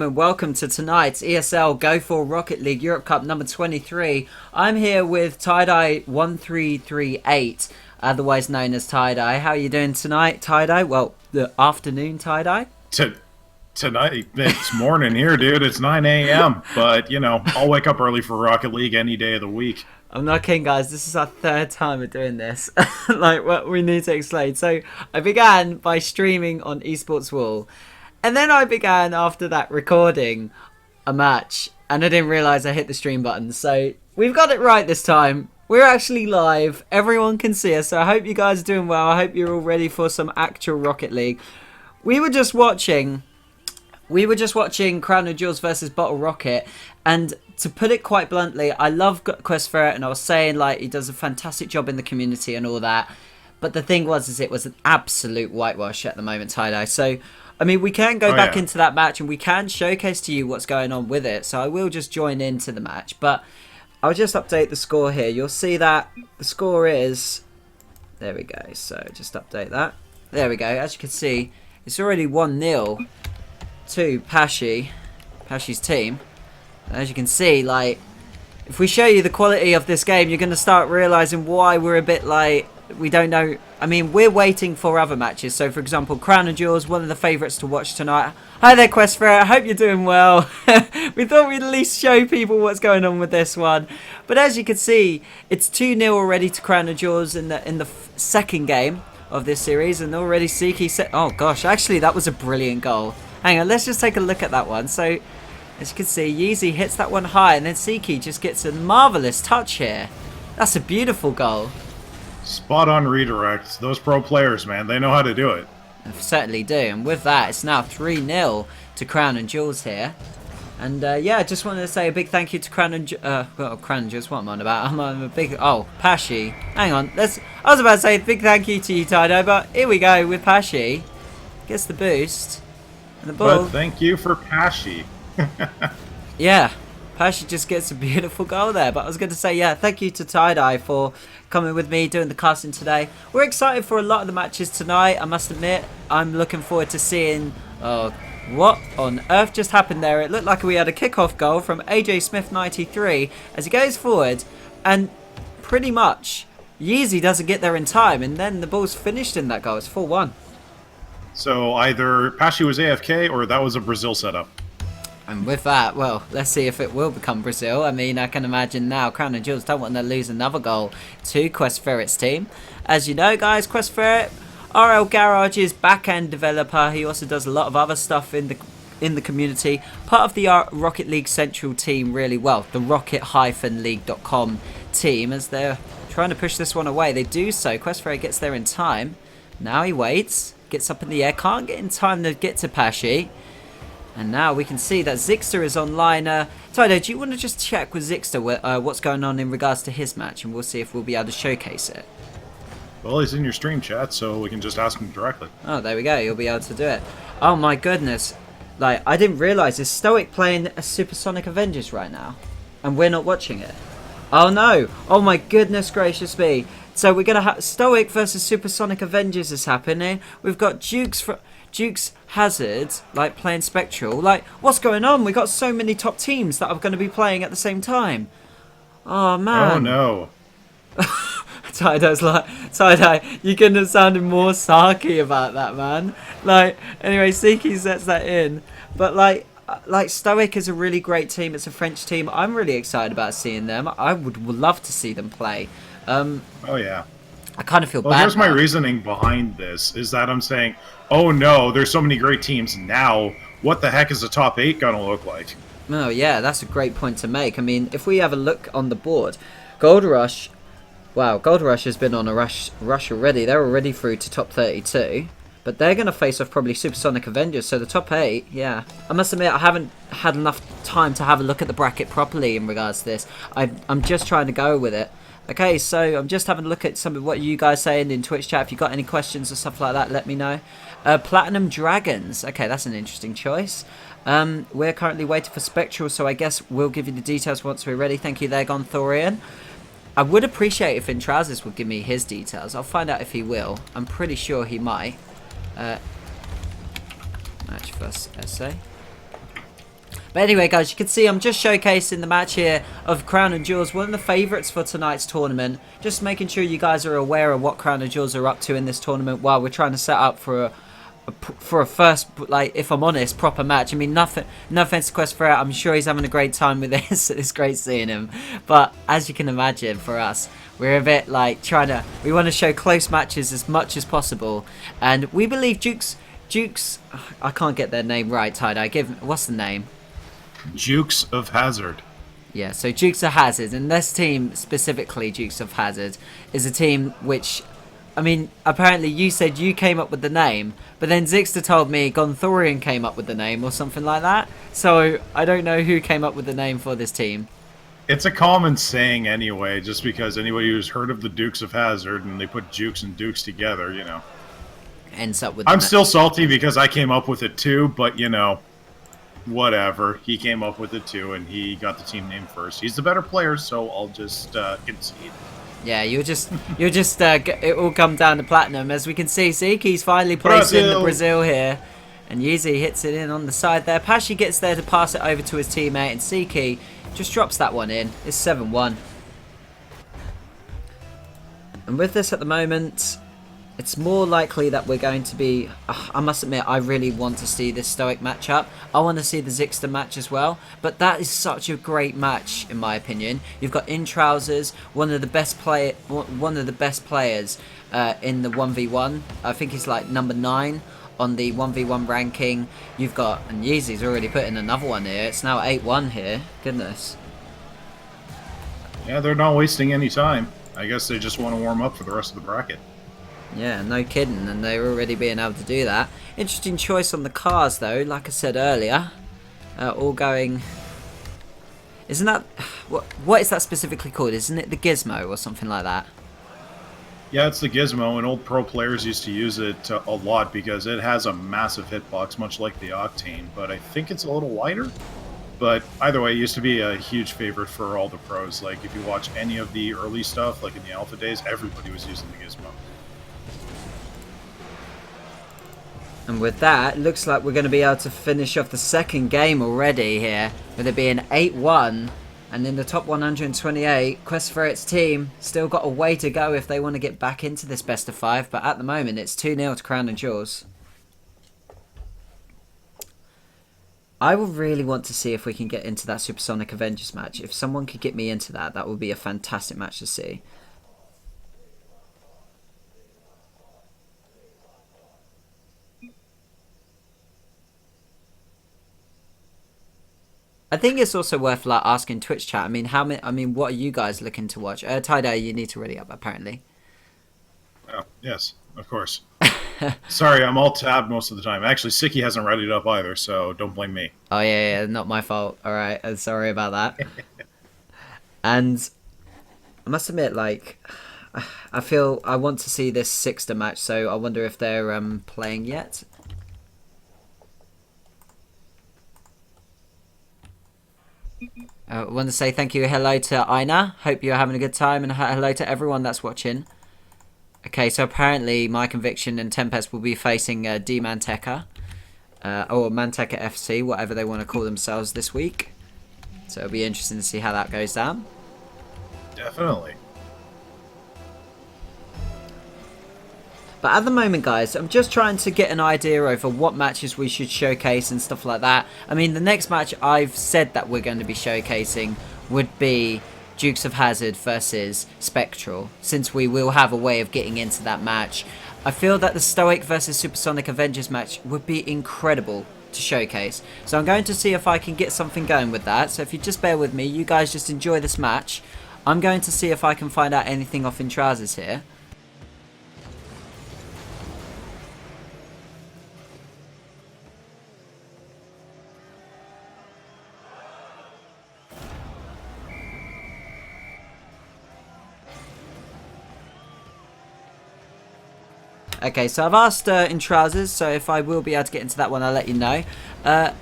And welcome to tonight's ESL Go4RocketLeague Europe Cup number 23. I'm here with Tie-Dye 1338, otherwise known as Tie-Dye. How are you doing tonight, Tie-Dye? Well, the afternoon, Tie-Dye? Tonight, it's morning here, dude. It's 9 a.m. But, I'll wake up early for Rocket League any day of the week. I'm not kidding, guys. This is our third time of doing this. What we need to explain. So, I began by streaming on Esports Wall. And then I began, after that, recording a match. And I didn't realise I hit the stream button. So, we've got it right this time. We're actually live. Everyone can see us. So, I hope you guys are doing well. I hope you're all ready for some actual Rocket League. We were just watching Crown and Jewels versus Bottle Rocket. And to put it quite bluntly, I love Quest Ferret. And I was saying, he does a fantastic job in the community and all that. But the thing was, it was an absolute whitewash at the moment, Tie-Dye. So, I mean, we can go back into that match and we can showcase to you what's going on with it. So I will just join into the match. But I'll just update the score here. You'll see that the score is... There we go. So just update that. There we go. As you can see, it's already 1-0 to Pashy's team. As you can see, if we show you the quality of this game, you're going to start realising why we're a bit we don't know. I mean, we're waiting for other matches. So, for example, Crown and Jewels, one of the favourites to watch tonight. Hi there, Quest Ferret. I hope you're doing well. We thought we'd at least show people what's going on with this one. But as you can see, it's 2-0 already to Crown and Jewels in the second game of this series. And already Siki said... Oh, gosh. Actually, that was a brilliant goal. Hang on. Let's just take a look at that one. So, as you can see, Yeezy hits that one high. And then Siki just gets a marvellous touch here. That's a beautiful goal. Spot on redirect. Those pro players, man, they know how to do it. They certainly do. And with that, it's now 3-0 to Crown and Jewels here. And yeah, I just wanted to say a big thank you to Crown and Jewels. What am I on about? I'm a big... Oh, Pashy. Hang on. I was about to say a big thank you to you, Tie-Dye, but here we go with Pashy. Gets the boost. And the ball. But thank you for Pashy. Yeah. Pashy just gets a beautiful goal there. But I was going to say, yeah, thank you to Tie-Dye for coming with me, doing the casting today. We're excited for a lot of the matches tonight, I must admit. I'm looking forward to seeing... what on earth just happened there? It looked like we had a kickoff goal from AJ Smith 93 as he goes forward. And pretty much, Yeezy doesn't get there in time. And then the ball's finished in that goal. It's 4-1. So either Pashy was AFK or that was a Brazil setup. And with that, well, let's see if it will become Brazil. I mean, I can imagine now Crown and Jewels don't want to lose another goal to Quest Ferret's team. As you know, guys, Quest Ferret, RL Garage's back-end developer. He also does a lot of other stuff in the community. Part of the Rocket League Central team, really well. The Rocket-League.com team, as they're trying to push this one away. They do so. Quest Ferret gets there in time. Now he waits. Gets up in the air. Can't get in time to get to Pashy. And now we can see that Zixter is online. Tie-Dye, do you want to just check with Zixter what's going on in regards to his match? And we'll see if we'll be able to showcase it. Well, he's in your stream chat, so we can just ask him directly. Oh, there we go. You'll be able to do it. Oh, my goodness. I didn't realise. Is Stoic playing a Supersonic Avengers right now? And we're not watching it? Oh, no. Oh, my goodness gracious me. So we're going to have Stoic versus Supersonic Avengers is happening. We've got Duke's Hazard, playing Spectral. What's going on? We got so many top teams that are going to be playing at the same time. Oh, man. Oh, no. Tie-Dye's Tie-Dye, you couldn't have sounded more sarky about that, man. Anyway, Siki sets that in. But, Stoic is a really great team. It's a French team. I'm really excited about seeing them. I would love to see them play. Oh, yeah. I kind of feel bad. Well, here's my reasoning behind this, is that I'm saying, oh no, there's so many great teams now. What the heck is the top 8 going to look like? Oh, yeah, that's a great point to make. I mean, if we have a look on the board, Gold Rush, wow, Gold Rush has been on a rush already. They're already through to top 32. But they're going to face off probably Supersonic Avengers, so the top 8, yeah. I must admit, I haven't had enough time to have a look at the bracket properly in regards to this. I'm just trying to go with it. Okay, so I'm just having a look at some of what you guys saying in Twitch chat. If you've got any questions or stuff like that, let me know. Platinum Dragons. Okay, that's an interesting choice. We're currently waiting for Spectral, so I guess we'll give you the details once we're ready. Thank you there, Gonthorian. I would appreciate if Intrazis would give me his details. I'll find out if he will. I'm pretty sure he might. Match first essay. But anyway, guys, you can see I'm just showcasing the match here of Crown and Jewels, one of the favourites for tonight's tournament. Just making sure you guys are aware of what Crown and Jewels are up to in this tournament while we're trying to set up for a first, like, if I'm honest, proper match. I mean, nothing, no offense to Quest Ferret, I'm sure he's having a great time with this. It's great seeing him. But as you can imagine, for us, we're a bit like we want to show close matches as much as possible. And we believe Jukes, I can't get their name right, Tie-Dye. What's the name? Dukes of Hazzard. Yeah, so Dukes of Hazzard, and this team specifically, Dukes of Hazzard, is a team which, I mean, apparently you said you came up with the name, but then Zixter told me Gonthorian came up with the name or something like that. So I don't know who came up with the name for this team. It's a common saying anyway, just because anybody who's heard of the Dukes of Hazzard and they put Jukes and Dukes together, you know. Ends up with. I'm still salty because I came up with it too, but you know, whatever. He came up with it too, and he got the team name first. He's the better player, so I'll just concede. Yeah, it will come down to platinum. As we can see, Ziki's finally placing the Brazil here. And Yeezy hits it in on the side there. Pashi gets there to pass it over to his teammate. And Siki just drops that one in. It's 7-1. And with this at the moment, it's more likely that we're going to be... I must admit, I really want to see this Stoic matchup. I want to see the Zixter match as well. But that is such a great match, in my opinion. You've got In Trousers, one of the best players in the 1v1. I think he's like number 9 on the 1v1 ranking. You've got... And Yeezy's already put in another one here. It's now 8-1 here. Goodness. Yeah, they're not wasting any time. I guess they just want to warm up for the rest of the bracket. Yeah, no kidding, and they're already being able to do that. Interesting choice on the cars, though, like I said earlier. All going... Isn't that... What is that specifically called? Isn't it the Gizmo or something like that? Yeah, it's the Gizmo, and old pro players used to use it a lot because it has a massive hitbox, much like the Octane, but I think it's a little wider. But either way, it used to be a huge favorite for all the pros. Like, if you watch any of the early stuff, like in the alpha days, everybody was using the Gizmo. And with that, it looks like we're going to be able to finish off the second game already here, with it being 8-1. And in the top 128, Quest Ferret's team still got a way to go if they want to get back into this best of 5. But at the moment, it's 2-0 to Crown and Jewels. I would really want to see if we can get into that Supersonic Avengers match. If someone could get me into that, that would be a fantastic match to see. I think it's also worth like asking Twitch chat. I mean, what are you guys looking to watch? Tie-Dye, you need to ready up apparently. Oh, yes, of course. Sorry, I'm all tabbed most of the time. Actually, Siki hasn't readied up either, so don't blame me. Oh yeah, not my fault. All right, sorry about that. And I must admit, like, I want to see this Zixter match. So I wonder if they're playing yet. I want to say thank you, hello to Ina. Hope you're having a good time, and hello to everyone that's watching. Okay, so apparently My Conviction and Tempest will be facing D-Manteca, or Manteca FC, whatever they want to call themselves this week. So it'll be interesting to see how that goes down. Definitely. But at the moment, guys, I'm just trying to get an idea over what matches we should showcase and stuff like that. I mean, the next match I've said that we're going to be showcasing would be Dukes of Hazzard versus Spectral, since we will have a way of getting into that match. I feel that the Stoic versus Supersonic Avengers match would be incredible to showcase. So I'm going to see if I can get something going with that. So if you just bear with me, you guys just enjoy this match. I'm going to see if I can find out anything off In Trousers here. Okay, so I've asked In Trousers, so if I will be able to get into that one, I'll let you know.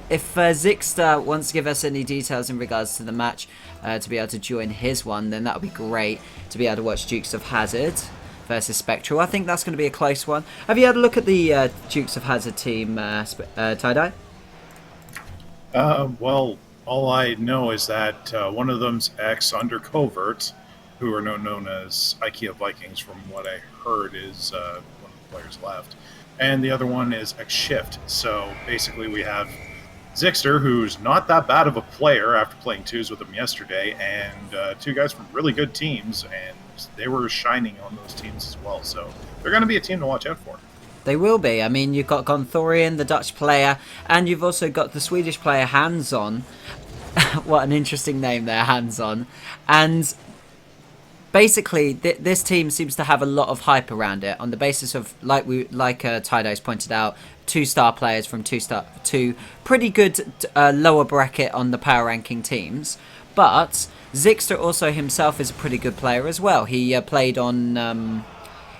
If Zixter wants to give us any details in regards to the match, to be able to join his one, then that would be great to be able to watch Dukes of Hazzard versus Spectral. I think that's going to be a close one. Have you had a look at the Dukes of Hazzard team, Tie-Dye? Well, All I know is that one of them's ex under Covert, who are known as IKEA Vikings, from what I heard is one of the players left. And the other one is ex Shift. So basically, we have Zixter, who's not that bad of a player after playing twos with him yesterday, and two guys from really good teams, and they were shining on those teams as well. So they're going to be a team to watch out for. They will be. I mean, you've got Gonthorian, the Dutch player, and you've also got the Swedish player Hands-On. What an interesting name there, Hands-On. And basically, this team seems to have a lot of hype around it on the basis of, like Tydo's pointed out, 2-star players from two pretty good lower bracket on the power ranking teams. But Zixter also himself is a pretty good player as well. He played on...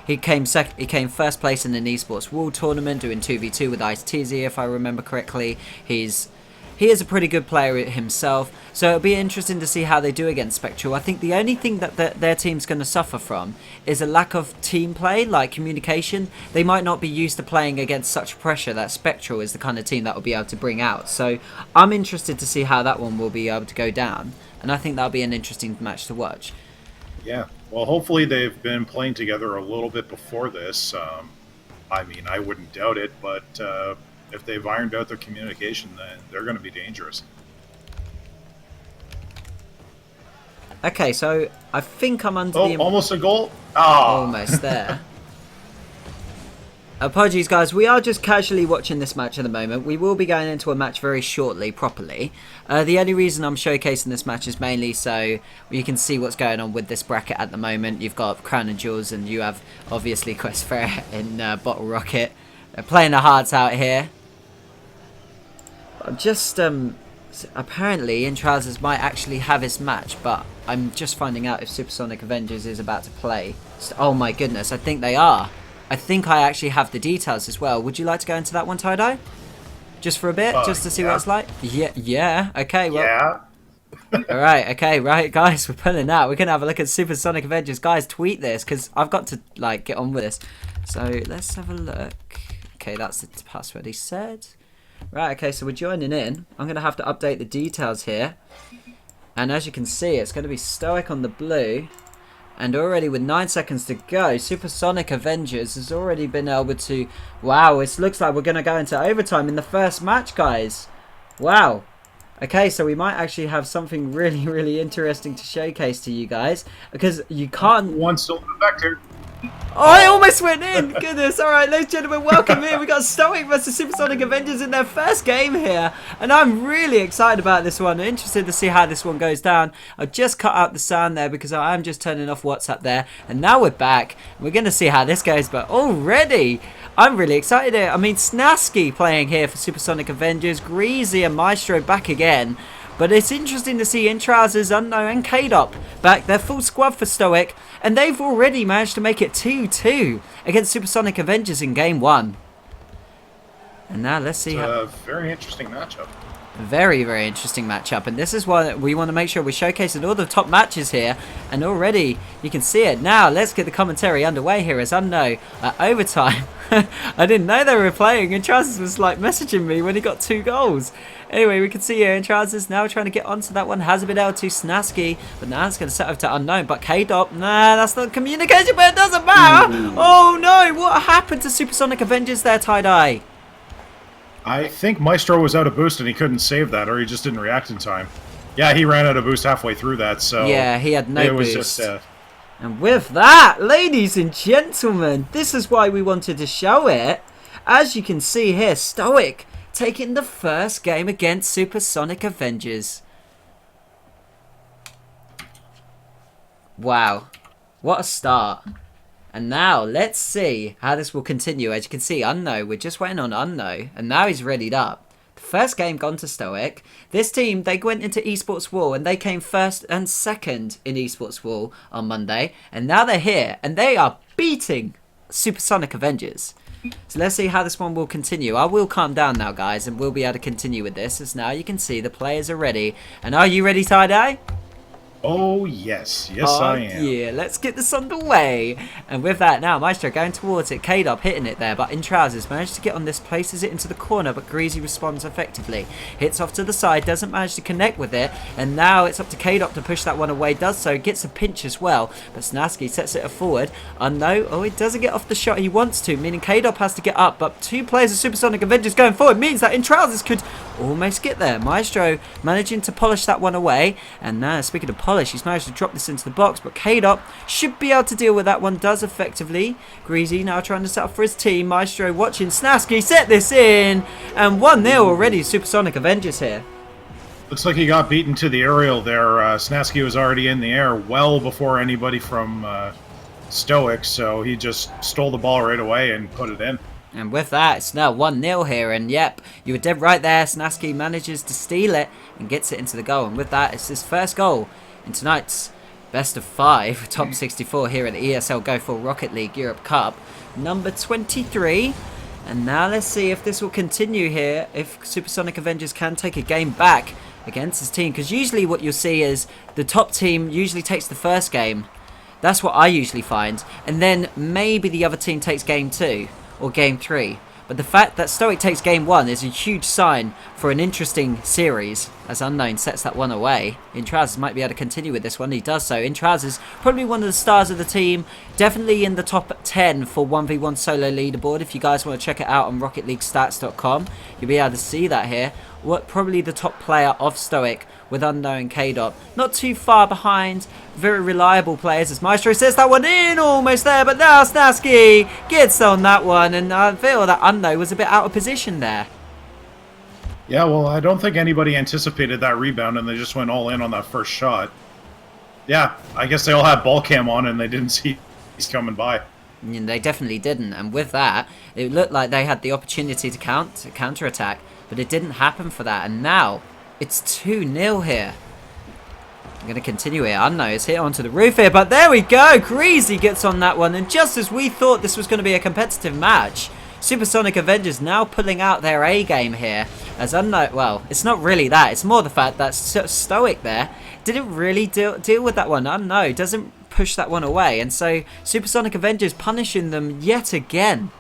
He came first place in an esports world tournament, doing 2v2 with Ice TZ, if I remember correctly. He is a pretty good player himself, so it'll be interesting to see how they do against Spectral. I think the only thing that their team's going to suffer from is a lack of team play, like communication. They might not be used to playing against such pressure that Spectral is the kind of team that will be able to bring out. So I'm interested to see how that one will be able to go down, and I think that'll be an interesting match to watch. Yeah, well, hopefully they've been playing together a little bit before this. I mean, I wouldn't doubt it, but if they've ironed out their communication, then they're going to be dangerous. Okay, so I think I'm under the... almost a goal? Almost there. Apologies, guys. We are just casually watching this match at the moment. We will be going into a match very shortly, properly. The only reason I'm showcasing this match is mainly so you can see what's going on with this bracket at the moment. You've got Crown and Jewels, and you have, obviously, Quest Fair in Bottle Rocket. They're playing their hearts out here. I'm just... apparently, In Trousers might actually have his match, but I'm just finding out if Supersonic Avengers is about to play. Oh my goodness, I think they are. I think I actually have the details as well. Would you like to go into that one, Tydo? Just for a bit, just to see what it's like? Yeah, okay, well... Yeah. Alright, okay, right, guys, we're pulling out. We're going to have a look at Supersonic Avengers. Guys, tweet this, because I've got to, like, get on with this. So, let's have a look. Okay, that's the password he said. Right, okay, so we're joining in. I'm going to have to update the details here. And as you can see, it's going to be Stoic on the blue. And already with 9 seconds to go, Supersonic Avengers has already been able to... Wow, it looks like we're going to go into overtime in the first match, guys. Wow. Okay, so we might actually have something really, really interesting to showcase to you guys. Because you can't... One still in the vector. Oh, I almost went in! Goodness, alright, ladies and gentlemen, welcome in. We got Stoic versus Supersonic Avengers in their first game here. And I'm really excited about this one. I'm interested to see how this one goes down. I've just cut out the sound there because I'm just turning off WhatsApp there. And now we're back. We're going to see how this goes. But already, I'm really excited here. I mean, Snasky playing here for Supersonic Avengers. Greasy and Maestro back again. But it's interesting to see In Trousers, Unknown and K-Dop back. They're full squad for Stoic. And they've already managed to make it 2-2 against Supersonic Avengers in Game 1. And now let's see how... It's a very interesting matchup. Very, very interesting matchup. And this is why we want to make sure we're showcasing all the top matches here. And already you can see it. Now let's get the commentary underway here as Unknown at overtime. I didn't know they were playing. And Trousers was like messaging me when he got 2 goals. Anyway, we can see here In Trousers now trying to get onto that one. Hasn't been able to. Snasky. But now it's going to set over to Unknown. But K-Dop, nah, that's not communication. But it doesn't matter. Oh no, what happened to Supersonic Avengers there, Tie-Dye? I think Maestro was out of boost and he couldn't save that, or he just didn't react in time. Yeah, he ran out of boost halfway through that, so... Yeah, he had no boost. Just, and with that, ladies and gentlemen, this is why we wanted to show it. As you can see here, Stoic taking the first game against Supersonic Avengers. Wow, what a start. And now, let's see how this will continue. As you can see, Unknown, we're just waiting on Unknown. And now he's readied up. The first game gone to Stoic. This team, they went into Esports Wall and they came first and second in Esports Wall on Monday. And now they're here and they are beating Supersonic Avengers. So let's see how this one will continue. I will calm down now, guys, and we'll be able to continue with this. As now you can see the players are ready. And are you ready, Tie-Dye? Oh, yes. Yes, Oh I am. yeah, let's get this underway. And with that now, Maestro going towards it. K-Dub hitting it there, but in trousers. Managed to get on this, places it into the corner, but Greasy responds effectively. Hits off to the side, doesn't manage to connect with it. And now it's up to K-Dub to push that one away. Does so, gets a pinch as well. But Snasky sets it forward. No, oh, it doesn't get off the shot he wants to, meaning K-Dub has to get up. But two players of Supersonic Avengers going forward means that in trousers could almost get there. Maestro managing to polish that one away. And now, speaking of polish, he's managed to drop this into the box, but K-Dop should be able to deal with that one, does effectively. Greasy now trying to set up for his team. Maestro watching Snasky set this in, and 1-0 already. Supersonic Avengers here. Looks like he got beaten to the aerial there. Snasky was already in the air well before anybody from Stoic, so he just stole the ball right away and put it in. And with that, it's now 1-0 here, and yep, you were dead right there. Snasky manages to steal it and gets it into the goal, and with that, it's his first goal in tonight's best of 5 top 64 here at the ESL Go4RocketLeague Europe Cup, number 23. And now let's see if this will continue here, if Supersonic Avengers can take a game back against his team, because usually what you'll see is the top team usually takes the first game. That's what I usually find, and then maybe the other team takes game 2 or game 3. But the fact that Stoic takes game 1 is a huge sign for an interesting series, as Unknown sets that one away. In trousers might be able to continue with this one. He does so. In trousers, probably one of the stars of the team. Definitely in the top 10 for 1v1 solo leaderboard. If you guys want to check it out on RocketLeagueStats.com, you'll be able to see that here. Probably the top player of Stoic with Unknown K-Dot. Not too far behind. Very reliable players, as Maestro says that one in, almost there, but now Snasky gets on that one, and I feel that Unknown was a bit out of position there. Yeah, well, I don't think anybody anticipated that rebound, and they just went all in on that first shot. Yeah, I guess they all had ball cam on, and they didn't see he's coming by. And they definitely didn't, and with that, it looked like they had the opportunity to counter-attack, but it didn't happen for that, and now it's 2-0 here. I'm going to continue here. Unknown is hit onto the roof here, but there we go. Greasy gets on that one, and just as we thought this was going to be a competitive match, Supersonic Avengers now pulling out their A game here. As Unknown, well, it's not really that. It's more the fact that Stoic there didn't really deal with that one. Unknown doesn't push that one away, and so Supersonic Avengers punishing them yet again.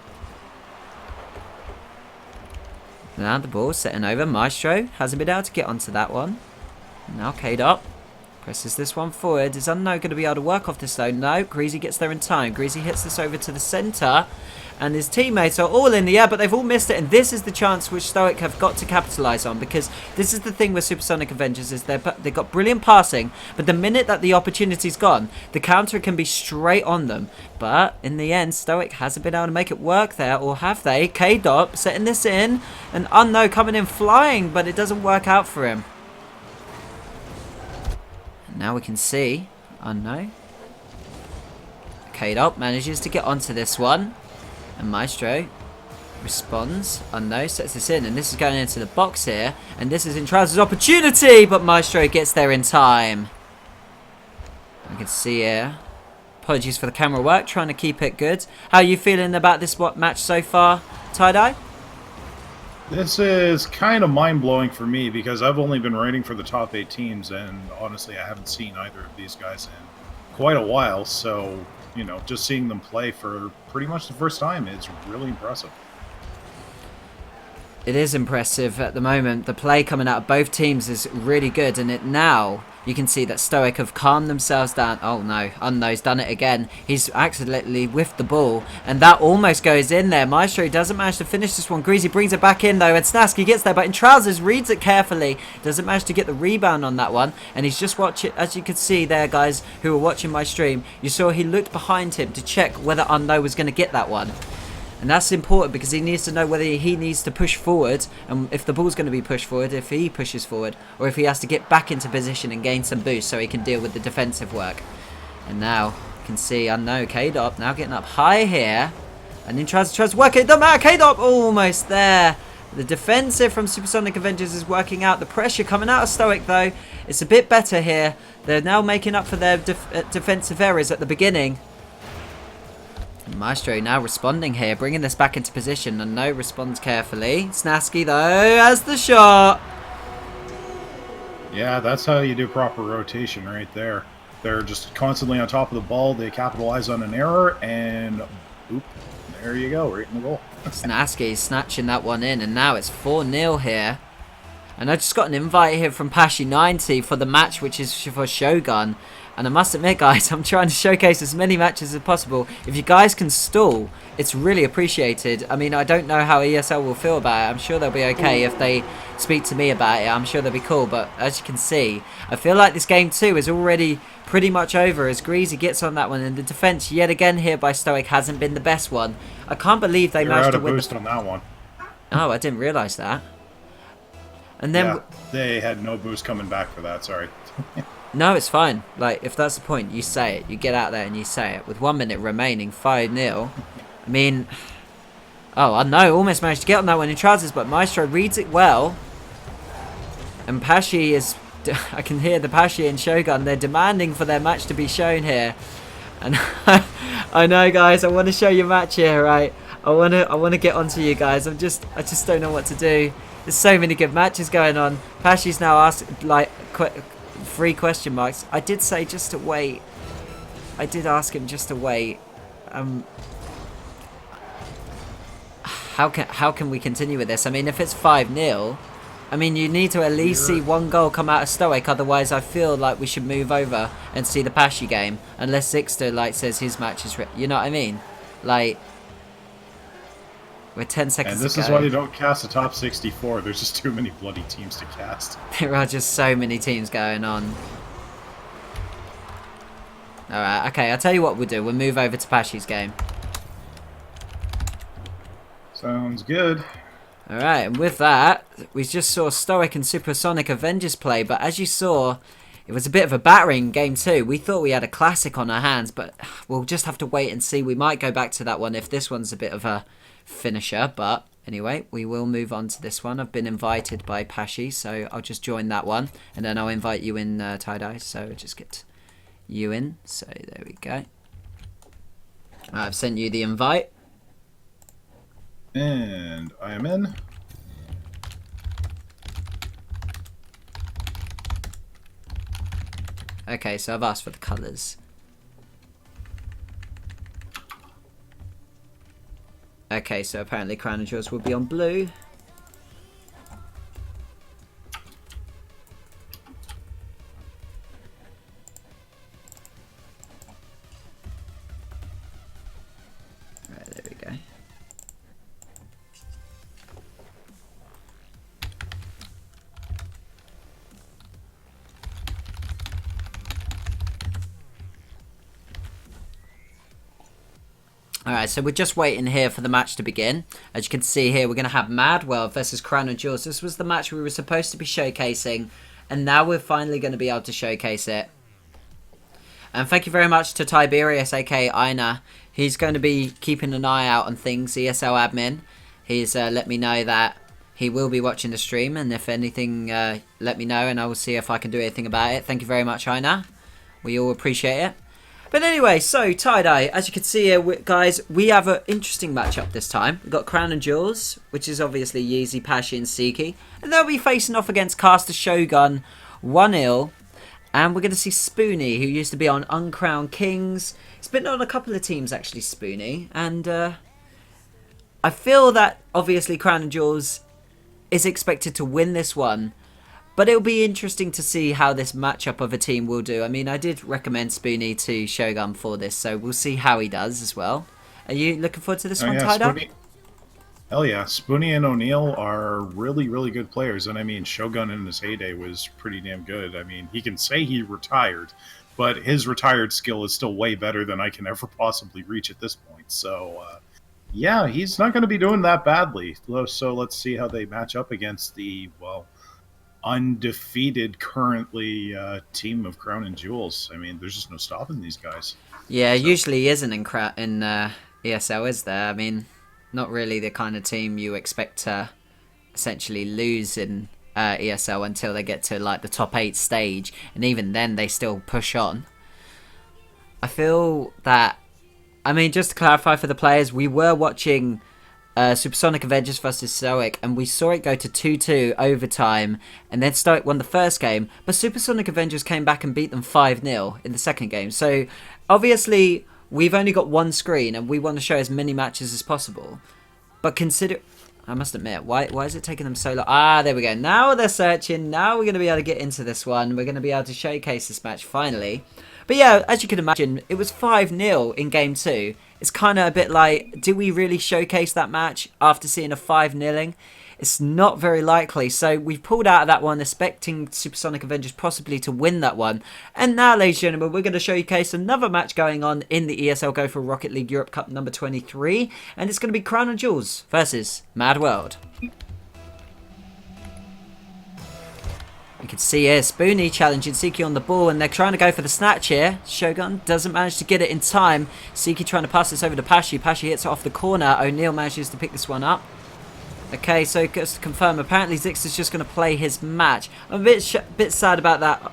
Now the ball setting over. Maestro hasn't been able to get onto that one. Now K-Dot presses this one forward. Is Unknown going to be able to work off this though? No, Greasy gets there in time. Greasy hits this over to the centre, and his teammates are all in the air, but they've all missed it, and this is the chance which Stoic have got to capitalise on, because this is the thing with Supersonic Avengers, is they've got brilliant passing, but the minute that the opportunity's gone, the counter can be straight on them. But in the end, Stoic hasn't been able to make it work there, or have they? K-Dot setting this in, and Unknown coming in flying, but it doesn't work out for him. And now we can see Unknown. K-Dot manages to get onto this one. And Maestro responds. Unknown sets this in, and this is going into the box here, and this is in trousers opportunity, but Maestro gets there in time. You can see here. Apologies for the camera work, trying to keep it good. How are you feeling about this match so far, Tie-Dye? This is kind of mind-blowing for me, because I've only been writing for the top 8 teams, and honestly I haven't seen either of these guys in quite a while, so you know, just seeing them play for pretty much the first time is really impressive. It is impressive at the moment. The play coming out of both teams is really good, and now you can see that Stoic have calmed themselves down. Oh no, Unknown's done it again. He's accidentally whiffed the ball, and that almost goes in there. Maestro doesn't manage to finish this one. Greasy brings it back in though, and Snasky gets there, but in trousers reads it carefully. Doesn't manage to get the rebound on that one, and he's just watching. As you can see there, guys who were watching my stream, you saw he looked behind him to check whether Unknown was going to get that one. And that's important, because he needs to know whether he needs to push forward, and if the ball's going to be pushed forward, if he pushes forward, or if he has to get back into position and gain some boost so he can deal with the defensive work. And now you can see Unknown K-Dop now getting up high here, and then tries to work it. It doesn't matter. K-Dop almost there. The defensive from Supersonic Avengers is working out. The pressure coming out of Stoic though, it's a bit better here. They're now making up for their defensive errors at the beginning. Maestro now responding here, bringing this back into position, and no responds carefully. Snasky though has the shot. Yeah, that's how you do proper rotation right there. They're just constantly on top of the ball. They capitalize on an error, and oop, there you go, right in the goal. Snasky snatching that one in, and now it's 4-0 here. And I just got an invite here from Pashi90 for the match, which is for Shogun. And I must admit, guys, I'm trying to showcase as many matches as possible. If you guys can stall, it's really appreciated. I mean, I don't know how ESL will feel about it. I'm sure they'll be okay if they speak to me about it. I'm sure they'll be cool. But as you can see, I feel like this game 2 is already pretty much over as Greasy gets on that one. And the defense, yet again here by Stoic, hasn't been the best one. I can't believe they managed to win. Boost on that one. Oh, I didn't realize that. And then yeah, they had no boost coming back for that. Sorry. No, it's fine. Like, if that's the point, you say it. You get out there and you say it. With 1 minute remaining, 5-0. I mean, oh, I know. Almost managed to get on that one in trousers, but Maestro reads it well. And Pashi is... I can hear the Pashi and Shogun. They're demanding for their match to be shown here. And I know, guys. I want to show your match here, right? I want to get onto you guys. I just don't know what to do. There's so many good matches going on. Pashi's now asked, like, 3 question marks. I did say just to wait. I did ask him just to wait. How can we continue with this? I mean, if it's 5-0, I mean, you need to at least see 1 goal come out of Stoic. Otherwise, I feel like we should move over and see the Pashi game. Unless Sixter, like, says his match is... You know what I mean? Like... We're 10 seconds And this is why you don't cast the top 64. There's just too many bloody teams to cast. There are just so many teams going on. Alright, okay, I'll tell you what we'll do. We'll move over to Pashi's game. Sounds good. Alright, and with that, we just saw Stoic and Supersonic Avengers play, but as you saw, it was a bit of a battering game too. We thought we had a classic on our hands, but we'll just have to wait and see. We might go back to that one if this one's a bit of a finisher, but anyway, we will move on to this one. I've been invited by Pashi, so I'll just join that one, and then I'll invite you in, Tie-Dye, so just get you in. So there we go. I've sent you the invite. And I am in. Okay, so I've asked for the colours. Okay, so apparently Crown and Jewels will be on blue. Right, there we go. Alright, so we're just waiting here for the match to begin. As you can see here, we're going to have Madwell versus Crown and Jewels. This was the match we were supposed to be showcasing, and now we're finally going to be able to showcase it. And thank you very much to Tiberius, aka Ina. He's going to be keeping an eye out on things, ESL admin. He's let me know that he will be watching the stream, and if anything, let me know, and I will see if I can do anything about it. Thank you very much, Ina. We all appreciate it. But anyway, so Tie-Dye, as you can see here, guys, we have an interesting matchup this time. We've got Crown and Jewels, which is obviously Yeezy, Pashi, and Siki. And they'll be facing off against Caster Shogun 1-0. And we're going to see Spoony, who used to be on Uncrowned Kings. He's been on a couple of teams, actually, Spoony. And I feel that, obviously, Crown and Jewels is expected to win this one. But it'll be interesting to see how this matchup of a team will do. I mean, I did recommend Spoony to Shogun for this, so we'll see how he does as well. Are you looking forward to this one, yeah, Tie-Dye? Hell yeah. Spoony and O'Neill are really, really good players. And I mean, Shogun in his heyday was pretty damn good. I mean, he can say he retired, but his retired skill is still way better than I can ever possibly reach at this point. So, yeah, he's not going to be doing that badly. So let's see how they match up against the, well, undefeated currently team of Crown and Jewels. I mean, there's just no stopping these guys. Yeah, so. Usually isn't in ESL, is there? I mean, not really the kind of team you expect to essentially lose in ESL until they get to like the top 8 stage, and even then they still push on. I feel that, I mean, just to clarify for the players, we were watching Supersonic Avengers versus Stoic, and we saw it go to 2-2 overtime, and then Stoic won the first game, but Supersonic Avengers came back and beat them 5-0 in the second game. So obviously we've only got one screen and we want to show as many matches as possible, but consider, I must admit, why is it taking them so long? Ah, there we go. Now they're searching. Now we're going to be able to get into this one. We're going to be able to showcase this match finally. But yeah, as you can imagine, it was 5-0 in game 2. It's kind of a bit like, do we really showcase that match after seeing a 5-0ing? It's not very likely. So we've pulled out of that one, expecting Supersonic Avengers possibly to win that one. And now, ladies and gentlemen, we're going to showcase another match going on in the ESL Go4RocketLeague Europe Cup number 23. And it's going to be Crown and Jewels versus Mad World. You can see here Spoonie challenging Siki on the ball, and they're trying to go for the snatch here. Shogun doesn't manage to get it in time. Siki trying to pass this over to Pashi. Pashi hits it off the corner. O'Neal manages to pick this one up. Okay, so just to confirm, apparently Zixter's just going to play his match. I'm a bit sad about that.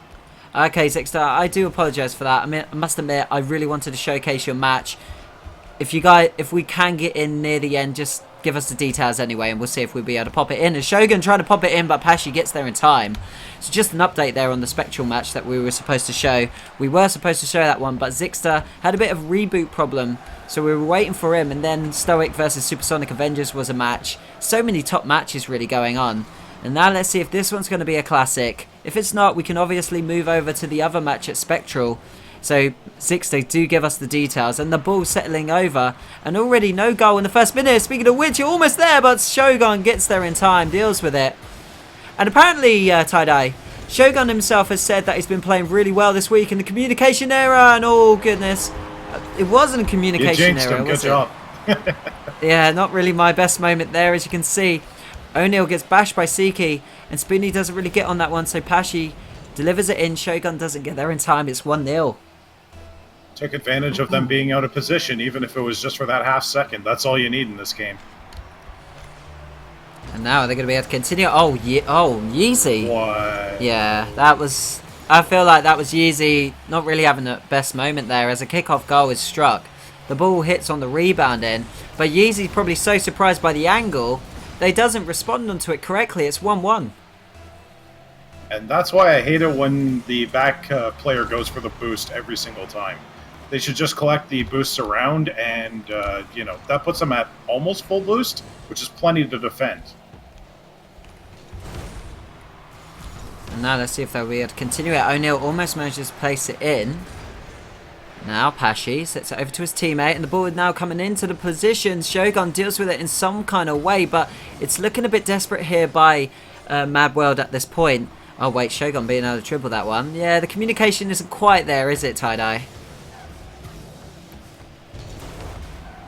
Okay, Zixter, I do apologise for that. I mean, I must admit, I really wanted to showcase your match. If we can get in near the end, just give us the details anyway, and we'll see if we'll be able to pop it in. And Shogun trying to pop it in, but Pashi gets there in time. So just an update there on the Spectral match that we were supposed to show. We were supposed to show that one, but Zixter had a bit of reboot problem, so we were waiting for him. And then Stoic versus Supersonic Avengers was a match. So many top matches really going on. And now let's see if this one's going to be a classic. If it's not, we can obviously move over to the other match at Spectral. So, Zixter do give us the details, and the ball settling over, and already no goal in the first minute. Speaking of which, you're almost there, but Shogun gets there in time, deals with it. And apparently, Tie-Dye, Shogun himself has said that he's been playing really well this week in the communication error, and oh goodness, it wasn't a communication error, was it? Good job. Yeah, not really my best moment there, as you can see. O'Neal gets bashed by Siki, and Spoonie doesn't really get on that one, so Pashi delivers it in. Shogun doesn't get there in time. It's 1-0. Took advantage of them being out of position, even if it was just for that half second. That's all you need in this game. And now they're going to be able to continue. Oh, Yeezy. What? Yeah, that was... I feel like that was Yeezy not really having the best moment there, as a kickoff goal is struck. The ball hits on the rebound in, but Yeezy's probably so surprised by the angle that he doesn't respond onto it correctly. It's 1-1. And that's why I hate it when the back player goes for the boost every single time. They should just collect the boosts around, and, you know, that puts them at almost full boost, which is plenty to defend. And now let's see if they'll be able to continue it. O'Neal almost manages to place it in. Now Pashi sets it over to his teammate, and the ball is now coming into the position. Shogun deals with it in some kind of way, but it's looking a bit desperate here by Mad World at this point. Oh wait, Shogun being able to dribble that one. Yeah, the communication isn't quite there, is it, Tie-Dye?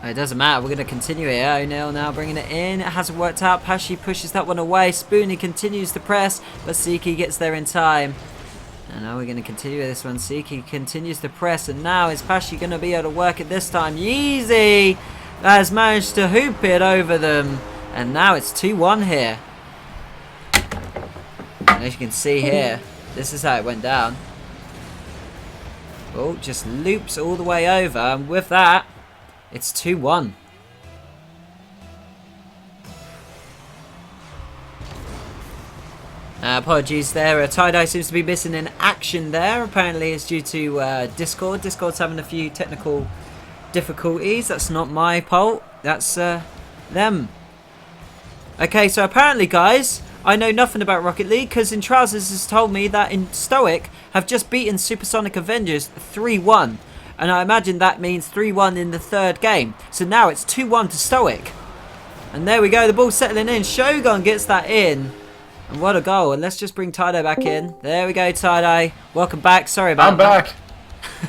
It doesn't matter, we're going to continue here. O'Neal now bringing it in. It hasn't worked out. Pashi pushes that one away. Spoonie continues to press, but Siki gets there in time. And now we're going to continue with this one. Siki continues to press, and now is Pashi going to be able to work it this time? Yeezy has managed to hoop it over them. And now it's 2-1 here. And as you can see here, this is how it went down. Oh, just loops all the way over, and with that, it's 2-1. Apologies there. Tie-Dye seems to be missing in action there. Apparently it's due to Discord. Discord's having a few technical difficulties. That's not my fault. That's them. Okay, so apparently, guys, I know nothing about Rocket League, because in Trousers has told me that in Stoic have just beaten Supersonic Avengers 3-1. And I imagine that means 3-1 in the third game. So now it's 2-1 to Stoic. And there we go, the ball's settling in. Shogun gets that in. And what a goal. And let's just bring Tie-Dye back in. There we go, Tie-Dye. Welcome back. Sorry about that. I'm back.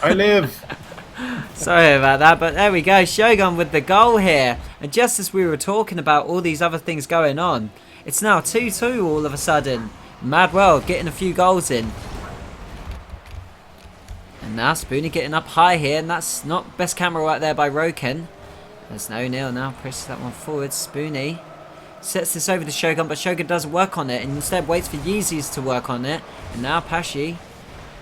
I live. Sorry about that, but there we go. Shogun with the goal here. And just as we were talking about all these other things going on, it's now 2-2 all of a sudden. Mad World getting a few goals in. And now Spoonie getting up high here, and that's not best camera right there by Roken. There's no O'Neal now, presses that one forward. Spoonie sets this over to Shogun, but Shogun doesn't work on it, and instead waits for Yeezys to work on it. And now Pashi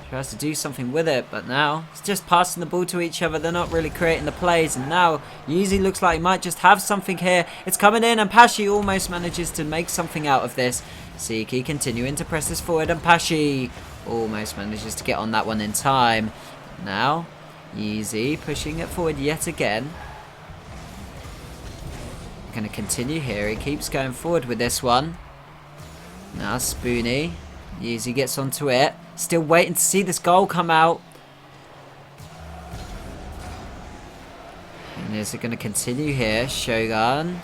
Tries to do something with it, but now it's just passing the ball to each other. They're not really creating the plays, and now Yeezy looks like he might just have something here. It's coming in, and Pashi almost manages to make something out of this. Siki continuing to press this forward, and Pashi almost manages to get on that one in time. Now Yeezy pushing it forward yet again. Going to continue here. He keeps going forward with this one. Now Spoonie. Yeezy gets onto it. Still waiting to see this goal come out. And is it going to continue here? Shogun.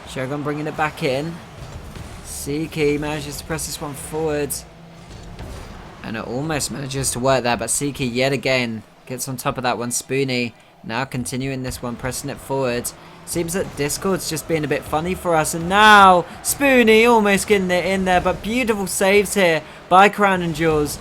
Shogun bringing it back in. Siki manages to press this one forward. And it almost manages to work there. But Siki yet again gets on top of that one. Spoonie now continuing this one. Pressing it forward. Seems that Discord's just being a bit funny for us. And now Spoonie almost getting it in there. But beautiful saves here by Crown and Jewels.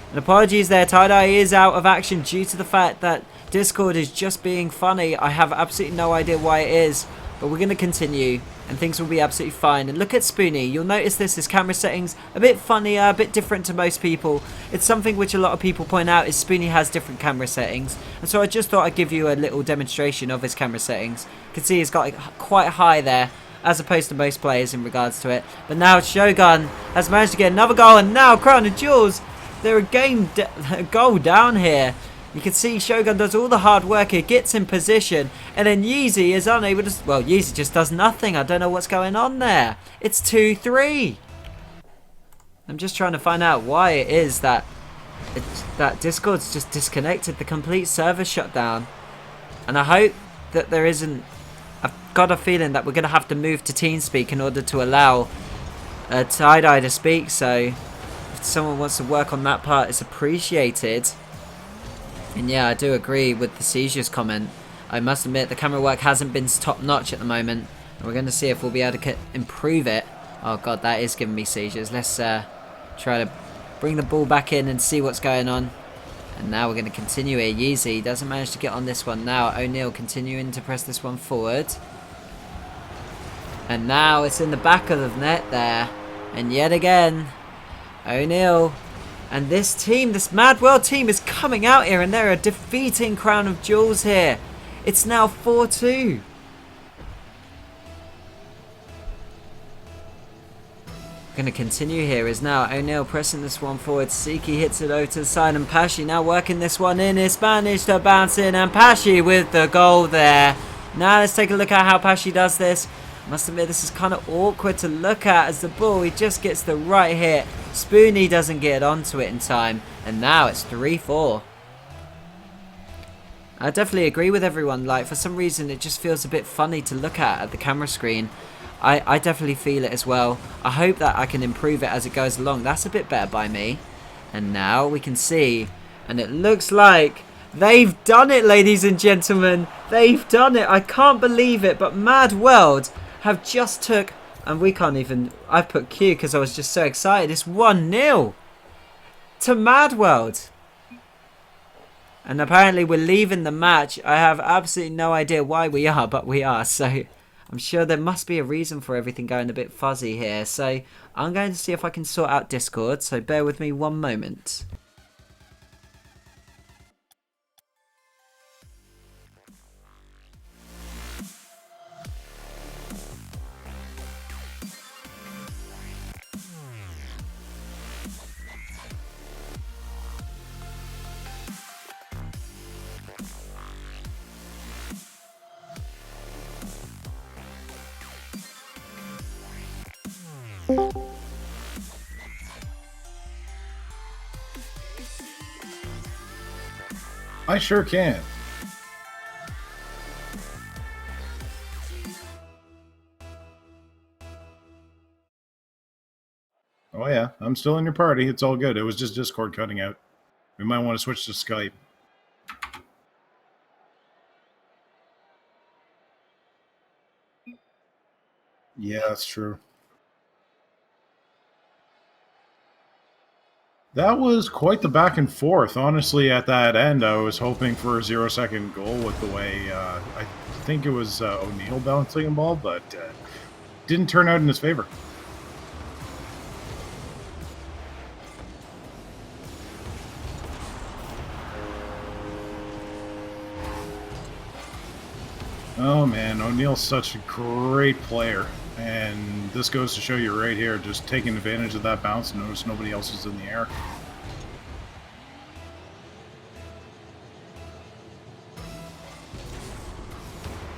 And apologies there, Tie-Dye is out of action due to the fact that Discord is just being funny. I have absolutely no idea why it is, but we're going to continue and things will be absolutely fine. And look at Spoonie. You'll notice his camera settings a bit funnier, a bit different to most people. It's something which a lot of people point out is Spoonie has different camera settings. And so I just thought I'd give you a little demonstration of his camera settings. You can see he's got it quite high there, as opposed to most players in regards to it. But now Shogun has managed to get another goal, and now Crown and Jewels, they're a goal down here. You can see Shogun does all the hard work here, gets in position, and then Yeezy is unable to... Well, Yeezy just does nothing. I don't know what's going on there. It's 2-3. I'm just trying to find out why it is that Discord's just disconnected. The complete server shut down. And I hope that there isn't... I've got a feeling that we're going to have to move to TeamSpeak in order to allow Tie-Dye to speak, so... If someone wants to work on that part, it's appreciated. And yeah, I do agree with the seizures comment. I must admit the camera work hasn't been top notch at the moment, and we're going to see if we'll be able to improve it. Oh god, that is giving me seizures. Let's try to bring the ball back in and see what's going on. And now we're going to continue here. Yeezy doesn't manage to get on this one now. O'Neal continuing to press this one forward. And now it's in the back of the net there. And yet again, O'Neal and this team, this Mad World team, is coming out here and they're defeating Crown of Jewels here. It's now 4-2. Going to continue here is now O'Neal pressing this one forward. Siki hits it over to the side, and Pashi now working this one in. It's managed to bounce in, and Pashi with the goal there. Now let's take a look at how Pashi does this. Must admit, this is kind of awkward to look at as the ball, he just gets the right hit. Spoonie doesn't get onto it in time, and now it's 3-4. I definitely agree with everyone. Like, for some reason, it just feels a bit funny to look at the camera screen. I definitely feel it as well. I hope that I can improve it as it goes along. That's a bit better by me. And now we can see, and it looks like they've done it, ladies and gentlemen. They've done it. I can't believe it, but Mad World have just took, and we can't even, I've put Q because I was just so excited. It's 1-0 to Mad World. And apparently we're leaving the match. I have absolutely no idea why we are, but we are. So I'm sure there must be a reason for everything going a bit fuzzy here. So I'm going to see if I can sort out Discord. So bear with me one moment. I sure can. Oh yeah, I'm still in your party. It's all good. It was just Discord cutting out. We might want to switch to Skype. Yeah, that's true. That was quite the back and forth. Honestly, at that end, I was hoping for a 0-second goal with the way I think it was O'Neal bouncing the ball, but didn't turn out in his favor. Oh man, O'Neill's such a great player. And this goes to show you right here, just taking advantage of that bounce. Notice nobody else is in the air.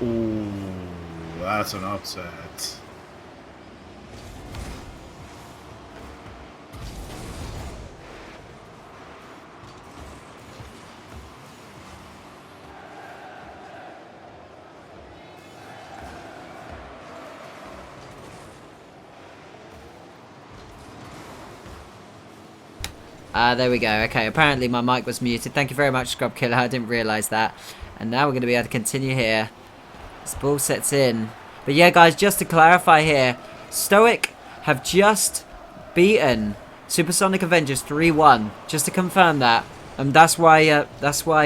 Ooh, that's an upset. There we go. Okay, apparently my mic was muted. Thank you very much, Scrub Killer. I didn't realise that. And now we're going to be able to continue here. This ball sets in. But yeah, guys, just to clarify here, Stoic have just beaten Supersonic Avengers 3-1. Just to confirm that. And that's why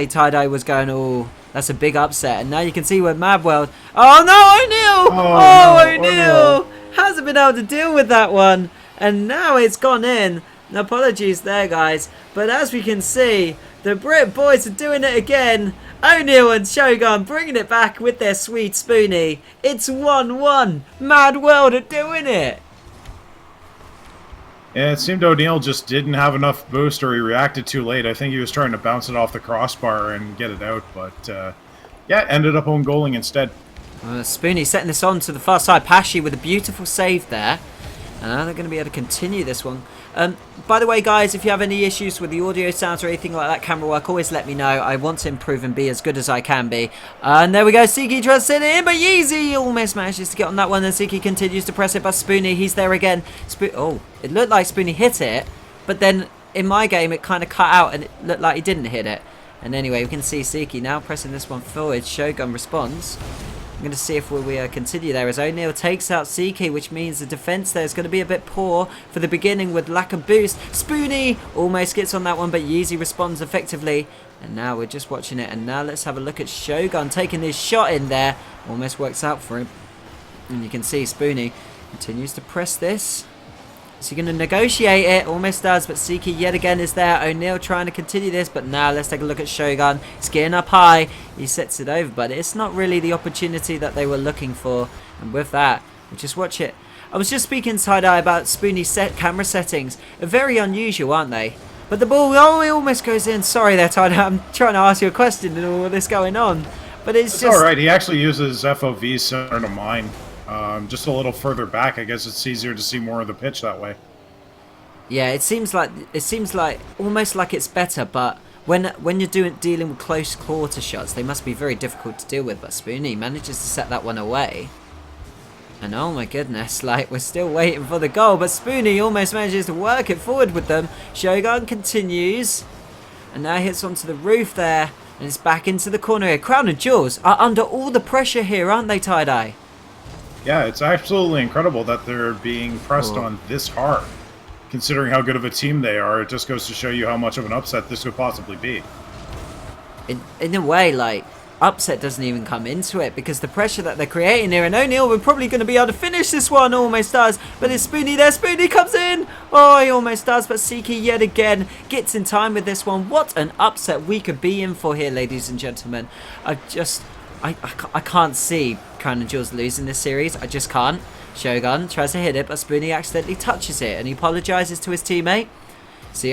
Tie-Dye was going, oh, that's a big upset. And now you can see where Mabworld... Oh, no, O'Neill! Oh, O'Neill! Hasn't been able to deal with that one. And now it's gone in. Apologies there, guys, but as we can see, the Brit boys are doing it again. O'Neill and Shogun bringing it back with their sweet Spoonie. It's 1-1. Mad World are doing it. Yeah, it seemed O'Neill just didn't have enough boost, or he reacted too late. I think he was trying to bounce it off the crossbar and get it out, but yeah, ended up on goaling instead. Spoonie setting this on to the far side. Pashi with a beautiful save there. And now they're going to be able to continue this one. By the way, guys, if you have any issues with the audio sounds or anything like that, camera work, always let me know. I want to improve and be as good as I can be. And there we go. Siki tries to send it in, but Yeezy almost manages to get on that one. And Siki continues to press it, but Spoonie, he's there again. Oh, it looked like Spoonie hit it, but then in my game, it kind of cut out and it looked like he didn't hit it. And anyway, we can see Siki now pressing this one forward. Shogun responds. I'm going to see if we continue there as O'Neill takes out Siki, which means the defense there is going to be a bit poor for the beginning with lack of boost. Spoonie almost gets on that one, but Yeezy responds effectively. And now we're just watching it. And now let's have a look at Shogun taking his shot in there. Almost works out for him. And you can see Spoonie continues to press this. Is he going to negotiate it? Almost does, but Siki yet again is there. O'Neill trying to continue this, but now let's take a look at Shogun. He's getting up high. He sets it over, but it's not really the opportunity that they were looking for. And with that, we'll just watch it. I was just speaking Tie-Dye about Spoonie's camera settings. They're very unusual, aren't they? But the ball, oh, it almost goes in. Sorry there, Tie-Dye. I'm trying to ask you a question and all this going on. But it's just... alright. He actually uses FOV similar to mine. Just a little further back. I guess it's easier to see more of the pitch that way. Yeah, it seems like almost like it's better, but when you're dealing with close quarter shots, they must be very difficult to deal with. But Spoonie manages to set that one away. And oh my goodness, like we're still waiting for the goal, but Spoonie almost manages to work it forward with them. Shogun continues, and now hits onto the roof there, and it's back into the corner here. Crown and Jewels are under all the pressure here, aren't they, Tie-Dye? Yeah, it's absolutely incredible that they're being pressed on this hard. Considering how good of a team they are, it just goes to show you how much of an upset this could possibly be. In a way, like, upset doesn't even come into it because the pressure that they're creating here, and O'Neill we're probably going to be able to finish this one, almost does, but it's Spoonie there. Spoonie comes in. Oh, he almost does, but Siki yet again gets in time with this one. What an upset we could be in for here, ladies and gentlemen. I can't see Crown and Jewels losing this series. I just can't. Shogun tries to hit it, but Spoonie accidentally touches it, and he apologises to his teammate. See,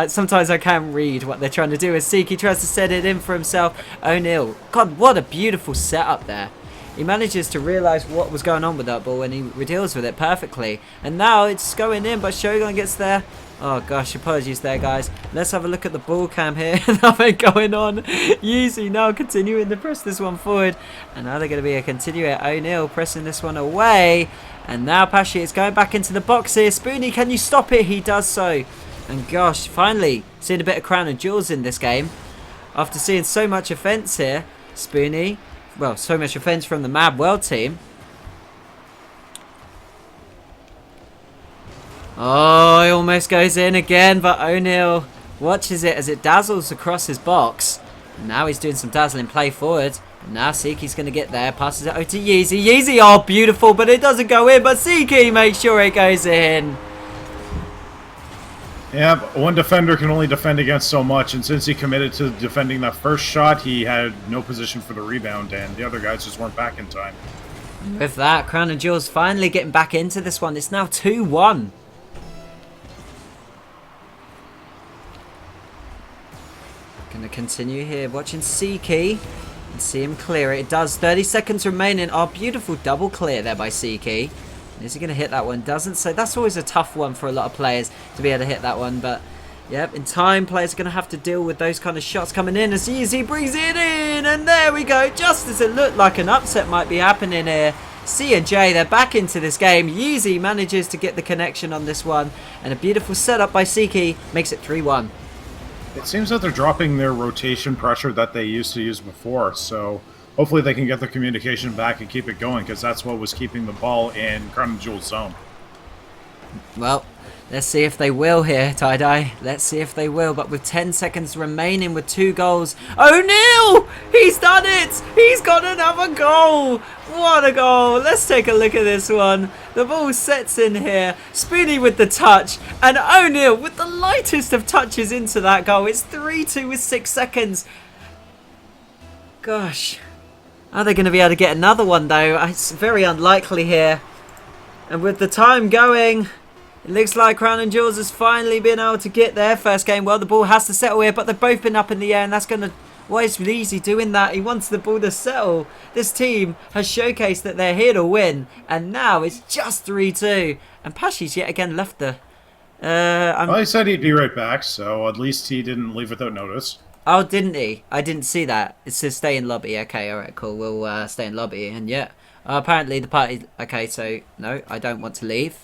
sometimes I can read what they're trying to do as Siki tries to set it in for himself. O'Neill, God, what a beautiful setup there. He manages to realise what was going on with that ball, and he deals with it perfectly. And now it's going in, but Shogun gets there. Oh gosh, apologies there, guys. Let's have a look at the ball cam here. Nothing going on. Yeezy now continuing to press this one forward. And now they're going to be a continuer. O'Neill pressing this one away. And now Pashi is going back into the box here. Spoonie, can you stop it? He does so. And gosh, finally seeing a bit of Crown and Jewels in this game. After seeing so much offence here. Spoonie, well, so much offence from the Mad World team. Oh, he almost goes in again, but O'Neill watches it as it dazzles across his box. And now he's doing some dazzling play forward. And now Siki's going to get there, passes it over to Yeezy. Yeezy, oh, beautiful, but it doesn't go in, but Siki makes sure it goes in. Yeah, but one defender can only defend against so much, and since he committed to defending that first shot, he had no position for the rebound, and the other guys just weren't back in time. With that, Crown and Jewels finally getting back into this one. It's now 2-1. Gonna continue here, watching Seiki and see him clear it. It does. 30 seconds remaining. Oh, beautiful double clear there by Seiki. Is he gonna hit that one? Doesn't. So that's always a tough one for a lot of players to be able to hit that one. But yep, in time, players are gonna have to deal with those kind of shots coming in. As Yeezy brings it in, and there we go. Just as it looked like an upset might be happening here. C and J, they're back into this game. Yeezy manages to get the connection on this one, and a beautiful setup by Seiki makes it 3-1. It seems that they're dropping their rotation pressure that they used to use before, so hopefully they can get their communication back and keep it going, because that's what was keeping the ball in Crown and Jewel's zone. Well, let's see if they will here, Tie-Dye. Let's see if they will, but with 10 seconds remaining with 2 goals. O'Neal! He's done it! He's got another goal! What a goal! Let's take a look at this one. The ball sets in here. Spoony with the touch. And O'Neal with the lightest of touches into that goal. It's 3-2 with 6 seconds. Gosh. Are they going to be able to get another one, though? It's very unlikely here. And with the time going, it looks like Crown and Jewels has finally been able to get their first game. Well, the ball has to settle here, but they've both been up in the air, and that's going to... Why is Easy doing that? He wants the ball to settle. This team has showcased that they're here to win, and now it's just 3-2. And Pashi's yet again left the... Well, he said he'd be right back, so at least he didn't leave without notice. Oh, didn't he? I didn't see that. It says stay in lobby. Okay, alright, cool. We'll stay in lobby, and yeah. Apparently the party... Okay, so, no, I don't want to leave.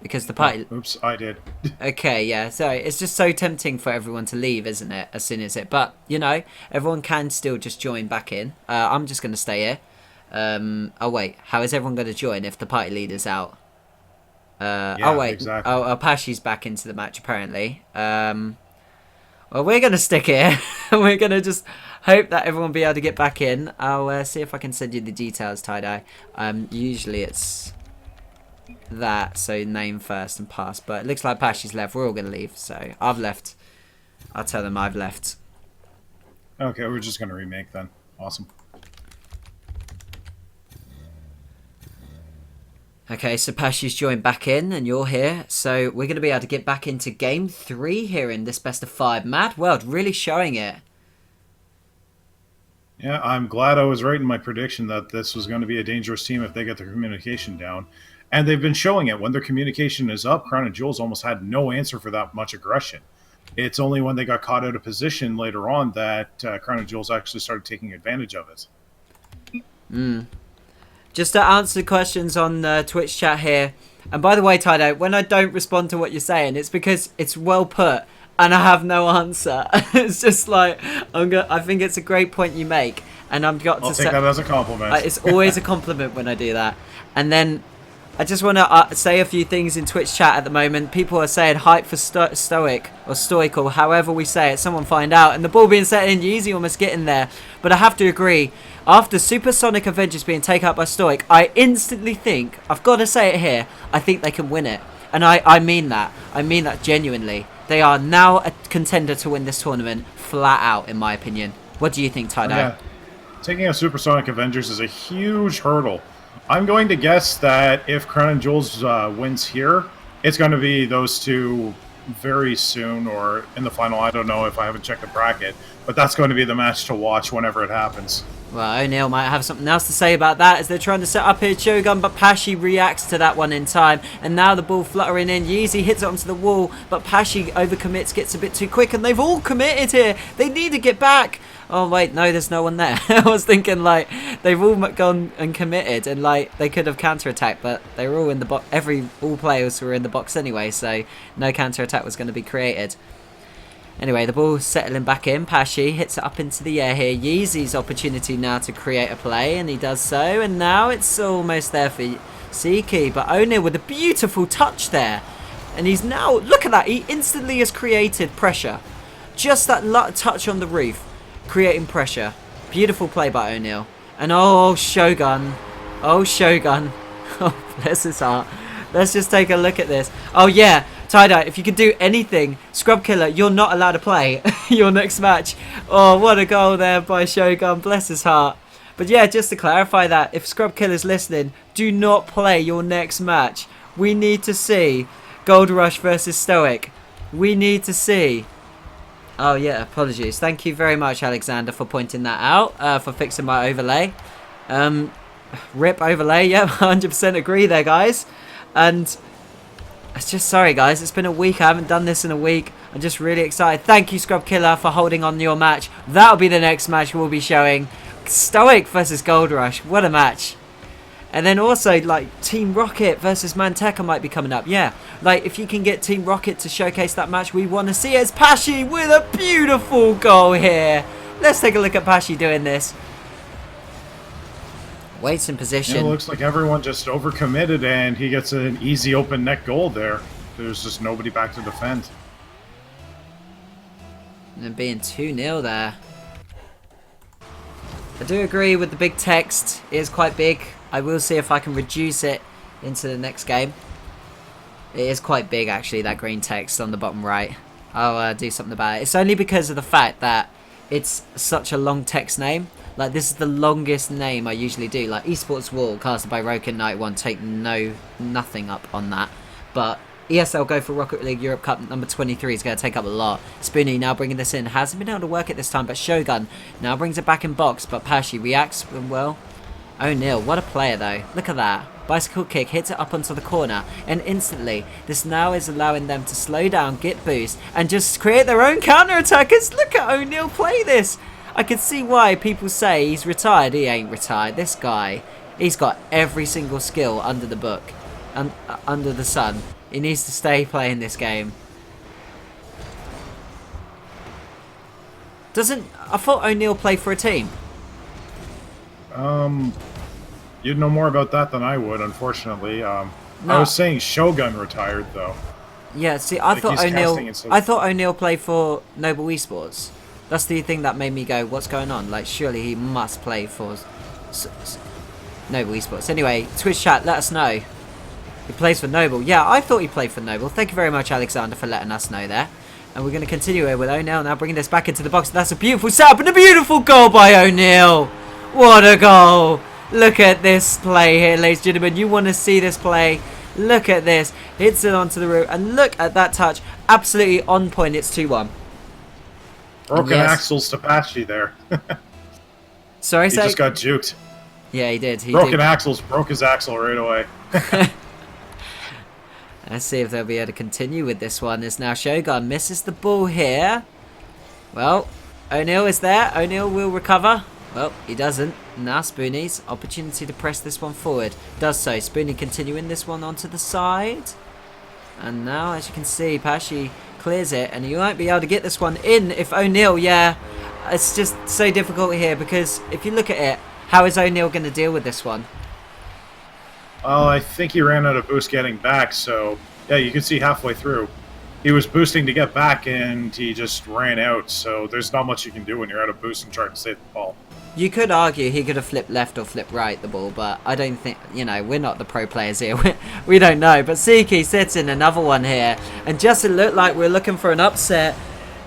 Because the party... Oh, oops, I did. Okay, yeah. So it's just so tempting for everyone to leave, isn't it? As soon as it... But, you know, everyone can still just join back in. I'm just going to stay here. Oh, wait. How is everyone going to join if the party leader's out? Yeah, oh, wait. Exactly. Oh, Apashi's back into the match, apparently. Well, we're going to stick here. We're going to just hope that everyone will be able to get back in. I'll see if I can send you the details, Tie-Dye. Usually it's... that, so name first and pass, but it looks like Pashi's left. We're all gonna leave, so I've left. I'll tell them I've left. Okay, we're just gonna remake then. Awesome. Okay, so Pashi's joined back in, and you're here, so we're gonna be able to get back into game 3 here in this best of 5. Mad World really showing it. Yeah, I'm glad I was right in my prediction that this was going to be a dangerous team if they get their communication down. And they've been showing it. When their communication is up, Crown and Jewels almost had no answer for that much aggression. It's only when they got caught out of position later on that Crown and Jewels actually started taking advantage of it. Just to answer questions on Twitch chat here. And by the way, Tydo, when I don't respond to what you're saying, it's because it's well put and I have no answer. It's just like, I think it's a great point you make. And I'll take that as a compliment. It's always a compliment when I do that. And then I just want to say a few things in Twitch chat at the moment. People are saying hype for stoic or stoical, however we say it. Someone find out. And the ball being set in, Yeezy almost getting there. But I have to agree, after Supersonic Avengers being taken out by Stoic, I instantly think, I've got to say it here, I think they can win it. And I mean that. I mean that genuinely. They are now a contender to win this tournament, flat out, in my opinion. What do you think, Tydo? Yeah. Taking out Supersonic Avengers is a huge hurdle. I'm going to guess that if Crown and Jewels wins here, it's going to be those two very soon or in the final. I don't know if I haven't checked the bracket, but that's going to be the match to watch whenever it happens. Well, O'Neal might have something else to say about that as they're trying to set up here Shogun, but Pashi reacts to that one in time. And now the ball fluttering in. Yeezy hits it onto the wall, but Pashi overcommits, gets a bit too quick, and they've all committed here. They need to get back. Oh, wait, no, there's no one there. I was thinking, like, they've all gone and committed, and, like, they could have counter-attacked, but they were all in the box. All players were in the box anyway, so no counter-attack was going to be created. Anyway, the ball settling back in. Pashi hits it up into the air here. Yeezy's opportunity now to create a play, and he does so. And now it's almost there for Seiki. But O'Neal with a beautiful touch there. And he's now... Look at that. He instantly has created pressure. Just that touch on the roof. Creating pressure. Beautiful play by O'Neal. And oh, Shogun. Oh, Shogun. Oh, bless his heart. Let's just take a look at this. Oh, yeah. Tie-Dye, if you could do anything, Scrub Killer, you're not allowed to play your next match. Oh, what a goal there by Shogun. Bless his heart. But yeah, just to clarify that, if Scrub Killer's listening, do not play your next match. We need to see Gold Rush versus Stoic. We need to see... Oh yeah, apologies. Thank you very much, Alexander, for pointing that out, for fixing my overlay. Rip overlay, yeah, 100% agree there, guys. And it's just, sorry guys, it's been a week. I haven't done this in a week. I'm just really excited. Thank you, Scrub Killer, for holding on your match. That'll be the next match we'll be showing. Stoic versus Gold Rush. What a match. And then also, like, Team Rocket versus Manteca might be coming up. Yeah, like, if you can get Team Rocket to showcase that match, we want to see it. It's Pashi with a beautiful goal here. Let's take a look at Pashi doing this. Waits in position. It looks like everyone just overcommitted, and he gets an easy open net goal there. There's just nobody back to defend. And then being 2-0 there. I do agree with the big text. It is quite big. I will see if I can reduce it into the next game. It is quite big, actually, that green text on the bottom right. I'll do something about it. It's only because of the fact that it's such a long text name. Like, this is the longest name I usually do. Like, Esports Wall, casted by Rocket91, take nothing up on that. But ESL Go4RocketLeague Europe Cup number 23 is going to take up a lot. Spoonie now bringing this in. Hasn't been able to work it this time, but Shogun now brings it back in box. But Pashi reacts well. O'Neal, what a player though. Look at that. Bicycle kick, hits it up onto the corner, and instantly this now is allowing them to slow down, get boost, and just create their own counter-attackers. Look at O'Neal play this. I can see why people say he's retired. He ain't retired. This guy, he's got every single skill under the book, under the sun. He needs to stay playing this game. I thought O'Neal played for a team. You'd know more about that than I would, unfortunately. No. I was saying Shogun retired, though. Yeah, see, I thought O'Neal played for Noble Esports. That's the thing that made me go, what's going on? Like, surely he must play for Noble Esports. Anyway, Twitch chat, let us know. He plays for Noble. Yeah, I thought he played for Noble. Thank you very much, Alexander, for letting us know there. And we're going to continue here with O'Neal now bringing this back into the box. That's a beautiful setup and a beautiful goal by O'Neal. What a goal. Look at this play here, ladies and gentlemen. You want to see this play. Look at this. Hits it onto the roof. And look at that touch. Absolutely on point. It's 2-1. Broken axles to Pashi there. Sorry, he just got juked. Yeah, he did. Broken axles, broke his axle right away. Let's see if they'll be able to continue with this one. As now Shogun misses the ball here. Well, O'Neal is there. O'Neal will recover. Well, he doesn't. Now Spoonie's opportunity to press this one forward. Does so. Spoonie continuing this one onto the side. And now, as you can see, Pashi clears it. And he won't be able to get this one in if O'Neal, yeah. It's just so difficult here because if you look at it, how is O'Neal going to deal with this one? Well, I think he ran out of boost getting back. So, yeah, you can see halfway through. He was boosting to get back and he just ran out. So there's not much you can do when you're out of boost and trying to save the ball. You could argue he could have flipped left or flipped right the ball, but I don't think, you know, we're not the pro players here. We don't know. But Siki sits in another one here. And just it looked like we're looking for an upset.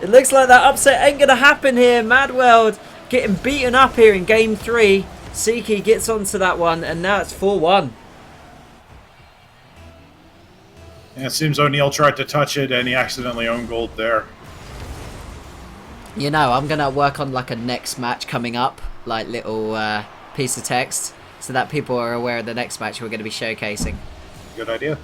It looks like that upset ain't going to happen here. Madworld getting beaten up here in game 3. Siki gets onto that one, and now it's 4-1. Yeah, it seems O'Neal tried to touch it, and he accidentally owned gold there. You know, I'm going to work on like a next match coming up, like little piece of text, so that people are aware of the next match we're going to be showcasing. Good idea.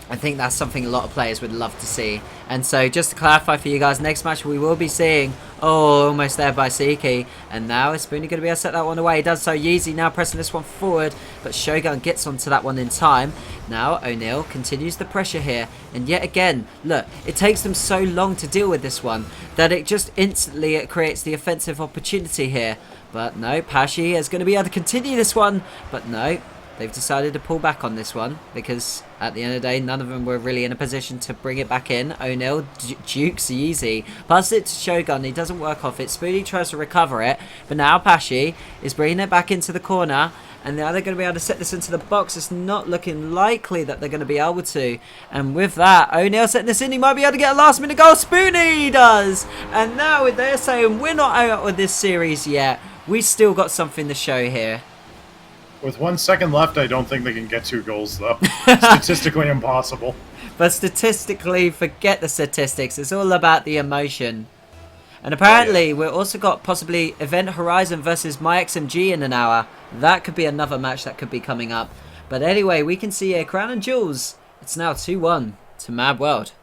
I think that's something a lot of players would love to see. And so, just to clarify for you guys, next match we will be seeing... Oh, almost there by Siki. And now is Spoonie going to be able to set that one away? He does so. Yeezy now pressing this one forward. But Shogun gets onto that one in time. Now, O'Neal continues the pressure here. And yet again, look, it takes them so long to deal with this one that it just instantly it creates the offensive opportunity here. But no, Pashi is going to be able to continue this one. But no, They've decided to pull back on this one because at the end of the day, none of them were really in a position to bring it back in. O'Neill dukes easy. Passes it to Shogun. He doesn't work off it. Spoonie tries to recover it. But now Pashi is bringing it back into the corner. And now they're going to be able to set this into the box. It's not looking likely that they're going to be able to. And with that, O'Neill setting this in. He might be able to get a last minute goal. Spoonie does. And now they're saying we're not out with this series yet. We still got something to show here. With 1 second left, I don't think they can get 2 goals, though. Statistically impossible. But statistically, forget the statistics. It's all about the emotion. And apparently, we've also got possibly Event Horizon versus MyXMG in an hour. That could be another match that could be coming up. But anyway, we can see here, Crown and Jewels. It's now 2-1 to Mad World.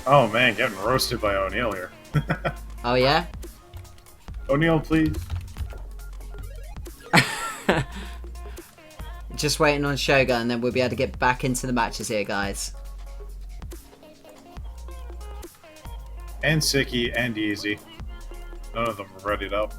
Oh man, getting roasted by O'Neill here. Oh yeah? O'Neill, please. Just waiting on Shogun and then we'll be able to get back into the matches here, guys. And Sicky and Easy. None of them are readied up.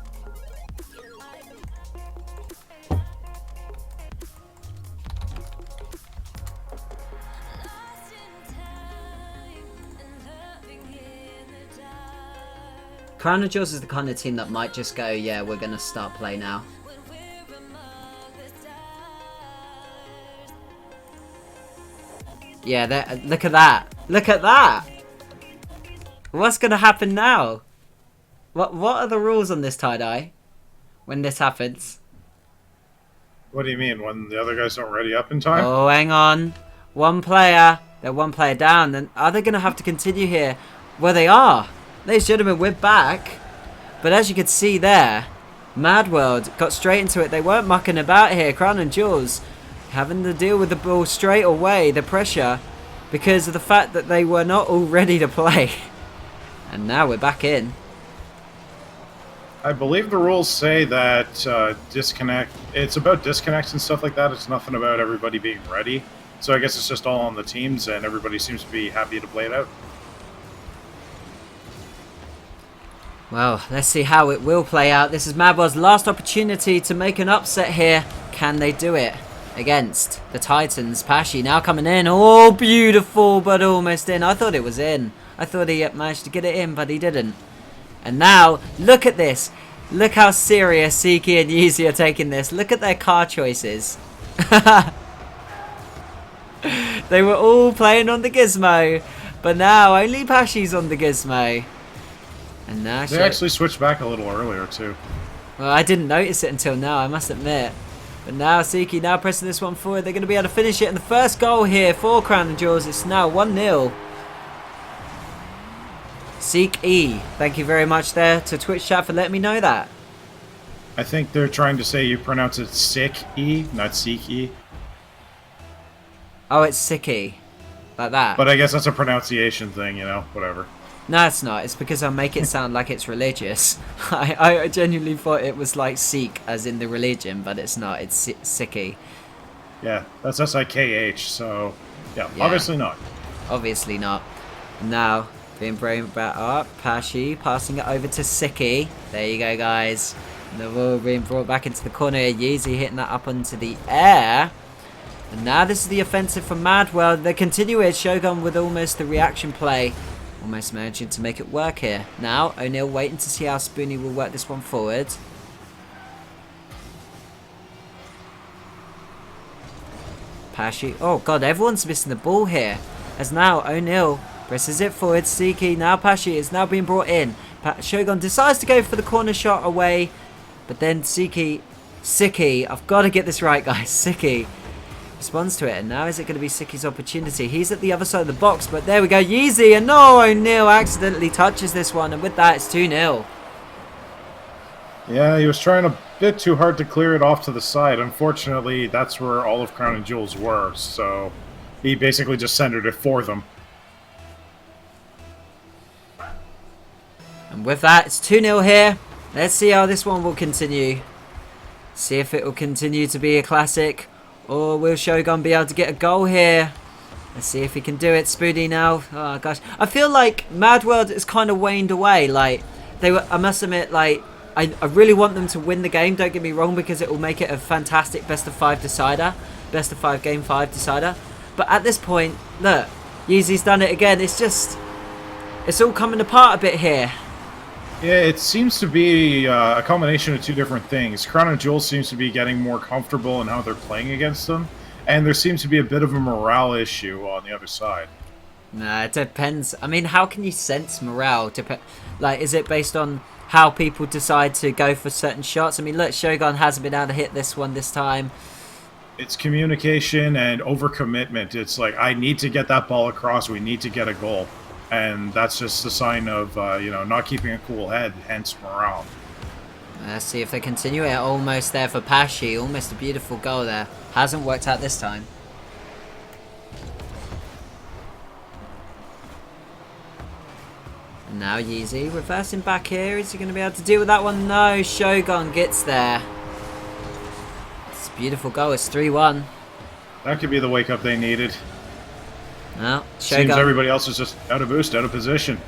Crown and Jewels is the kind of team that might just go, yeah, we're going to start play now. Yeah, look at that. Look at that. What's going to happen now? What are the rules on this tie-dye when this happens? What do you mean? When the other guys don't ready up in time? Oh, hang on. One player. They're one player down. Then are they going to have to continue here? Well, they are. Ladies and gentlemen, we're back. But as you can see there, Mad World got straight into it. They weren't mucking about here. Crown and Jewels having to deal with the ball straight away, the pressure, because of the fact that they were not all ready to play. And now we're back in. I believe the rules say that disconnect. It's about disconnects and stuff like that. It's nothing about everybody being ready. So I guess it's just all on the teams, and everybody seems to be happy to play it out. Well, let's see how it will play out. This is Mad World's last opportunity to make an upset here. Can they do it against the Titans? Pashi now coming in. Oh, beautiful, but almost in. I thought it was in. I thought he managed to get it in, but he didn't. And now, look at this. Look how serious Siki and Yeezy are taking this. Look at their car choices. They were all playing on the Gizmo, but now only Pashi's on the Gizmo. And now they actually switched back a little earlier too. Well, I didn't notice it until now, I must admit. But now Siki now pressing this one forward. They're going to be able to finish it. And the first goal here for Crown and Jewels. It's now 1-0. Seek E. Thank you very much there to Twitch chat for letting me know that. I think they're trying to say you pronounce it Sick E, not Seek E. Oh, it's Siki. Like that. But I guess that's a pronunciation thing, you know, whatever. No, it's not. It's because I make it sound like it's religious. I genuinely thought it was like Sikh, as in the religion, but it's not. It's Sikhi. Yeah, that's S-I-K-H, so yeah, obviously not. Obviously not. Now, being brought back up, Pashi passing it over to Sikhi. There you go, guys. And the ball being brought back into the corner. Yeezy hitting that up into the air. And now this is the offensive for Mad World. They continue it. Shogun with almost the reaction play. Almost managing to make it work here. Now, O'Neill waiting to see how Spoonie will work this one forward. Pashi. Oh, God, everyone's missing the ball here. As now, O'Neill presses it forward. Siki. Now, Pashi is now being brought in. Shogun decides to go for the corner shot away. But then Siki. I've got to get this right, guys. Siki responds to it, and now is it going to be Siki's opportunity? He's at the other side of the box, but there we go, Yeezy, and no, O'Neill accidentally touches this one, and with that, it's 2-0. Yeah, he was trying a bit too hard to clear it off to the side. Unfortunately, that's where all of Crown and Jewels were, so he basically just centered it for them. And with that, it's 2-0 here. Let's see how this one will continue. See if it will continue to be a classic. Or will Shogun be able to get a goal here? Let's see if he can do it. Spoody now. Oh, gosh. I feel like Mad World is kind of waned away. Like, I must admit, like, I really want them to win the game. Don't get me wrong, because it will make it a fantastic best of 5 decider. Best of 5 game 5 decider. But at this point, look. Yeezy's done it again. It's just... It's all coming apart a bit here. Yeah, it seems to be a combination of two different things. Crown and Jewel seems to be getting more comfortable in how they're playing against them. And there seems to be a bit of a morale issue on the other side. Nah, it depends. I mean, how can you sense morale? Like, is it based on how people decide to go for certain shots? I mean, look, Shogun hasn't been able to hit this one this time. It's communication and overcommitment. It's like, I need to get that ball across. We need to get a goal. And that's just a sign of, not keeping a cool head, hence morale. Let's see if they continue it. Almost there for Pashi. Almost a beautiful goal there. Hasn't worked out this time. And now Yeezy reversing back here. Is he going to be able to deal with that one? No. Shogun gets there. It's a beautiful goal. It's 3-1. That could be the wake-up they needed. Well, Shogun. Seems everybody else is just out of boost, out of position.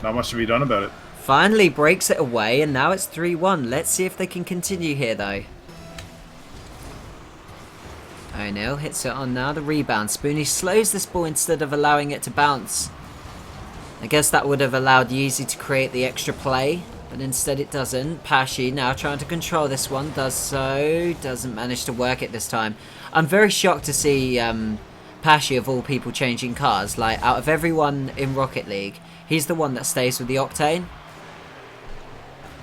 Not much to be done about it. Finally breaks it away, and now it's 3-1. Let's see if they can continue here, though. O'Neal hits it on now. The rebound. Spoonie slows this ball instead of allowing it to bounce. I guess that would have allowed Yeezy to create the extra play, but instead it doesn't. Pashi now trying to control this one. Does so. Doesn't manage to work it this time. I'm very shocked to see Pashi, of all people, changing cars. Like, out of everyone in Rocket League, he's the one that stays with the Octane.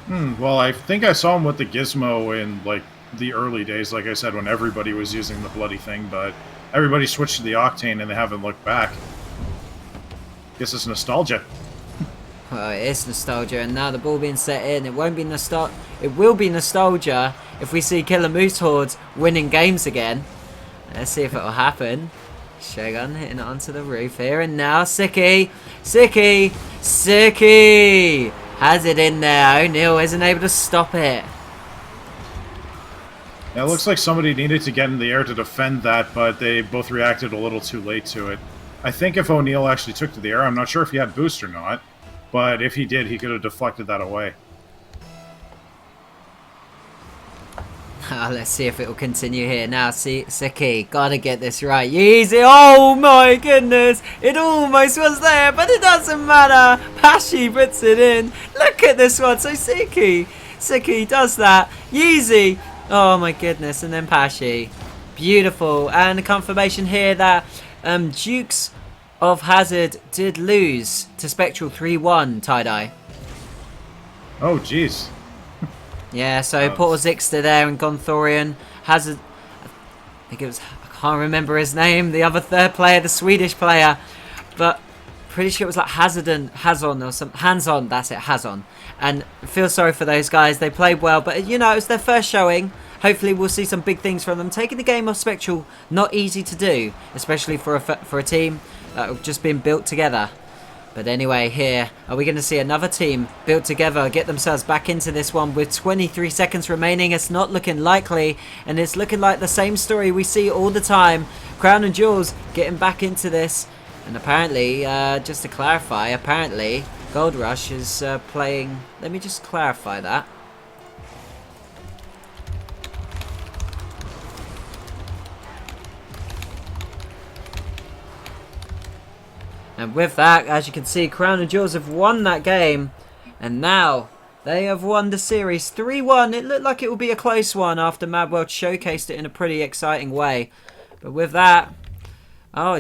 Well, I think I saw him with the Gizmo in, like, the early days, like I said, when everybody was using the bloody thing, but everybody switched to the Octane and they haven't looked back. Guess it's nostalgia. Well, it is nostalgia, and now the ball being set in, it won't be nostalgia. It will be nostalgia if we see Killer Moose Hordes winning games again. Let's see if it will happen. Shogun hitting it onto the roof here, and now Siki has it in there. O'Neal isn't able to stop it. Yeah, it looks like somebody needed to get in the air to defend that, but they both reacted a little too late to it. I think if O'Neal actually took to the air, I'm not sure if he had boost or not, but if he did, he could have deflected that away. Let's see if it will continue here. Now, Siki, gotta get this right. Yeezy, oh my goodness. It almost was there, but it doesn't matter. Pashi puts it in. Look at this one. So Siki does that. Yeezy, oh my goodness. And then Pashi. Beautiful. And a confirmation here that Dukes of Hazard did lose to Spectral 3-1, tie-dye. Oh, jeez. Yeah, so Portal Zixter there and Gonthorian. Hazard, I think it was, I can't remember his name, the other third player, the Swedish player. But pretty sure it was like Hazon or some Hanson, that's it, Hazon. And I feel sorry for those guys, they played well, but it was their first showing. Hopefully we'll see some big things from them. Taking the game off Spectral, not easy to do, especially for a team that have just been built together. But anyway, here, are we going to see another team built together, get themselves back into this one with 23 seconds remaining? It's not looking likely, and it's looking like the same story we see all the time. Crown and Jewels getting back into this, and apparently, just to clarify, apparently Gold Rush is playing... Let me just clarify that. And with that, as you can see, Crown and Jewels have won that game. And now, they have won the series 3-1. It looked like it would be a close one after Mad World showcased it in a pretty exciting way. But with that,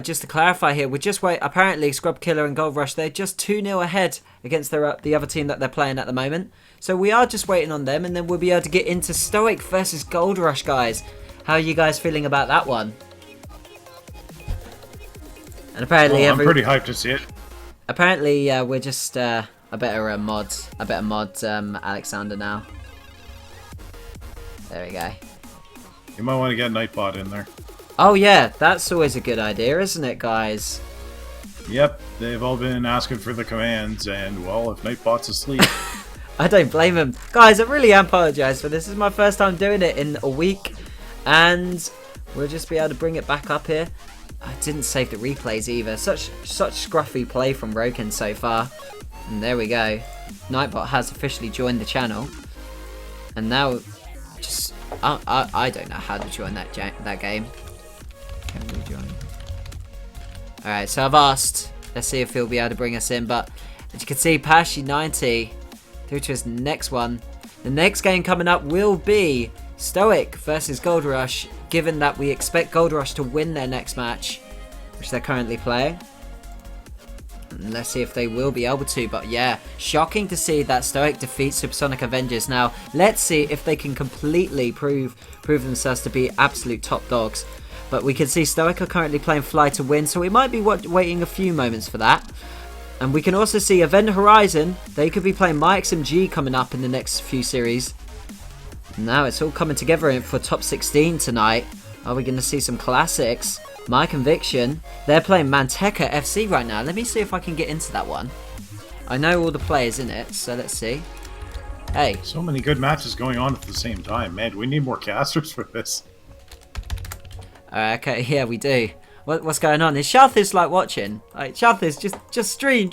just to clarify here, we're just apparently Scrub Killer and Gold Rush, they're just 2-0 ahead against the other team that they're playing at the moment. So we are just waiting on them, and then we'll be able to get into Stoic versus Gold Rush, guys. How are you guys feeling about that one? And apparently, I'm pretty hyped to see it. Apparently, we're just a better mod Alexander now. There we go. You might want to get Nightbot in there. Oh yeah, that's always a good idea, isn't it, guys? Yep, they've all been asking for the commands, and well, if Nightbot's asleep, I don't blame him. Guys, I really apologise for this. This is my first time doing it in a week, and we'll just be able to bring it back up here. I didn't save the replays either. Such scruffy play from Roken so far. And there we go. Nightbot has officially joined the channel. And now, just I don't know how to join that game. Can we join? Alright, so I've asked. Let's see if he'll be able to bring us in. But as you can see, Pashi90 through to his next one. The next game coming up will be Stoic versus Gold Rush, given that we expect Gold Rush to win their next match, which they're currently playing. And let's see if they will be able to, but yeah, shocking to see that Stoic defeats Supersonic Avengers. Now, let's see if they can completely prove themselves to be absolute top dogs. But we can see Stoic are currently playing Fly to Win, so we might be waiting a few moments for that. And we can also see Event Horizon. They could be playing MyXMG coming up in the next few series. Now it's all coming together for top 16 tonight. Are we going to see some classics? My Conviction. They're playing Manteca FC right now. Let me see if I can get into that one. I know all the players in it, so let's see. Hey. So many good matches going on at the same time. Man, we need more casters for this. Okay, yeah, we do. What's going on? Is Shalthis like watching? Like, Shalthis, just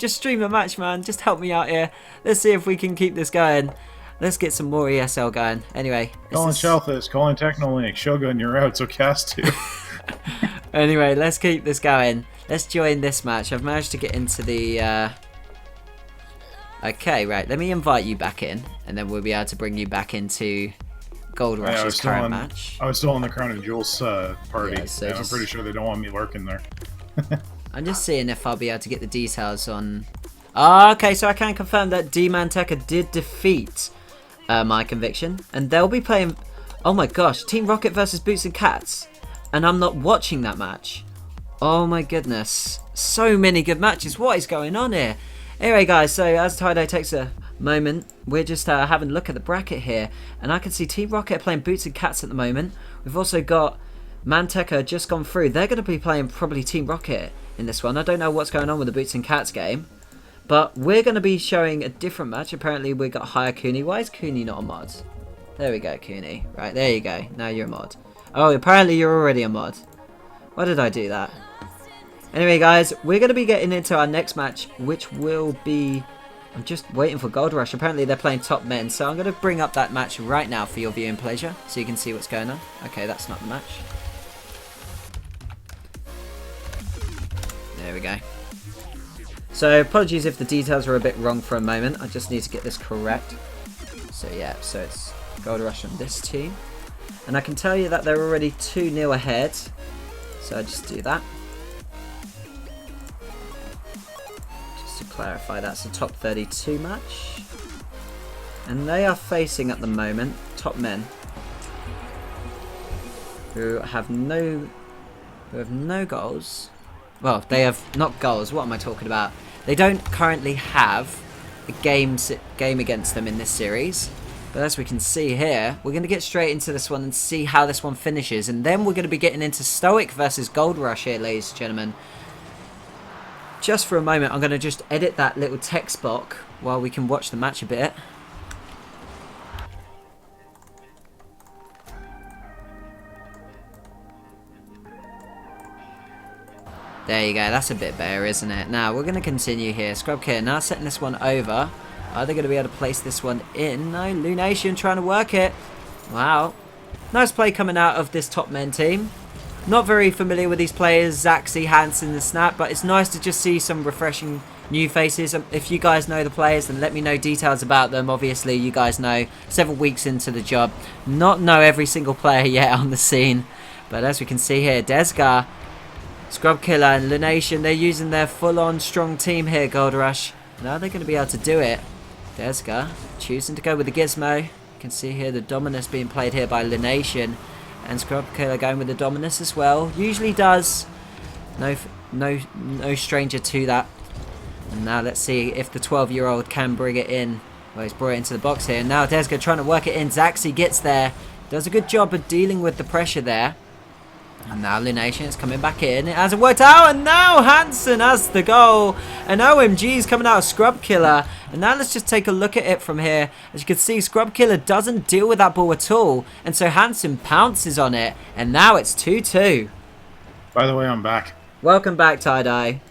stream a match, man. Just help me out here. Let's see if we can keep this going. Let's get some more ESL going. Anyway. Calling Shalthis, calling Technolink, Shogun, you're out, so cast 2. Anyway, let's keep this going. Let's join this match. I've managed to get into the... Okay, right. Let me invite you back in, and then we'll be able to bring you back into Gold Rush's current match. I was still on the Crown and Jewels party. Yeah, so I'm pretty sure they don't want me lurking there. I'm just seeing if I'll be able to get the details on... Oh, okay, so I can confirm that D-Manteca did defeat My Conviction, and they'll be playing... Oh my gosh, Team Rocket versus Boots and Cats, and I'm not watching that match. Oh my goodness, so many good matches. What is going on here? Anyway, guys, so as Tidai takes a moment, we're just having a look at the bracket here, and I can see Team Rocket playing Boots and Cats at the moment. We've also got Manteca just gone through. They're going to be playing probably Team Rocket in this one. I don't know what's going on with the Boots and Cats game, but we're going to be showing a different match. Apparently, we got Higher Cooney. Why is Cooney not a mod? There we go, Cooney. Right, there you go. Now you're a mod. Oh, apparently you're already a mod. Why did I do that? Anyway, guys, we're going to be getting into our next match, which will be... I'm just waiting for Gold Rush. Apparently, they're playing top men, so I'm going to bring up that match right now for your viewing pleasure, so you can see what's going on. Okay, that's not the match. There we go. So, apologies if the details are a bit wrong for a moment. I just need to get this correct. So, yeah, so it's Gold Rush on this team. And I can tell you that they're already 2-0 ahead. So, I just do that. To clarify, that's a top 32 match, and they are facing at the moment top men who have no goals. Well, they have not goals. What am I talking about? They don't currently have a game against them in this series. But as we can see here, we're going to get straight into this one and see how this one finishes, and then we're going to be getting into Stoic versus Gold Rush here, ladies and gentlemen. Just for a moment, I'm going to just edit that little text box while we can watch the match a bit. There you go, that's a bit better, isn't it? Now, we're going to continue here. Scrub Kid now setting this one over. Are they going to be able to place this one in? No, Lunation trying to work it. Wow. Nice play coming out of this top men team. Not very familiar with these players, Zaxi, Hansen and Snap, but it's nice to just see some refreshing new faces. If you guys know the players, then let me know details about them. Obviously, you guys know, 7 weeks into the job. Not know every single player yet on the scene. But as we can see here, Desgar, Scrub Killer and Lunation, they're using their full-on strong team here, Gold Rush. Now they're going to be able to do it. Desgar choosing to go with the Gizmo. You can see here the Dominus being played here by Lunation. And Scrub Killer going with the Dominus as well. Usually does. No stranger to that. And now let's see if the 12-year-old can bring it in. Well, he's brought it into the box here. Now Desga trying to work it in. Zaxi gets there. Does a good job of dealing with the pressure there. And now Lunation is coming back in. It hasn't worked out. And now Hansen has the goal. And OMG's coming out of Scrub Killer. And now let's just take a look at it from here. As you can see, Scrub Killer doesn't deal with that ball at all. And so Hansen pounces on it. And now it's 2-2. By the way, I'm back. Welcome back, Tie-Dye.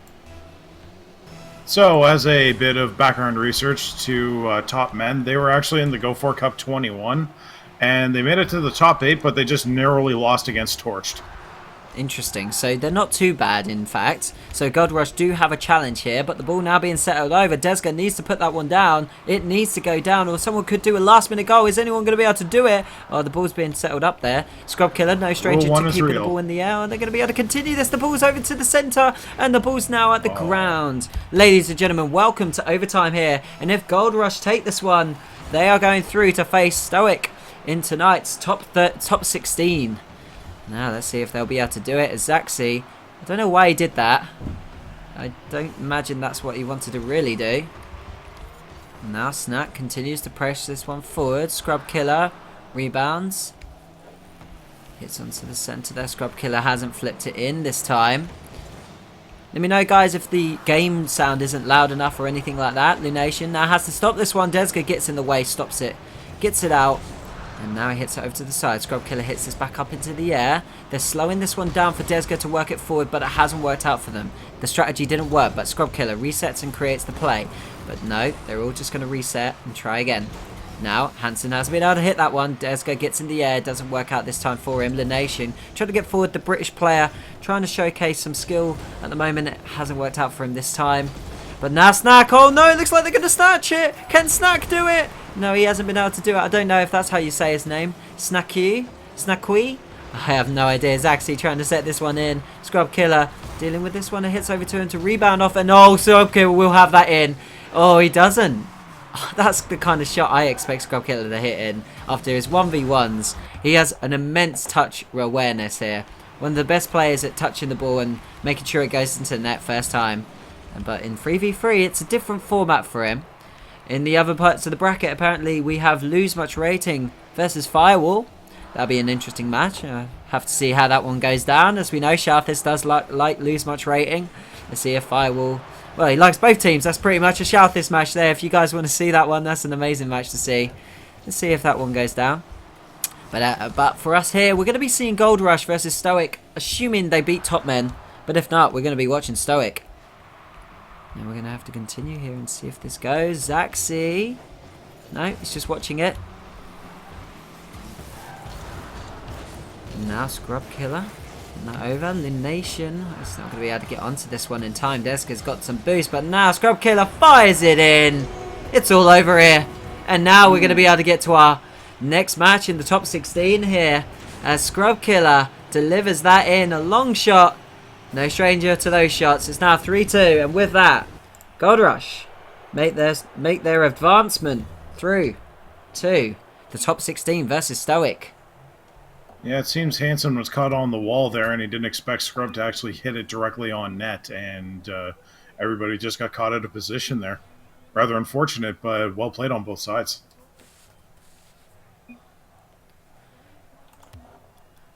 So, as a bit of background research to top men, they were actually in the Go4 Cup 21. And they made it to the top 8, but they just narrowly lost against Torched. Interesting. So they're not too bad, in fact. So Gold Rush do have a challenge here, but the ball now being settled over. Desga needs to put that one down. It needs to go down, or someone could do a last-minute goal. Is anyone going to be able to do it? Oh, the ball's being settled up there. Scrub Killer, no stranger to keeping the ball in the air. And they're going to be able to continue this. The ball's over to the centre, and the ball's now at the ground. Ladies and gentlemen, welcome to overtime here. And if Gold Rush take this one, they are going through to face Stoic in tonight's top 16. Now let's see if they'll be able to do it. Zaxi, I don't know why he did that. I don't imagine that's what he wanted to really do. Now Snack continues to press this one forward. Scrub Killer rebounds. Hits onto the centre there. Scrub Killer hasn't flipped it in this time. Let me know, guys, if the game sound isn't loud enough or anything like that. Lunation now has to stop this one. Desga gets in the way, stops it, gets it out. And now he hits it over to the side. Scrub Killer hits this back up into the air. They're slowing this one down for Desga to work it forward, but it hasn't worked out for them. The strategy didn't work, but Scrub Killer resets and creates the play. But no, they're all just going to reset and try again. Now, Hansen has been able to hit that one. Desga gets in the air. Doesn't work out this time for him. Lunation trying to get forward. The British player trying to showcase some skill. At the moment, it hasn't worked out for him this time. But now Snack. Oh no, it looks like they're going to snatch it. Can Snack do it? No, he hasn't been able to do it. I don't know if that's how you say his name. Snacky? Snacky? I have no idea. Zaxi trying to set this one in. Scrub Killer dealing with this one. It hits over to him to rebound off. And oh, Scrub Killer will have that in. Oh, he doesn't. Oh, that's the kind of shot I expect Scrub Killer to hit in after his 1v1s. He has an immense touch awareness here. One of the best players at touching the ball and making sure it goes into the net first time. But in 3v3, it's a different format for him. In the other parts of the bracket, apparently, we have Lose Much Rating versus Firewall. That'll be an interesting match. Have to see how that one goes down. As we know, Shalthis does like Lose Much Rating. Let's see if Firewall... Well, he likes both teams. That's pretty much a Shalthis match there. If you guys want to see that one, that's an amazing match to see. Let's see if that one goes down. But for us here, we're going to be seeing Gold Rush versus Stoic, assuming they beat top men. But if not, we're going to be watching Stoic. Now we're going to have to continue here and see if this goes. Zaxi. No, he's just watching it. Now Scrub Killer. Not over. Lunation. It's not going to be able to get onto this one in time. Desga's got some boost, but now Scrub Killer fires it in. It's all over here. And now we're going to be able to get to our next match in the top 16 here. As Scrub Killer delivers that in. A long shot. No stranger to those shots. It's now 3-2, and with that, Gold Rush make their advancement through to the top 16 versus Stoic. Yeah, it seems Hansen was caught on the wall there, and he didn't expect Scrub to actually hit it directly on net, and everybody just got caught out of position there. Rather unfortunate, but well played on both sides.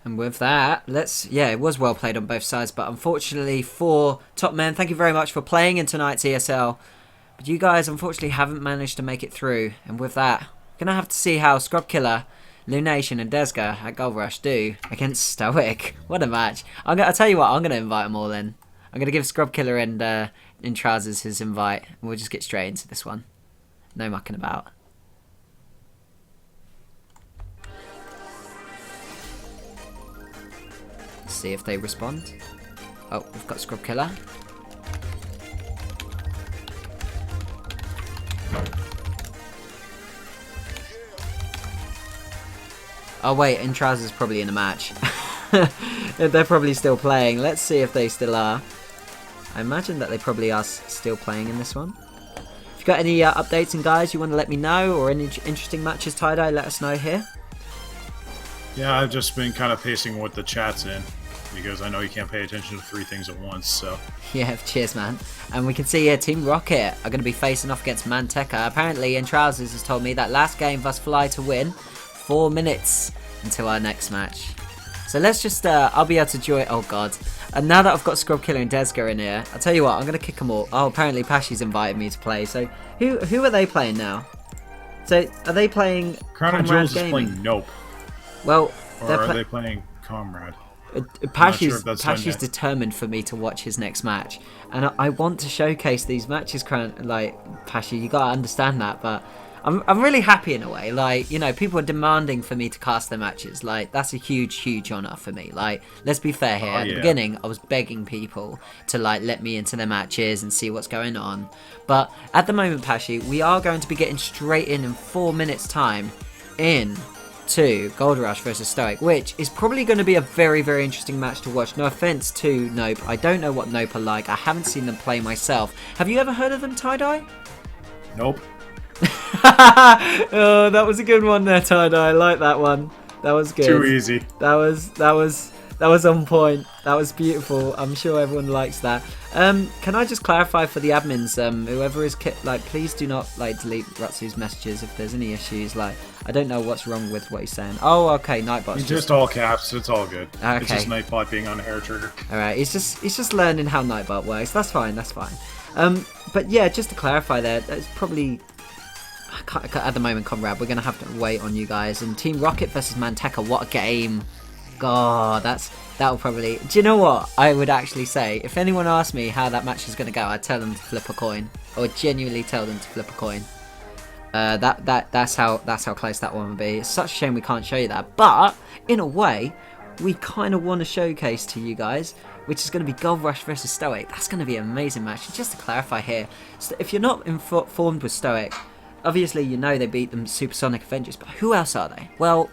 And with that, it was well played on both sides, but unfortunately for top men, thank you very much for playing in tonight's ESL. But you guys unfortunately haven't managed to make it through. And with that, we're going to have to see how Scrub Killer, Lunation and Desga at Gold Rush do against Stoic. What a match. I'll tell you what, I'm going to invite them all in. I'm going to give Scrub Killer and in Trousers his invite, and we'll just get straight into this one. No mucking about. See if they respond. Oh, we've got Scrub Killer. Oh wait, in Trousers probably in a match. They're probably still playing. Let's see if they still are. I imagine that they probably are still playing in this one. If you've got any updates and guys you want to let me know, or any interesting matches, Tie-Dye, let us know here. Yeah, I've just been kind of pacing what the chat's in, because I know you can't pay attention to 3 things at once, so... Yeah, cheers, man. And we can see here, Team Rocket are going to be facing off against Manteca. Apparently, in Trousers has told me that last game must fly to win. 4 minutes until our next match. So let's just, I'll be able to join, oh god. And now that I've got Scrub Killer and Desga in here, I'll tell you what, I'm going to kick them all. Oh, apparently Pashy's invited me to play. So who are they playing now? So are they playing Crown and Jewels is playing Nope. Well, or are they playing Comrade? Pashy's determined for me to watch his next match, and I want to showcase these matches. Like Pashy, you gotta understand that. But I'm really happy in a way. Like, you know, people are demanding for me to cast their matches. Like, that's a huge honor for me. Like, let's be fair here. At the beginning, I was begging people to like let me into their matches and see what's going on. But at the moment, Pashy, we are going to be getting straight in 4 minutes time in to Gold Rush versus Stoic, which is probably going to be a very interesting match to watch. No offense to Nope, I don't know what Nope are like. I haven't seen them play myself. Have you ever heard of them, Tie-Dye? Nope. Oh, that was a good one there, Tie-Dye. I like that one. That was good. Too easy. That was on point. That was beautiful. I'm sure everyone likes that. Can I just clarify for the admins, whoever is please do not delete Rutsu's messages if there's any issues. I don't know what's wrong with what he's saying. Oh, okay, Nightbot's just all caps. It's all good. Okay. It's just Nightbot being on a hair trigger. All right, he's just learning how Nightbot works. That's fine. But yeah, just to clarify there, that's probably. At the moment, Comrade, we're going to have to wait on you guys. And Team Rocket versus Manteca, what a game. God, that'll probably... Do you know what? I would actually say, if anyone asked me how that match is going to go, I'd tell them to flip a coin. I would genuinely tell them to flip a coin. That's how close that one would be. It's such a shame we can't show you that. But, in a way, we kind of want to showcase to you guys, which is going to be Gold Rush versus Stoic. That's going to be an amazing match. And just to clarify here, so if you're not informed with Stoic, obviously you know they beat them Supersonic Avengers, but who else are they? Well,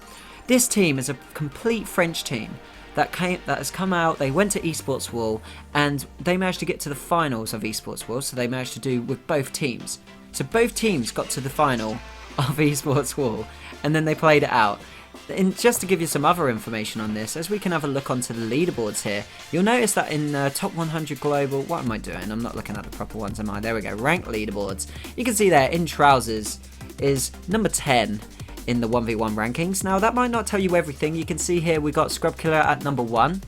this team is a complete French team that has come out. They went to Esports Wall and they managed to get to the finals of Esports Wall, so they managed to do with both teams. So both teams got to the final of Esports Wall and then they played it out. And just to give you some other information on this, as we can have a look onto the leaderboards here, you'll notice that in top 100 global, what am I doing? I'm not looking at the proper ones, am I? There we go, ranked leaderboards. You can see there, In Trousers is number 10 in the 1v1 rankings. Now, that might not tell you everything. You can see here we got Scrub Killer at number 1.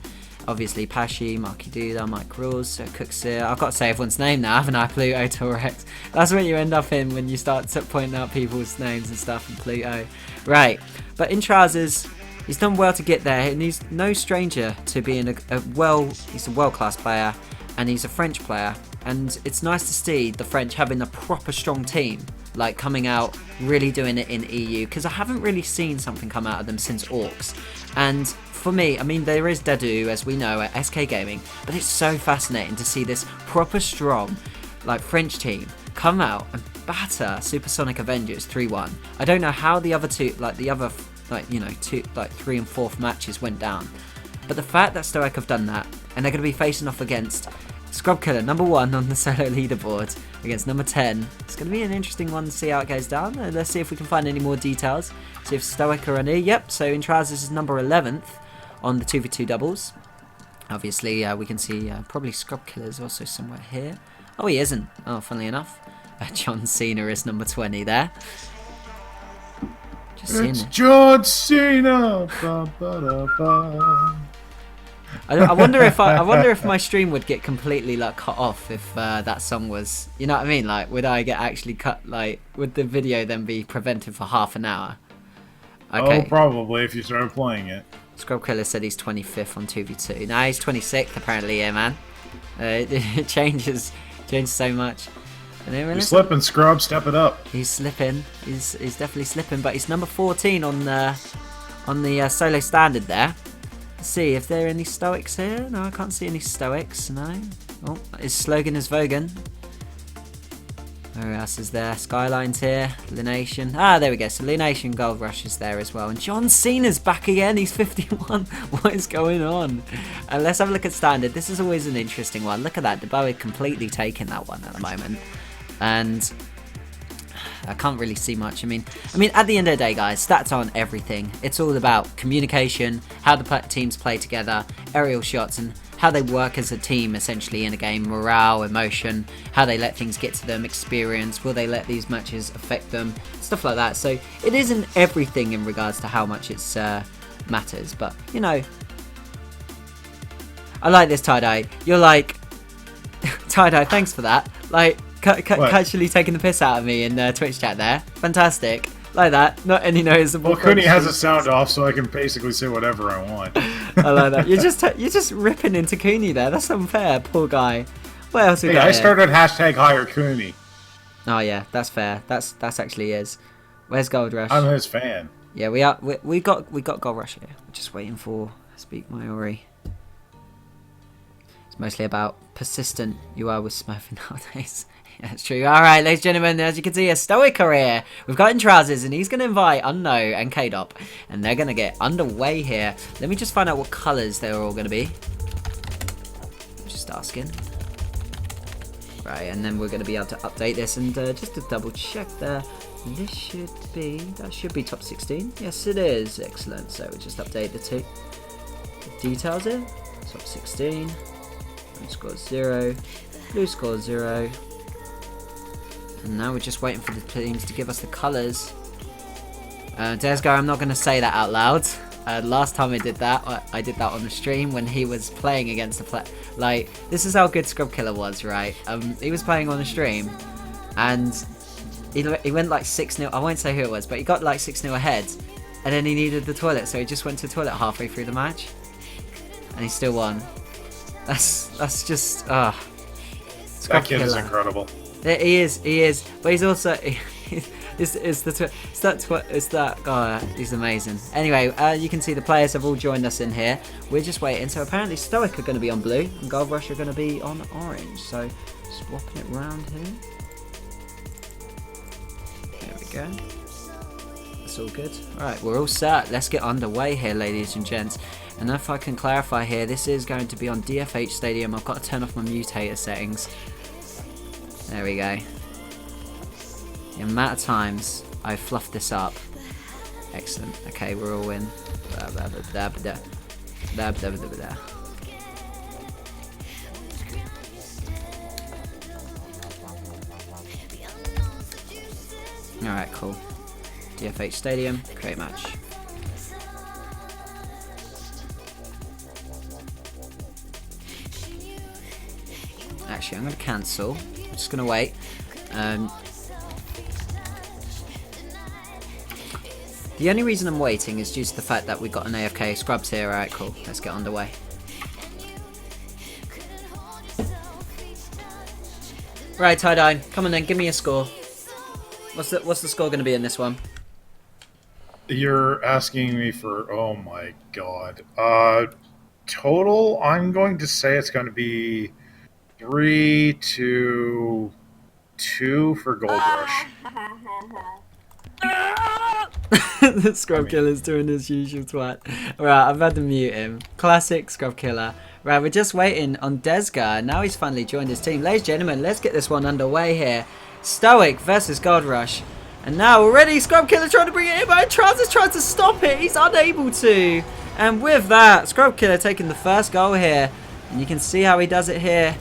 Obviously, Pashy, Marky Duda, Mike Rules, Cooksir. I've got to say everyone's name now, haven't I? Pluto, Torex. That's what you end up in when you start pointing out people's names and stuff in Pluto. Right, but In Trousers, he's done well to get there, and he's no stranger to being he's a world-class player, and he's a French player, and it's nice to see the French having a proper strong team, like coming out, really doing it in EU, because I haven't really seen something come out of them since Orcs, and for me, I mean, there is Dadu, as we know, at SK Gaming, but it's so fascinating to see this proper strong, French team come out and batter Supersonic Avengers 3-1. I don't know how the other two, 3 and 4th matches went down, but the fact that Stoic have done that, and they're going to be facing off against Scrub Killer, number 1 on the solo leaderboard, against number 10. It's going to be an interesting one to see how it goes down. Let's see if we can find any more details. See if Stoic are in here. Yep, so In Trousers is number 11th on the 2v2 doubles. Obviously, we can see probably Scrub Killer is also somewhere here. Oh, he isn't. Oh, funnily enough. John Cena is number 20 there. Just it's John Cena. Ba, ba, da, ba. I wonder if my stream would get completely cut off if that song was, you know what I mean? Would I get actually cut? Would the video then be prevented for half an hour? Okay. Oh, probably if you started playing it. Scrub Killer said he's 25th on 2v2. Now he's 26th apparently. Yeah, man. It changes so much. You're slipping, Scrub. Step it up. He's slipping. He's definitely slipping, but he's number 14 on the solo standard there. Let's see if there are any Stoics here. No, I can't see any Stoics. No. Oh, his slogan is Vogan. Who else is there? Skyline's here. Lunation. Ah, there we go. So Lunation Gold Rush is there as well. And John Cena's back again. He's 51. What is going on? And let's have a look at standard. This is always an interesting one. Look at that. Deboe completely taking that one at the moment. And I can't really see much. I mean, at the end of the day, guys, stats aren't everything. It's all about communication, how the teams play together, aerial shots, and how they work as a team, essentially, in a game. Morale, emotion, how they let things get to them, experience, will they let these matches affect them, stuff like that. So it isn't everything in regards to how much it matters. But, you know, I like this, Tie-Dye. You're like, Tie-Dye, thanks for that. Like, casually taking the piss out of me in Twitch chat there. Fantastic. Like that. Not any noticeable. Well, Cooney has a sound off, so I can basically say whatever I want. I like that. You're just ripping into Cooney there. That's unfair. Poor guy. What else we got I here? started hashtag hire Cooney. Oh yeah, that's fair. That's actually is. Where's Gold Rush? I'm his fan. Yeah, we got Gold Rush here. We're just waiting for Speak My Ori. It's mostly about persistent you are with Smurfing nowadays. Yeah, it's true. Alright, ladies and gentlemen, as you can see, a Stoic career. We've got in trousers, and he's going to invite Unno and K-Dop, and they're going to get underway here. Let me just find out what colours they're all going to be. Just asking. Right, and then we're going to be able to update this, and just to double check there, that should be top 16. Yes, it is. Excellent. So we just update the details here. Top 16. Blue score 0. Blue score 0. And now we're just waiting for the teams to give us the colours. Desgar, I'm not going to say that out loud. Last time I did that on the stream when he was playing against the play. Like, this is how good Scrub Killer was, right? He was playing on the stream, and he went like 6-0. I won't say who it was, but he got like 6-0 ahead, and then he needed the toilet, so he just went to the toilet halfway through the match, and he still won. That's just that kid is incredible. He is, but he's also he's amazing. Anyway, you can see the players have all joined us in here. We're just waiting. So apparently Stoic are going to be on blue and Gold Rush are going to be on orange. So swapping it round here. There we go. That's all good. All right, we're all set. Let's get underway here, ladies and gents. And if I can clarify here, this is going to be on DFH Stadium. I've got to turn off my mutator settings. There we go. The amount of times I fluffed this up. Excellent. Okay, we're all in. Alright, cool. DFH Stadium, create match. Actually, I'm going to cancel. I'm just going to wait. The only reason I'm waiting is due to the fact that we got an AFK Scrubs here. Alright, cool. Let's get underway. Right, Tie-Dye. Come on then, give me a score. What's the score going to be in this one? You're asking me for... Oh my god. Total, I'm going to say it's going to be 3-2 for Gold Rush. The Scrub Killer's doing his usual twat. Right, I've had to mute him. Classic Scrub Killer. Right, we're just waiting on Desgar. Now he's finally joined his team. Ladies and gentlemen, let's get this one underway here. Stoic versus Gold Rush. And now already Scrub Killer trying to bring it in, but Trousers trying to stop it. He's unable to. And with that, Scrub Killer taking the first goal here. And you can see how he does it here.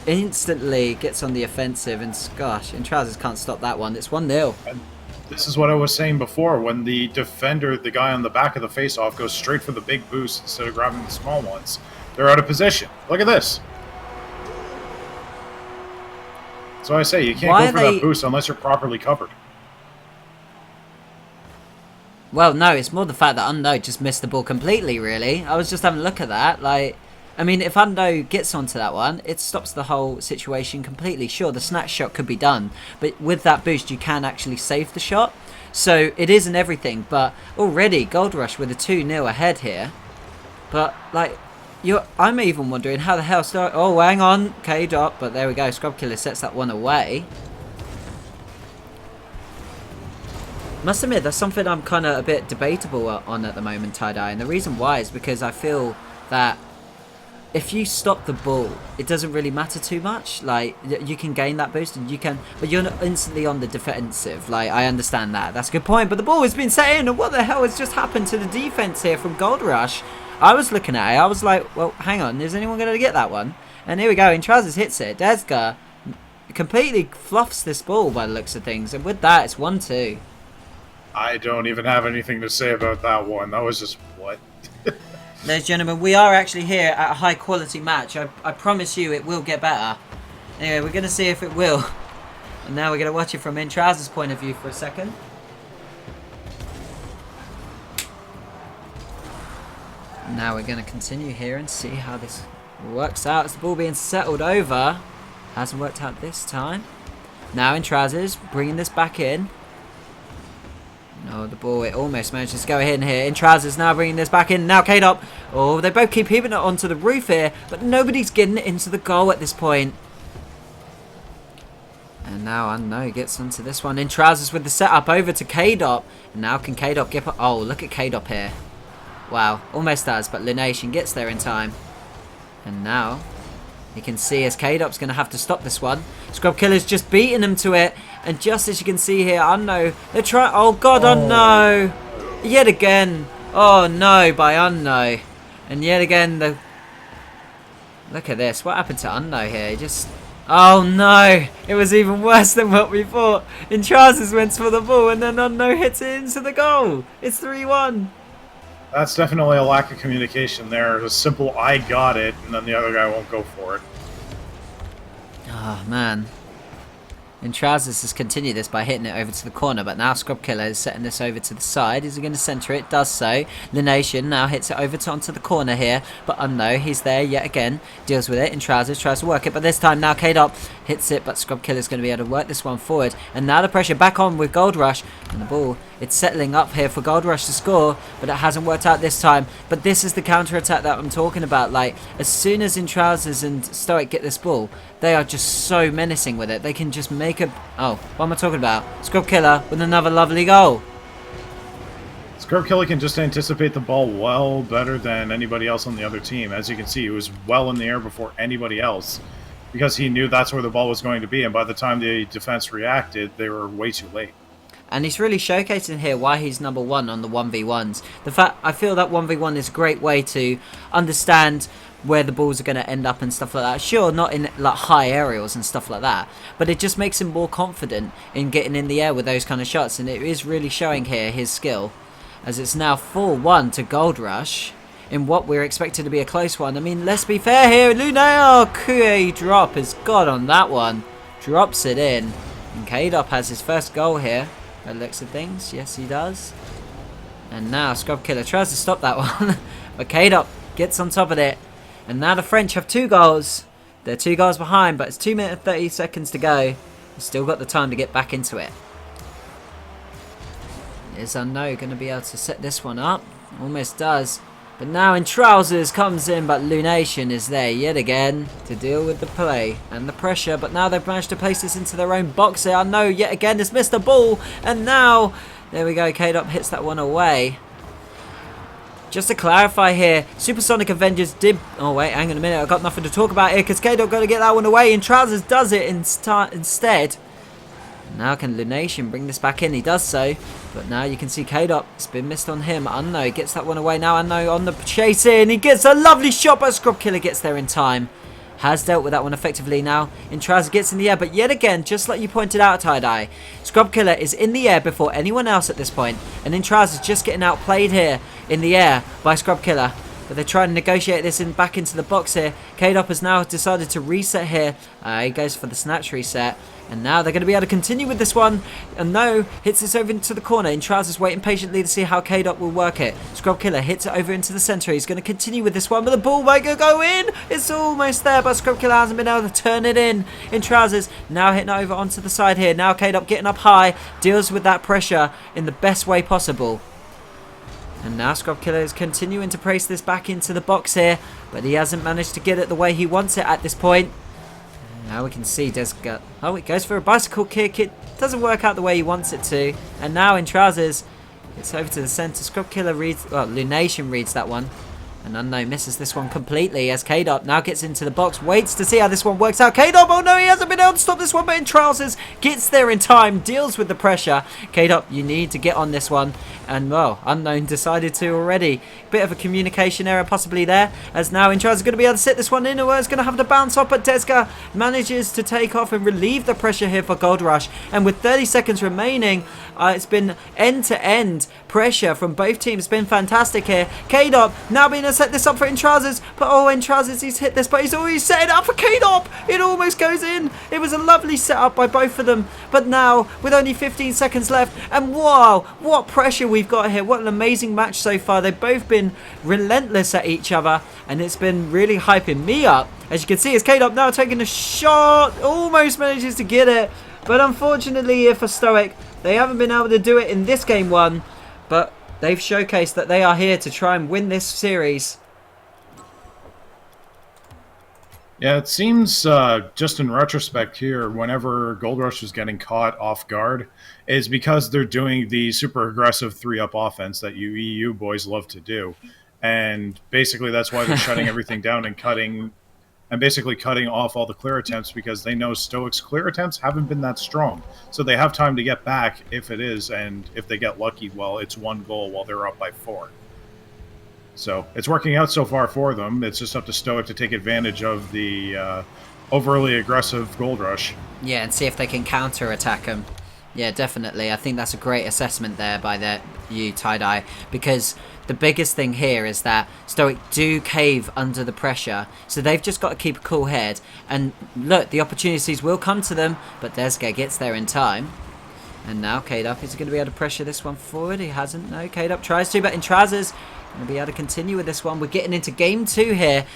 Instantly gets on the offensive. And gosh, and Trousers can't stop that one. It's 1-0. This is what I was saying before. When the defender, the guy on the back of the face-off, goes straight for the big boost instead of grabbing the small ones, they're out of position. Look at this. So I say, you can't go for that boost unless you're properly covered. Well, no, it's more the fact that Undo just missed the ball completely, really. I was just having a look at that. Like, I mean, if Undo gets onto that one, it stops the whole situation completely. Sure, the snatch shot could be done, but with that boost, you can actually save the shot. So it isn't everything, but already Gold Rush with a 2-0 ahead here. But, like, I'm even wondering how the hell... Oh, hang on, K-Dot, but there we go. Scrub Killer sets that one away. Must admit, that's something I'm kind of a bit debatable on at the moment, Tie-Dye. And the reason why is because I feel that if you stop the ball, it doesn't really matter too much. Like, you can gain that boost, and you can, but you're not instantly on the defensive. Like, I understand that. That's a good point. But the ball has been set in, and what the hell has just happened to the defense here from Gold Rush? I was looking at it. I was like, well, hang on. Is anyone going to get that one? And here we go. And Trousers hits it. Desgar completely fluffs this ball by the looks of things. And with that, it's 1-2. I don't even have anything to say about that one. That was just what? Ladies and gentlemen, we are actually here at a high quality match. I promise you it will get better. Anyway, we're going to see if it will. And now we're going to watch it from Intraz's point of view for a second. Now we're going to continue here and see how this works out. It's the ball being settled over. Hasn't worked out this time. Now Intraz's bringing this back in. No, the ball, it almost manages to go in here. Intraz's now bringing this back in. Now K-Dop. Oh, they both keep heaving it onto the roof here, but nobody's getting it into the goal at this point. And now Unknown gets onto this one. Intraz's with the setup over to K-Dop. And now can K-Dop get... Oh, look at K-Dop here. Wow, almost does, but Lunation gets there in time. And now... You can see as K-Dop's going to have to stop this one. Scrub Killer's just beating him to it. And just as you can see here, Unknown, they're trying... Oh, God, Unknown. Yet again. Oh, no, by Unknown. And yet again, the... Look at this. What happened to Unknown here? He just... Oh, no. It was even worse than what we thought. Intraz's went for the ball, and then Unknown hits it into the goal. It's 3-1. That's definitely a lack of communication there. A simple, I got it, and then the other guy won't go for it. Oh, man. Intraz's has continued this by hitting it over to the corner, but now Scrub Killer is setting this over to the side. Is he going to centre it? Does so. Lunation now hits it over to onto the corner here, but Unknown, he's there yet again. Deals with it. Intraz's tries to work it, but this time now K-Dop hits it, but Scrub Killer's going to be able to work this one forward. And now the pressure back on with Gold Rush, and the ball, it's settling up here for Gold Rush to score, but it hasn't worked out this time. But this is the counter-attack that I'm talking about. Like, as soon as Intraz's and Stoic get this ball, they are just so menacing with it. They can just make a... Oh, what am I talking about? Scrub Killer with another lovely goal. Scrub Killer can just anticipate the ball well better than anybody else on the other team. As you can see, he was well in the air before anybody else because he knew that's where the ball was going to be. And by the time the defense reacted, they were way too late. And he's really showcasing here why he's number one on the 1v1s. The fact, I feel that 1v1 is a great way to understand where the balls are going to end up and stuff like that. Sure, not in like high aerials and stuff like that, but it just makes him more confident in getting in the air with those kind of shots, and it is really showing here his skill, as it's now 4-1 to Gold Rush in what we're expected to be a close one. I mean, let's be fair here. Luna Kue drop has got on that one, drops it in, and K-Dop has his first goal here by the looks of things. Yes, he does. And now Scrub Killer tries to stop that one, but K-Dop gets on top of it. And now the French have 2 goals. They're 2 goals behind, but it's 2 minutes and 30 seconds to go. We've still got the time to get back into it. Is Unknown going to be able to set this one up? Almost does. But now in Trousers comes in, but Lunation is there yet again to deal with the play and the pressure. But now they've managed to place this into their own box here. Unknown yet again has missed the ball. And now, there we go, K-Dop hits that one away. Just to clarify here, Supersonic Avengers did... Oh, wait, hang on a minute. I've got nothing to talk about here because K-Dop got to get that one away. And Trousers does it instead. Now can Lunation bring this back in? He does so. But now you can see K-Dop. It's been missed on him. Unknown gets that one away. Now Unknown on the chase in. He gets a lovely shot, but Scrub Killer gets there in time. Has dealt with that one effectively now. Intraz gets in the air, but yet again, just like you pointed out, Tie-Dye, Scrub Killer is in the air before anyone else at this point, and Intraz is just getting outplayed here in the air by Scrub Killer. But they're trying to negotiate this in back into the box here. K-Dop has now decided to reset here. He goes for the snatch reset. And now they're going to be able to continue with this one. And no, hits this over into the corner. Intraz is waiting patiently to see how K-Dop will work it. Scrub Killer hits it over into the centre. He's going to continue with this one, but the ball might go in. It's almost there, but Scrub Killer hasn't been able to turn it in. Intraz now hitting it over onto the side here. Now K-Dop getting up high. Deals with that pressure in the best way possible. And now Scrub Killer is continuing to place this back into the box here, but he hasn't managed to get it the way he wants it at this point. Now we can see Desga. Oh, it goes for a bicycle kick. It doesn't work out the way he wants it to. And now in Trousers, it's over to the centre. Scrub Killer reads, well, Lunation reads that one. And Unknown misses this one completely as K-Dop now gets into the box, waits to see how this one works out. K-Dop, oh no, he hasn't been able to stop this one, but in Trousers, gets there in time, deals with the pressure. K-Dop, you need to get on this one. And, well, Unknown decided to already. Bit of a communication error possibly there, as now in Trousers is going to be able to sit this one in, or it's going to have to bounce off, but Desga manages to take off and relieve the pressure here for Gold Rush. And with 30 seconds remaining, it's been end-to-end pressure from both teams has been fantastic here. K-Dop now being able to set this up for Trousers, but oh, Trousers, he's hit this, but he's already set it up for K-Dop. It almost goes in. It was a lovely setup by both of them, but now with only 15 seconds left, and wow, what pressure we've got here. What an amazing match so far. They've both been relentless at each other, and it's been really hyping me up. As you can see, it's K-Dop now taking a shot, almost manages to get it, but unfortunately here for Stoic, they haven't been able to do it in this game one, but they've showcased that they are here to try and win this series. Yeah, it seems, just in retrospect here, whenever Gold Rush is getting caught off guard, is because they're doing the super aggressive 3-up offense that you EU boys love to do. And basically that's why they're shutting everything down and basically cutting off all the clear attempts, because they know Stoic's clear attempts haven't been that strong. So they have time to get back if it is, and if they get lucky, well, it's 1 goal while they're up by 4. So it's working out so far for them. It's just up to Stoic to take advantage of the overly aggressive Gold Rush. Yeah, and see if they can counter-attack them. Yeah, definitely. I think that's a great assessment there by you, Tie-Dye, because the biggest thing here is that Stoic do cave under the pressure, so they've just got to keep a cool head. And look, the opportunities will come to them, but Desga gets there in time. And now K-Dop is going to be able to pressure this one forward. He hasn't. No, K-Dop tries to, but in Trousers going to be able to continue with this one. We're getting into game 2 here,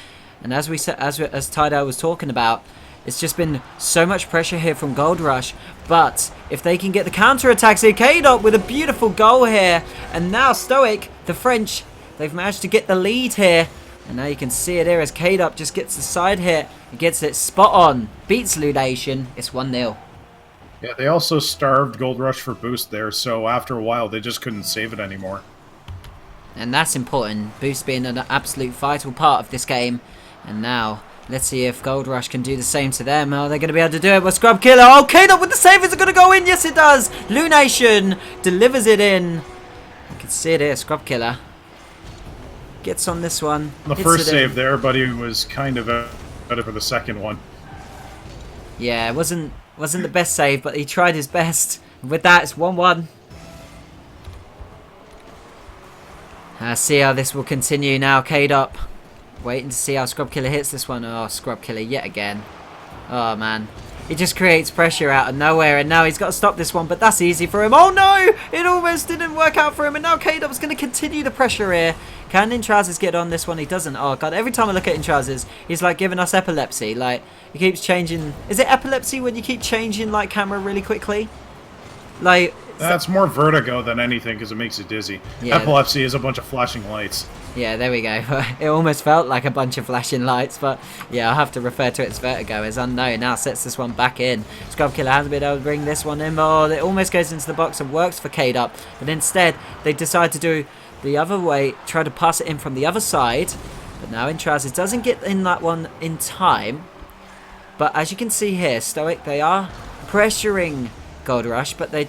and as we said, as Tie-Dye was talking about, it's just been so much pressure here from Gold Rush. But if they can get the counter-attacks here, K-Dop with a beautiful goal here. And now Stoic, the French, they've managed to get the lead here. And now you can see it here as K-Dop just gets the side hit. He gets it spot on. Beats Lunation. It's 1-0. Yeah, they also starved Gold Rush for boost there, so after a while they just couldn't save it anymore. And that's important. Boost being an absolute vital part of this game. And now let's see if Gold Rush can do the same to them. Oh, they're going to be able to do it. But Scrub Killer. Oh, K-Dop with the save. Is it going to go in? Yes, it does. Lunation delivers it in. You can see it here. Scrub Killer gets on this one. The first save there, but he was kind of better for the second one. Yeah, it wasn't the best save, but he tried his best. With that, it's 1-1. See how this will continue now. K-Dop waiting to see how Scrub Killer hits this one. Oh, Scrub Killer yet again. Oh, man. He just creates pressure out of nowhere, and now he's got to stop this one, but that's easy for him. Oh, no! It almost didn't work out for him, and now K-Dop's going to continue the pressure here. Can Trousers get on this one? He doesn't. Oh, God. Every time I look at Trousers, he's, like, giving us epilepsy. Like, he keeps changing. Is it epilepsy when you keep changing, like, camera really quickly? Like... That's more vertigo than anything because it makes you dizzy. Yeah. Epilepsy is a bunch of flashing lights. Yeah, there we go. It almost felt like a bunch of flashing lights, but yeah, I'll have to refer to it as vertigo. As Unknown now sets this one back in. Scrub Killer hasn't been able to bring this one in. Oh, it almost goes into the box and works for K-Dop, but instead they decide to do the other way, try to pass it in from the other side. But now Trousers doesn't get in that one in time. But as you can see here, Stoic, they are pressuring Gold Rush, but they've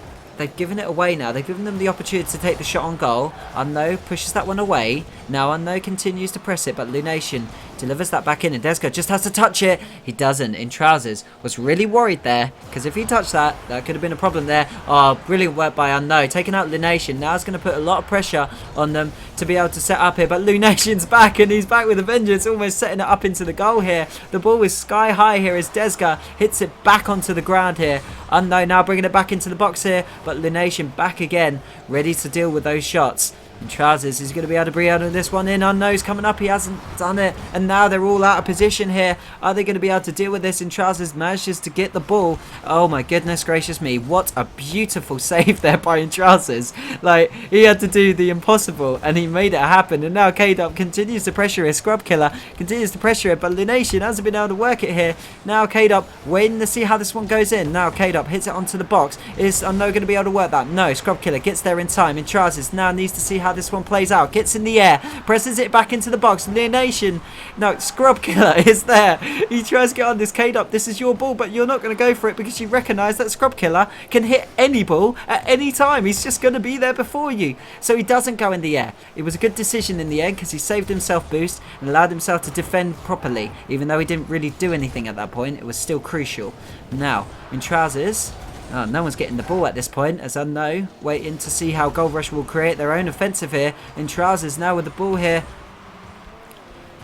given it away now. They've given them the opportunity to take the shot on goal. Unknown pushes that one away. Now Unknown continues to press it, but Lunation delivers that back in, and Desga just has to touch it. He doesn't. In Trousers was really worried there, because if he touched that, that could have been a problem there. Oh, brilliant work by Unknown. Taking out Lunation. Now it's going to put a lot of pressure on them to be able to set up here, but Lunation's back, and he's back with a vengeance, almost setting it up into the goal here. The ball is sky high here as Desga hits it back onto the ground here. Unknown now bringing it back into the box here, but Lunation back again, ready to deal with those shots. And Trousers is going to be able to bring out this one in. Unknown's coming up. He hasn't done it. And now they're all out of position here. Are they going to be able to deal with this? And Trousers manages to get the ball. Oh my goodness gracious me. What a beautiful save there by Trousers. Like, he had to do the impossible and he made it happen. And now K-Dop continues to pressure it. Scrub Killer continues to pressure it. But Lunation hasn't been able to work it here. Now K-Dop waiting to see how this one goes in. Now K-Dop hits it onto the box. Is Unknown going to be able to work that? No. Scrub Killer gets there in time. And Trousers now needs to see how this one plays out. Gets in the air, presses it back into the box. Lunation, no, Scrub Killer is there. He tries to get on this. K-Dop, this is your ball, but you're not going to go for it because you recognise that Scrub Killer can hit any ball at any time. He's just going to be there before you. So he doesn't go in the air. It was a good decision in the end because he saved himself boost and allowed himself to defend properly. Even though he didn't really do anything at that point, it was still crucial. Now, in Trousers, Oh, no one's getting the ball at this point, as I know. Waiting to see how Gold Rush will create their own offensive here. In Trousers now with the ball here.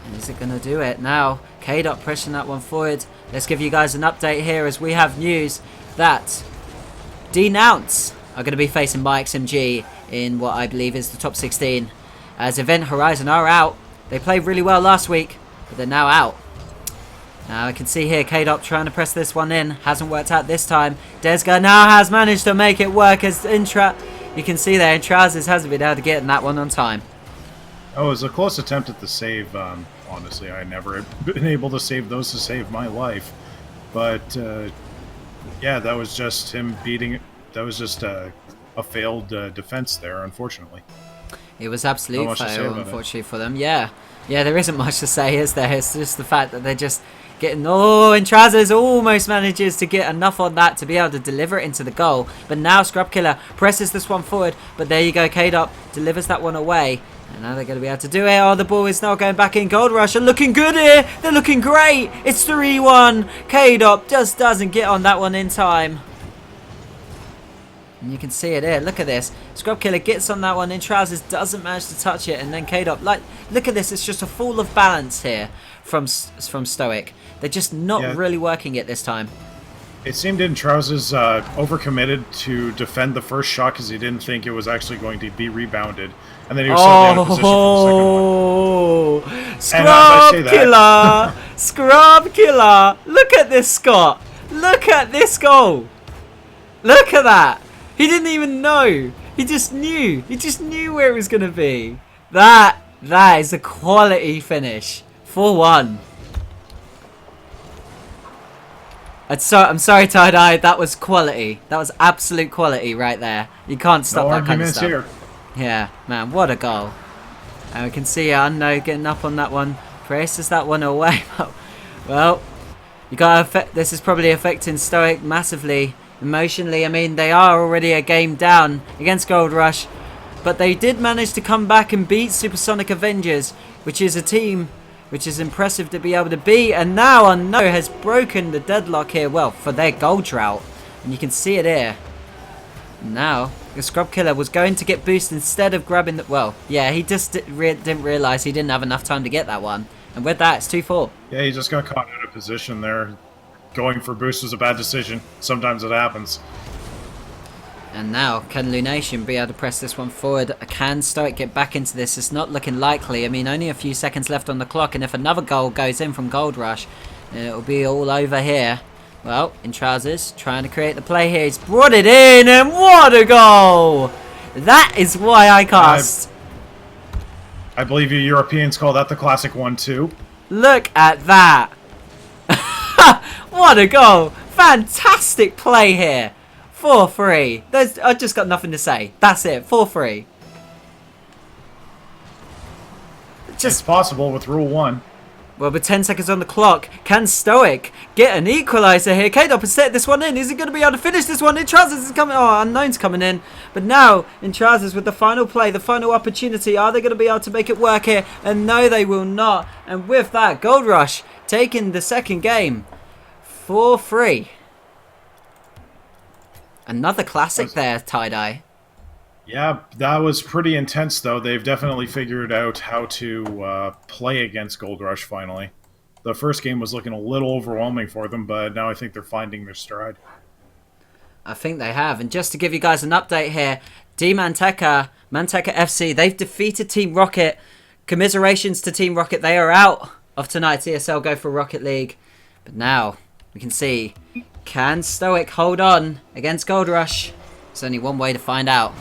And is it going to do it? Now, K-Dot pressing that one forward. Let's give you guys an update here as we have news that Denounce are going to be facing MyXMG in what I believe is the top 16. As Event Horizon are out. They played really well last week, but they're now out. Now I can see here K-Dot trying to press this one in. Hasn't worked out this time. Desga now has managed to make it work as you can see there in Trousers hasn't been able to get in that one on time. Oh, it was a close attempt at the save. Honestly, I never been able to save those to save my life. But, yeah, that was just him beating... That was just a failed defense there, unfortunately. It was absolute fail, unfortunately, for them. Yeah. Yeah, there isn't much to say, is there? It's just the fact that they're just getting... Oh, and Trousers almost manages to get enough on that to be able to deliver it into the goal. But now Scrub Killer presses this one forward. But there you go, K-Dot delivers that one away. And now they're going to be able to do it. Oh, the ball is now going back in. Gold Rush are looking good here. They're looking great. It's 3-1. K-Dot just doesn't get on that one in time. And you can see it here. Look at this. Scrub Killer gets on that one. In Trousers doesn't manage to touch it. And then K-Dot, like, look at this. It's just a fall of balance here from Stoic. They're just not really working it this time. It seemed in Trousers overcommitted to defend the first shot because he didn't think it was actually going to be rebounded. And then he was suddenly out of position for the second one. Scrub Killer! Scrub Killer! Look at this, Scott! Look at this goal! Look at that! He didn't even know. He just knew. He just knew where it was going to be. That is a quality finish. 4-1. I'm sorry, Tie-Dye. That was quality. That was absolute quality right there. You can't stop that kind of stuff. Here. Yeah, man, what a goal. And we can see Unknown getting up on that one. Presses that one away. Well, you gotta this is probably affecting Stoic massively. Emotionally, I mean, they are already a game down against Gold Rush, but they did manage to come back and beat Supersonic Avengers, which is a team which is impressive to be able to beat. And now Unknown has broken the deadlock here, well, for their goal drought, and you can see it here. Now the Scrub Killer was going to get boost instead of grabbing the... Well, yeah, he just didn't realise he didn't have enough time to get that one, and with that, it's 2-4. Yeah, he just got caught out of position there. Going for boost was a bad decision. Sometimes it happens. And now, can Lunation be able to press this one forward? Can Stoic get back into this? It's not looking likely. I mean, only a few seconds left on the clock, and if another goal goes in from Gold Rush, then it'll be all over here. Well, in Trousers, trying to create the play here. He's brought it in, and what a goal! That is why I cast. I believe you Europeans call that the classic 1-2. Look at that! What a goal! Fantastic play here. 4-3. I've just got nothing to say. That's it. 4-3. It's possible with Rule 1. Well, with 10 seconds on the clock, can Stoic get an equaliser here? K-Dop has set this one in. Is he going to be able to finish this one? In Trousers is coming. Oh, Unknown's coming in. But now, in Trousers with the final play, the final opportunity, are they going to be able to make it work here? And no, they will not. And with that, Gold Rush taking the second game. 4-3. Another classic there, Tie-Dye. Yeah, that was pretty intense, though. They've definitely figured out how to play against Gold Rush, finally. The first game was looking a little overwhelming for them, but now I think they're finding their stride. I think they have. And just to give you guys an update here, Manteca FC, they've defeated Team Rocket. Commiserations to Team Rocket. They are out of tonight's ESL Go for Rocket League. But now, we can see, can Stoic hold on against Gold Rush? There's only one way to find out.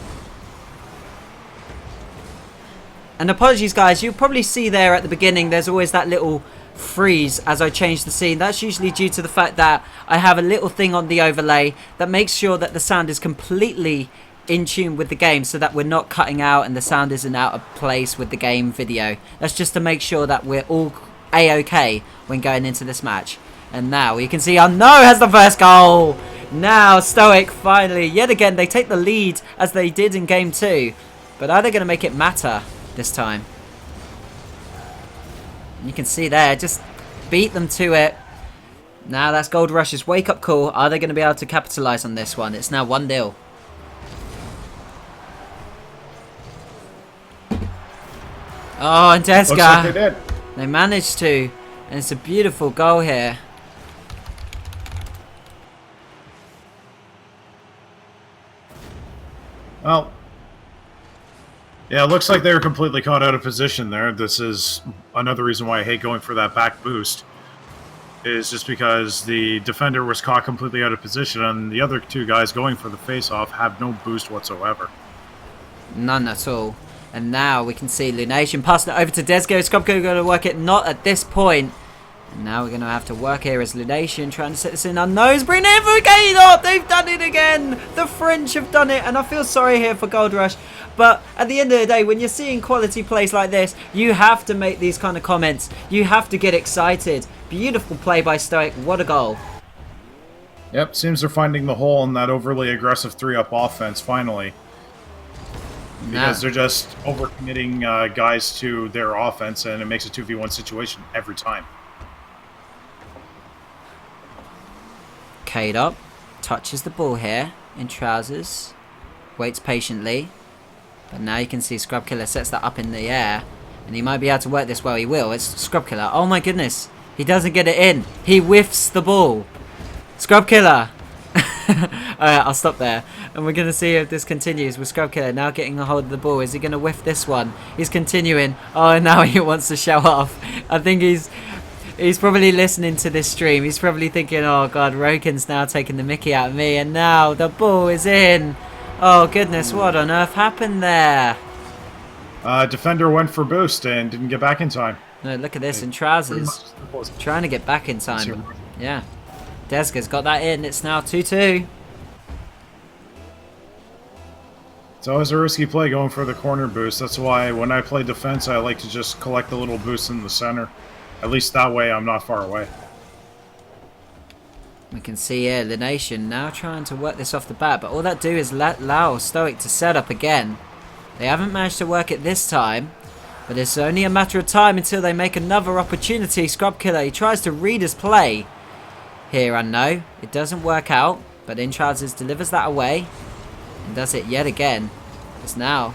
And apologies, guys. You'll probably see there at the beginning, there's always that little freeze as I change the scene. That's usually due to the fact that I have a little thing on the overlay that makes sure that the sound is completely in tune with the game, so that we're not cutting out and the sound isn't out of place with the game video. That's just to make sure that we're all A-okay when going into this match. And now you can see Unknown has the first goal. Now Stoic finally, yet again, they take the lead as they did in game 2. But are they going to make it matter this time? And you can see there, just beat them to it. Now that's Gold Rush's wake-up call. Are they going to be able to capitalise on this one? It's now 1-0. Oh, and Desga. Looks like they did. They managed to. And it's a beautiful goal here. Well, yeah, it looks like they were completely caught out of position there. This is another reason why I hate going for that back boost. Is just because the defender was caught completely out of position, and the other two guys going for the face-off have no boost whatsoever. None at all. And now we can see Lunation passing it over to Desgo. Skopko going to work it, not at this point. And now we're going to have to work here as Lunation trying to set this in. Unknowns, bring it in for Gaynor. They've done it again. The French have done it, and I feel sorry here for Gold Rush. But at the end of the day, when you're seeing quality plays like this, you have to make these kind of comments. You have to get excited. Beautiful play by Stoic. What a goal. Yep, seems they're finding the hole in that overly aggressive 3-up offense finally. Because they're just overcommitting guys to their offense, and it makes a 2v1 situation every time. Cade up, touches the ball here in trousers, waits patiently, but now you can see Scrub Killer sets that up in the air, and he might be able to work this well. He will. It's Scrub Killer. Oh my goodness, he doesn't get it in. He whiffs the ball. Scrub Killer. Alright, I'll stop there, and we're going to see if this continues with Scrub Killer now getting a hold of the ball. Is he going to whiff this one? He's continuing. Oh, and now he wants to show off. I think he's probably listening to this stream. He's probably thinking, oh god, Roken's now taking the mickey out of me, and now the ball is in. Oh goodness, what on earth happened there? Defender went for boost and didn't get back in time. No, look at this in trousers. Trying to get back in time. Yeah. Desga's got that in. It's now 2-2. It's always a risky play going for the corner boost. That's why when I play defense, I like to just collect the little boost in the center. At least that way I'm not far away. We can see here the Nation now trying to work this off the bat, but all that do is allow Stoic to set up again. They haven't managed to work it this time, but it's only a matter of time until they make another opportunity. Scrub Killer, he tries to read his play here, and no, it doesn't work out, but in trousers delivers that away and does it yet again. It's now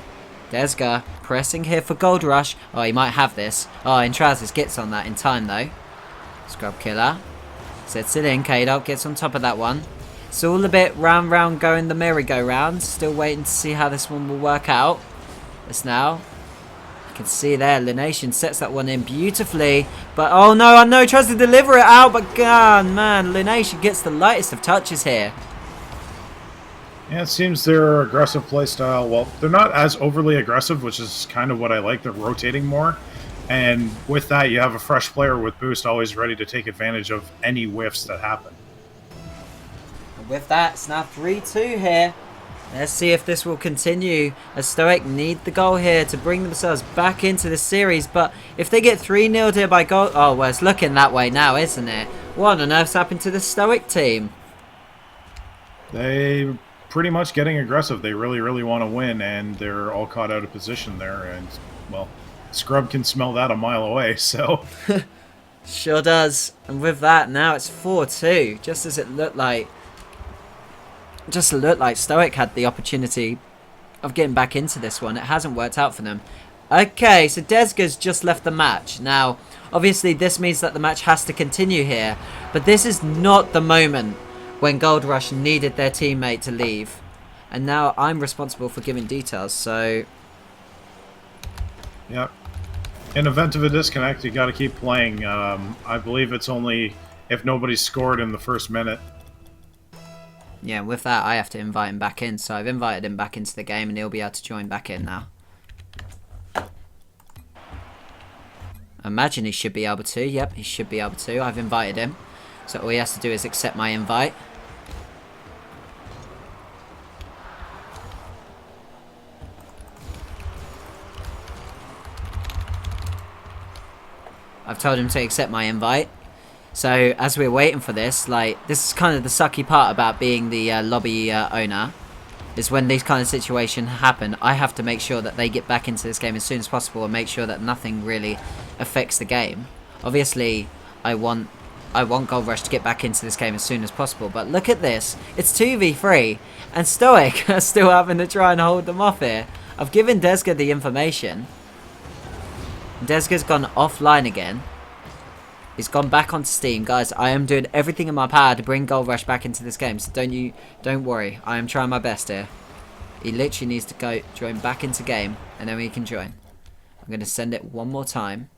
Desga pressing here for Gold Rush. Oh, he might have this. Oh, in trousers gets on that in time though. Scrub Killer sets it in. K-Dog gets on top of that one. It's all a bit round going the merry-go-round. Still waiting to see how this one will work out. It's now. You can see there, Lunation sets that one in beautifully. But oh no, I know, tries to deliver it out, but God, man, Lunation gets the lightest of touches here. Yeah, it seems their aggressive play style, well, they're not as overly aggressive, which is kind of what I like. They're rotating more. And with that, you have a fresh player with boost always ready to take advantage of any whiffs that happen. And with that, it's now 3-2 here. Let's see if this will continue, as Stoic need the goal here to bring themselves back into the series. But if they get 3-0 here by goal... Oh, well, it's looking that way now, isn't it? What on earth's happened to the Stoic team? They pretty much getting aggressive. They really want to win, and they're all caught out of position there. And, well, Scrub can smell that a mile away, so... Sure does. And with that, now it's 4-2, just as it looked like... Just looked like Stoic had the opportunity of getting back into this one. It hasn't worked out for them. Okay, so Desga's just left the match. Now, obviously this means that the match has to continue here. But this is not the moment when Gold Rush needed their teammate to leave. And now I'm responsible for giving details, so... Yep. In event of a disconnect, you got to keep playing. I believe it's only if nobody's scored in the first minute. Yeah, with that, I have to invite him back in. So I've invited him back into the game, and he'll be able to join back in now. I imagine he should be able to. Yep, he should be able to. I've invited him. So all he has to do is accept my invite. I've told him to accept my invite. So as we're waiting for this, like, this is kind of the sucky part about being the lobby owner, is when these kind of situations happen, I have to make sure that they get back into this game as soon as possible and make sure that nothing really affects the game. Obviously, I want I want Gold Rush to get back into this game as soon as possible. But look at this. It's 2v3. And Stoic are still having to try and hold them off here. I've given Desga the information. Desga's gone offline again. He's gone back onto Steam. Guys, I am doing everything in my power to bring Gold Rush back into this game. So don't worry. I am trying my best here. He literally needs to join back into game. And then we can join. I'm going to send it one more time.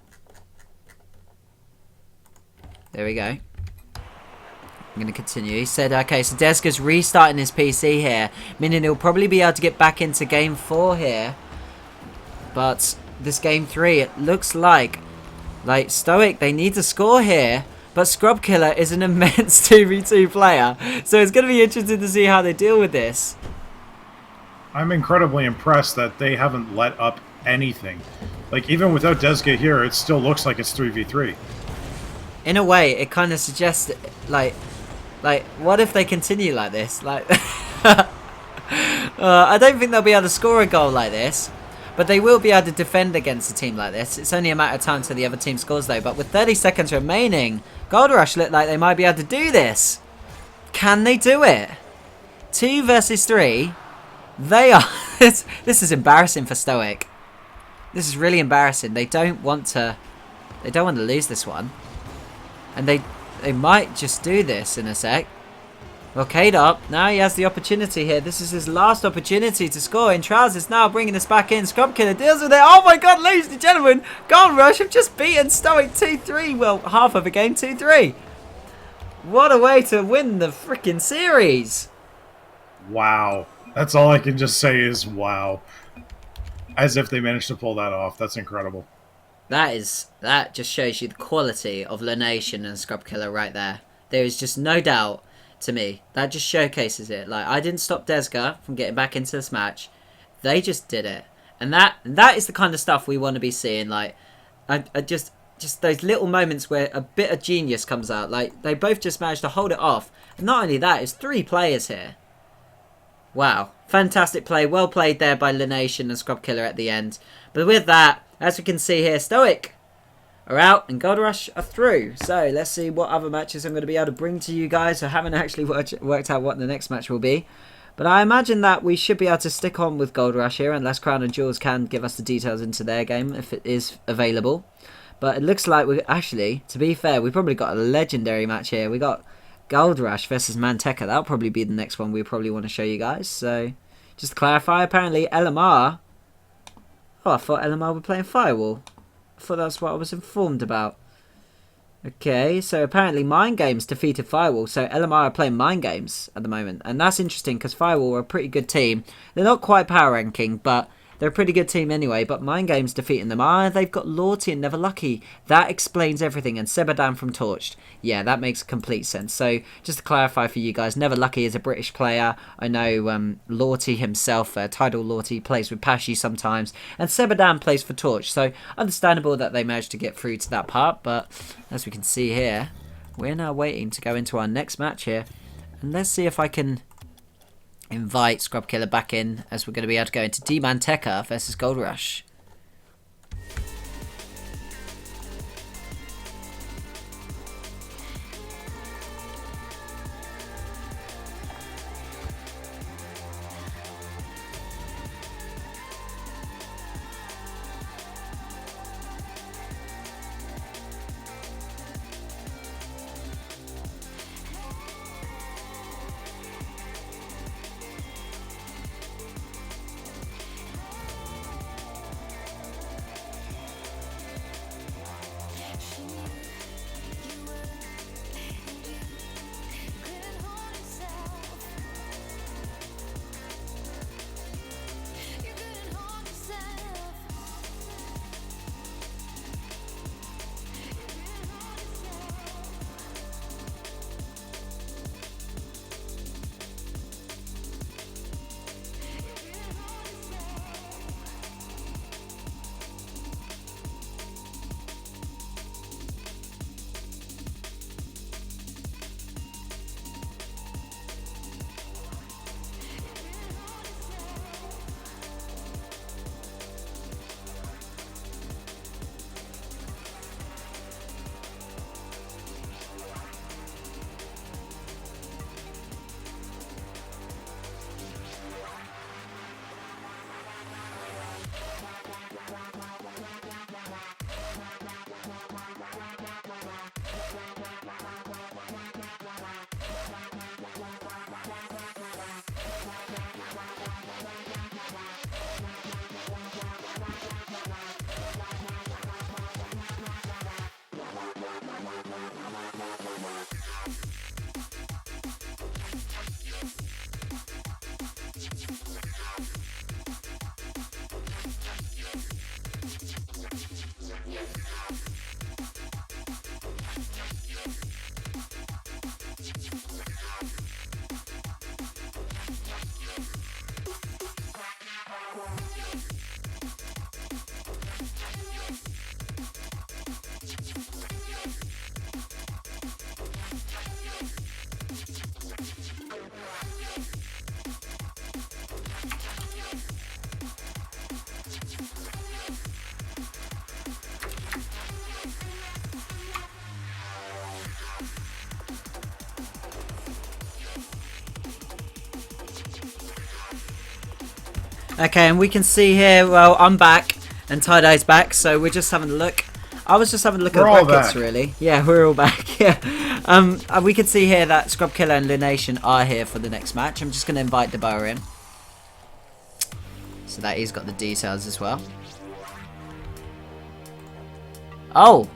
There we go. I'm going to continue. He said, okay, so Desga's restarting his PC here, meaning he'll probably be able to get back into Game 4 here. But this Game 3, it looks like Stoic, they need to score here. But Scrub Killer is an immense 2v2 player. So it's going to be interesting to see how they deal with this. I'm incredibly impressed that they haven't let up anything. Like, even without Desga here, it still looks like it's 3v3. In a way, it kind of suggests, like, what if they continue like this? Like, I don't think they'll be able to score a goal like this, but they will be able to defend against a team like this. It's only a matter of time till the other team scores, though. But with 30 seconds remaining, Gold Rush look like they might be able to do this. Can they do it? 2 versus 3. They are. This is embarrassing for Stoic. This is really embarrassing. They don't want to lose this one. And they might just do this in a sec. Well, Cade up. Now he has the opportunity here. This is his last opportunity to score. In Trousers now bringing us back in. Scrub Killer deals with it. Oh my god, ladies and gentlemen. Gold Rush have just beaten Stoic 2-3. Well, half of a game 2-3. What a way to win the freaking series. Wow. That's all I can just say is wow. As if they managed to pull that off. That's incredible. That just shows you the quality of Lunation and Scrub Killer right there. There is just no doubt to me. That just showcases it. Like, I didn't stop Desga from getting back into this match. They just did it. And that is the kind of stuff we want to be seeing. Like, I just those little moments where a bit of genius comes out. Like, they both just managed to hold it off. And not only that, it's 3 players here. Wow. Fantastic play. Well played there by Lunation and Scrub Killer at the end. But with that, as we can see here, Stoic are out and Gold Rush are through. So let's see what other matches I'm going to be able to bring to you guys. I haven't actually worked out what the next match will be. But I imagine that we should be able to stick on with Gold Rush here unless Crown and Jewels can give us the details into their game if it is available. But it looks like we actually, to be fair, we probably got a legendary match here. We got Gold Rush versus Manteca. That'll probably be the next one we probably want to show you guys. So just to clarify, apparently LMR... Oh, I thought LMR were playing Firewall. I thought that's what I was informed about. Okay, so apparently Mind Games defeated Firewall, so LMR are playing Mind Games at the moment. And that's interesting because Firewall are a pretty good team. They're not quite power ranking, but they're a pretty good team anyway. But Mind Games defeating them. They've got Lorty and Never Lucky. That explains everything. And Sebadan from Torched. Yeah, that makes complete sense. So just to clarify for you guys, Never Lucky is a British player. I know Lorty himself, Tidal Lorty, plays with Pashi sometimes. And Sebadan plays for Torch. So understandable that they managed to get through to that part. But as we can see here, we're now waiting to go into our next match here. And let's see if I can invite Scrub Killer back in, as we're going to be able to go into D-Manteca versus Gold Rush. Okay, and we can see here, well, I'm back, and Tie-Dye's back, so we're just having a look. I was just having a look We're at all brackets, back. really. Yeah, we're all back, yeah. We can see here that Scrub Killer and Lunation are here for the next match. I'm just going to invite DeBoer in, so that he's got the details as well. Oh,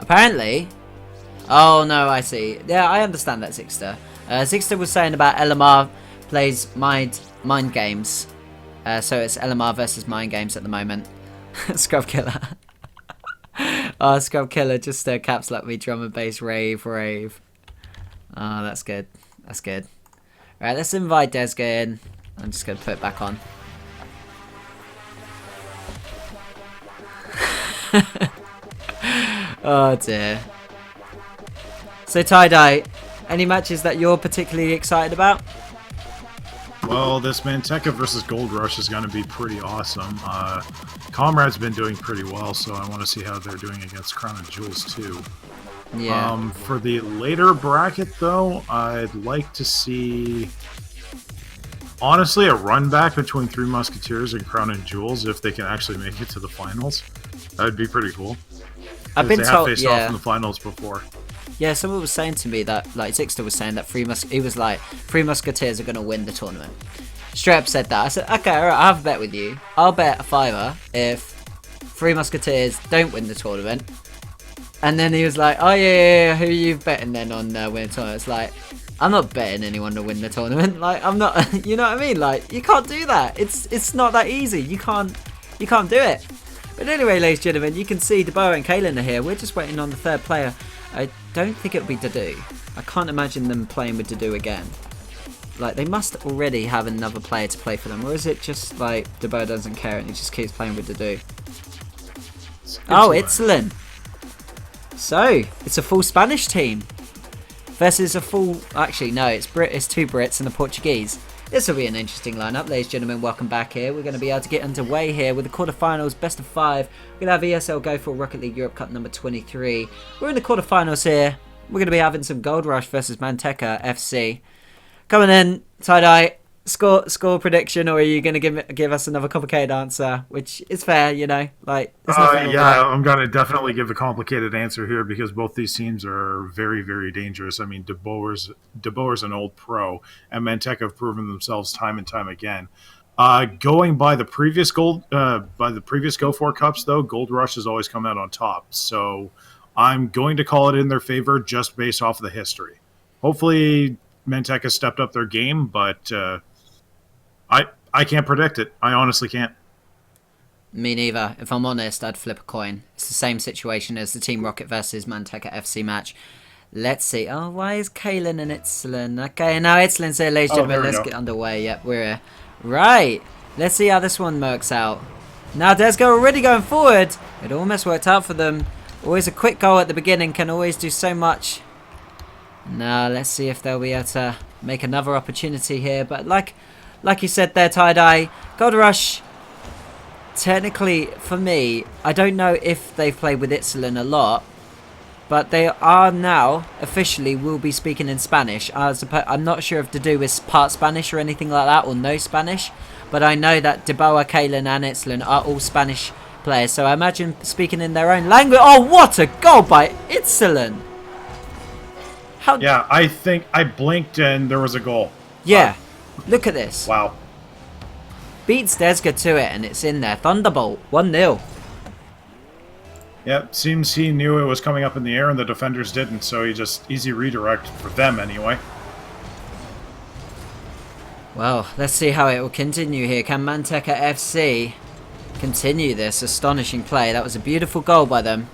apparently. Oh, no, I see. Yeah, I understand that, Zixter. Zixter was saying about LMR plays mind games. So it's LMR versus mind games at the moment. Scrub Killer. Oh, Scrub Killer just caps lock me. Drum and bass rave. Oh, that's good. That's good. Alright, let's invite Desga in. I'm just going to put it back on. Oh dear. So Tie-Dye, any matches that you're particularly excited about? Well, this Manteca versus Gold Rush is going to be pretty awesome. Comrade's been doing pretty well, so I want to see how they're doing against Crown and Jewels too. Yeah. For the later bracket, though, I'd like to see, honestly, a run back between Three Musketeers and Crown and Jewels if they can actually make it to the finals. That would be pretty cool. I've been they told, have faced off in the finals before. Yeah, someone was saying to me that, like, Zixter was saying that Three Musketeers are going to win the tournament. Straight up said that. I said, okay, alright, I'll have a bet with you. I'll bet a fiver if Three Musketeers don't win the tournament. And then he was like, oh yeah, who are you betting then on winning the tournament? It's like, I'm not betting anyone to win the tournament. Like, I'm not, you know what I mean? Like, you can't do that. It's not that easy. You can't do it. But anyway, ladies and gentlemen, you can see DeBoer and Kaylin are here. We're just waiting on the third player. I don't think it'll be Dadu. I can't imagine them playing with Dadu again. Like, they must already have another player to play for them. Or is it just, like, DeBoer doesn't care and he just keeps playing with Dadu? Oh, Itzlin. So, it's a full Spanish team. Versus a full... Actually, no, it's two Brits and a Portuguese. This will be an interesting lineup, ladies and gentlemen. Welcome back here. We're going to be able to get underway here with the quarterfinals, best of 5. We're going to have ESL Go4RocketLeague Europe Cup number 23. We're in the quarterfinals here. We're going to be having some Gold Rush versus Manteca FC. Coming in, Tie-Dye, score prediction, or are you going to give us another complicated answer, which is fair, you know? Like, yeah, I'm going to definitely give a complicated answer here because both these teams are very, very dangerous. I mean, DeBoer's an old pro, and Manteca have proven themselves time and time again. Going by the previous Go4 Cups, though, Gold Rush has always come out on top. So I'm going to call it in their favor just based off of the history. Hopefully, Manteca stepped up their game, but I can't predict it. I honestly can't. Me neither. If I'm honest, I'd flip a coin. It's the same situation as the Team Rocket versus Manteca FC match. Let's see. Oh, why is Kaylin and Itzlin? Okay, now Itzlin's here, ladies and gentlemen. Let's get underway. Yep, we're here. Right. Let's see how this one works out. Now, Desgo already going forward. It almost worked out for them. Always a quick goal at the beginning can always do so much. Now, let's see if they'll be able to make another opportunity here. But like you said there, Tie-Dye, Gold Rush, technically, for me, I don't know if they've played with Itzlin a lot, but they are now, officially, will be speaking in Spanish. I'm not sure if Dadu is part Spanish or anything like that, or no Spanish, but I know that DeBoer, Kaylin, and Itzlin are all Spanish players, so I imagine speaking in their own language. Oh, what a goal by Itzlin! Yeah, I think I blinked and there was a goal. Yeah. Look at this. Wow. Beats Desga to it, and it's in there. Thunderbolt, 1-0. Yep, seems he knew it was coming up in the air and the defenders didn't, so he just easy redirect for them anyway. Well, let's see how it will continue here. Can Manteca FC continue this astonishing play? That was a beautiful goal by them.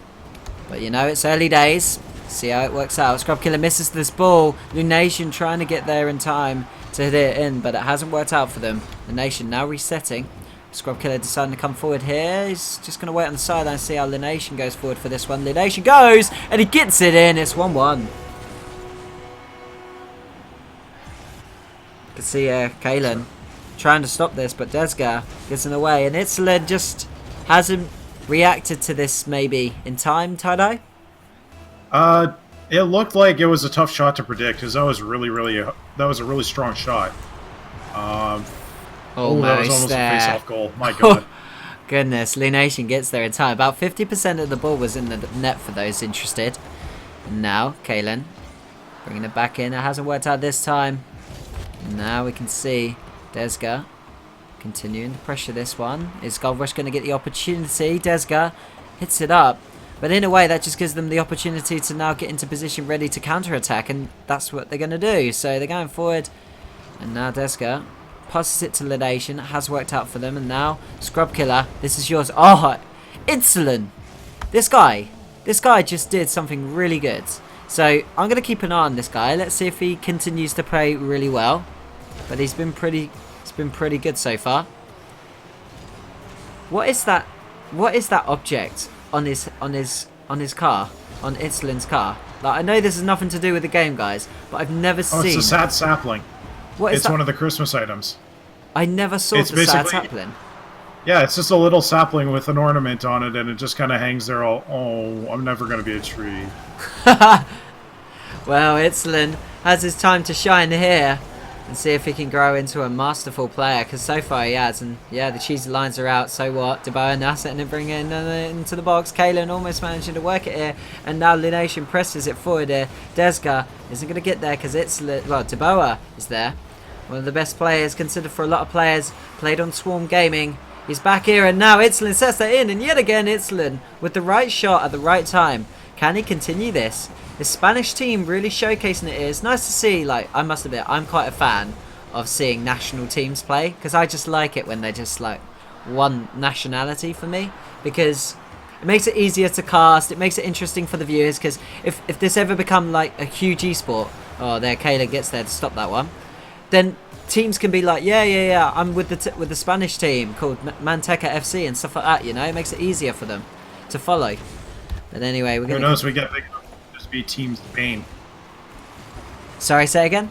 But you know, it's early days. See how it works out. Scrub Killer misses this ball. Lunation trying to get there in time to hit it in, but it hasn't worked out for them. The Nation now resetting. Scrub Killer deciding to come forward here. He's just going to wait on the sideline and see how Lunation goes forward for this one. Lunation goes, and he gets it in. It's 1-1. You can see Kaylin trying to stop this, but Desga gets in the way, and Itzlin just hasn't reacted to this maybe in time, Tie-Dye? It looked like it was a tough shot to predict because that was a really strong shot. Oh, Oh, that was Almost almost a there. face-off goal. My God. Goodness, Lee Nation gets there in time. About 50% of the ball was in the net for those interested. And now, Kalen bringing it back in. It hasn't worked out this time. Now we can see Desga continuing to pressure this one. Is Gold4Rush going to get the opportunity? Desga hits it up. But in a way, that just gives them the opportunity to now get into position ready to counter-attack. And that's what they're going to do. So they're going forward. And now Desga passes it to Lidation. It has worked out for them. And now, Scrub Killer, this is yours. Oh, Insolent. This guy just did something really good. So I'm going to keep an eye on this guy. Let's see if he continues to play really well. But he's been pretty good so far. What is that object on his car? On Insolent's car? Like, I know this has nothing to do with the game, guys, but I've never seen. It's a sad sapling. What is it's that? one of the Christmas items. I never saw the sad sapling. Yeah, it's just a little sapling with an ornament on it, and it just kind of hangs there all, oh, I'm never going to be a tree. Well, Insolent has his time to shine here and see if he can grow into a masterful player, because so far he has. And yeah, the cheesy lines are out, so what? Deboa now setting and bringing it into the box. Kalen almost managing to work it here, and now Lination presses it forward here. Desga isn't going to get there because Deboa is there. One of the best players considered for a lot of players, played on Swarm Gaming. He's back here, and now Insolent sets that in, and yet again Insolent with the right shot at the right time. Can he continue this? The Spanish team really showcasing it here. It's nice to see. Like, I must admit, I'm quite a fan of seeing national teams play, because I just like it when they're just like one nationality for me, because it makes it easier to cast. It makes it interesting for the viewers, because if this ever become like a huge esport, oh, there Kayla gets there to stop that one, then teams can be like, yeah, I'm with the Spanish team called Manteca FC and stuff like that. You know, it makes it easier for them to follow. But anyway, we're gonna. Who knows? We get big enough to just be Team Spain. Sorry, say again.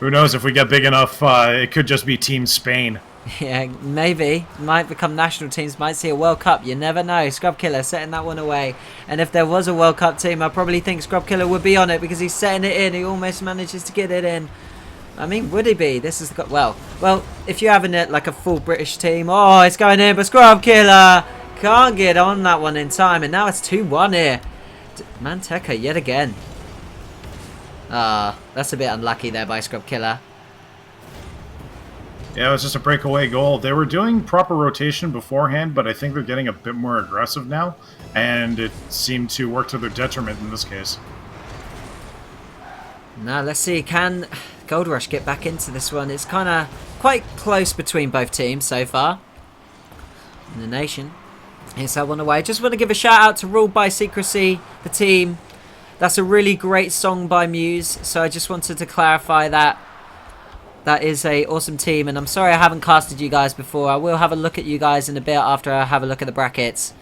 Who knows? If we get big enough, it could just be Team Spain. Yeah, maybe. Might become national teams. Might see a World Cup. You never know. Scrub Killer setting that one away. And if there was a World Cup team, I probably think Scrub Killer would be on it, because he's setting it in. He almost manages to get it in. I mean, would he be? This is the well. If you're having it like a full British team, oh, it's going in, but Scrub Killer can't get on that one in time, and now it's 2-1 here. Manteca yet again. That's a bit unlucky there by Scrub Killer. Yeah, it was just a breakaway goal. They were doing proper rotation beforehand, but I think they're getting a bit more aggressive now, and it seemed to work to their detriment in this case. Now, let's see, can Gold4Rush get back into this one? It's kind of quite close between both teams so far. And the nation hits that one away. Just want to give a shout out to Ruled by Secrecy, the team. That's a really great song by Muse, so I just wanted to clarify that. That is a awesome team, and I'm sorry I haven't casted you guys before. I will have a look at you guys in a bit after I have a look at the brackets.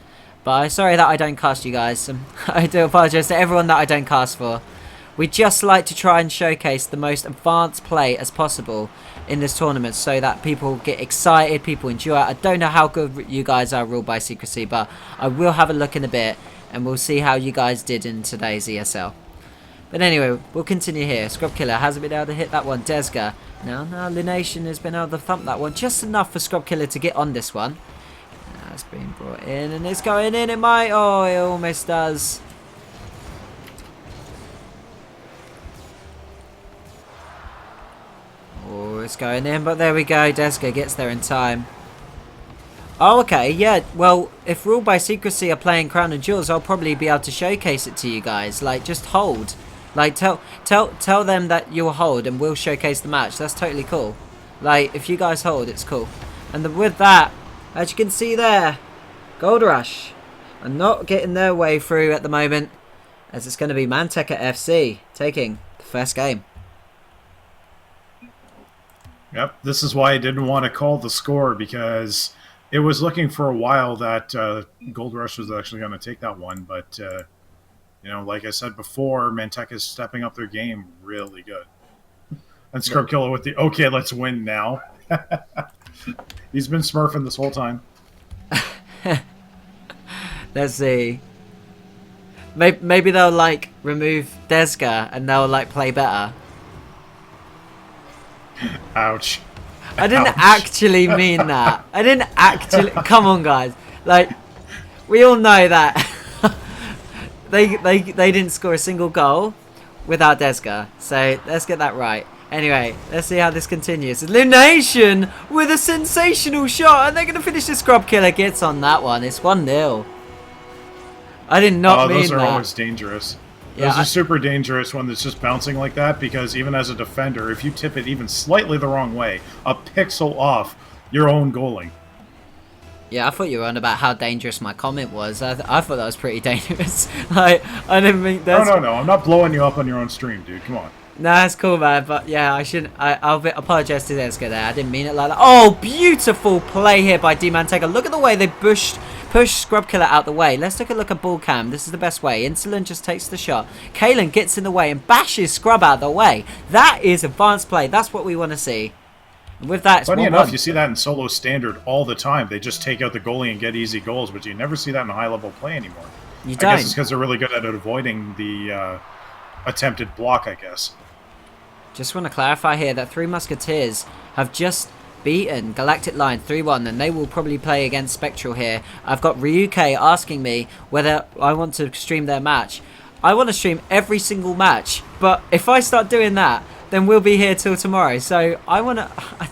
But I'm sorry that I don't cast you guys. I do apologise to everyone that I don't cast for. We just like to try and showcase the most advanced play as possible in this tournament, so that people get excited, people enjoy it. I don't know how good you guys are Ruled by Secrecy, but I will have a look in a bit, and we'll see how you guys did in today's ESL. But anyway, we'll continue here. Scrub Killer hasn't been able to hit that one. Desga. Now Lination has been able to thump that one just enough for Scrub Killer to get on this one. Now it's being brought in, and it's going in. It might. Oh, it almost does. Oh, it's going in, but there we go. Desga gets there in time. Oh, okay, yeah. Well, if Ruled by Secrecy are playing Crown and Jewels, I'll probably be able to showcase it to you guys. Like, just hold. Like, tell them that you'll hold, and we'll showcase the match. That's totally cool. Like, if you guys hold, it's cool. And with that, as you can see there, Gold4Rush are not getting their way through at the moment, as it's going to be Manteca FC taking the first game. Yep, this is why I didn't want to call the score, because it was looking for a while that Gold4Rush was actually going to take that one. But, you know, like I said before, Manteca is stepping up their game really good. And Scrub Killer with the, okay, let's win now. He's been smurfing this whole time. Let's see. Maybe they'll, like, remove Desga and they'll, like, play better. Ouch. I didn't Ouch. actually mean that. I didn't actually. Come on, guys. Like, we all know that they didn't score a single goal without Desga. So let's get that right. Anyway, let's see how this continues. Lunation with a sensational shot, and they're going to finish the scrub killer. Gets on that one. It's 1-0. I did not mean that. Those are always dangerous. Those are super dangerous when it's just bouncing like that, because even as a defender, if you tip it even slightly the wrong way, a pixel off, your own goaling. Yeah, I thought you were on about how dangerous my comment was. I thought that was pretty dangerous. Like, I didn't mean that. No. I'm not blowing you up on your own stream, dude. Come on. Nah, that's cool, man. But yeah, I shouldn't. I'll apologize to Desga there. I didn't mean it like that. Oh, beautiful play here by D-Mantega. Look at the way they push Scrub Killer out the way. Let's take a look at ball cam. This is the best way. Insolent just takes the shot. Kalen gets in the way and bashes Scrub out the way. That is advanced play. That's what we want to see. And with that, it's funny 1-1. enough, you see that in solo standard all the time. They just take out the goalie and get easy goals, but you never see that in high level play anymore. You don't. I guess it's because they're really good at avoiding the attempted block, I guess. Just want to clarify here that Three Musketeers have just beaten Galactic Line 3-1, and they will probably play against Spectral here. I've got Ryuke asking me whether I want to stream their match. I want to stream every single match, but if I start doing that, then we'll be here till tomorrow. So I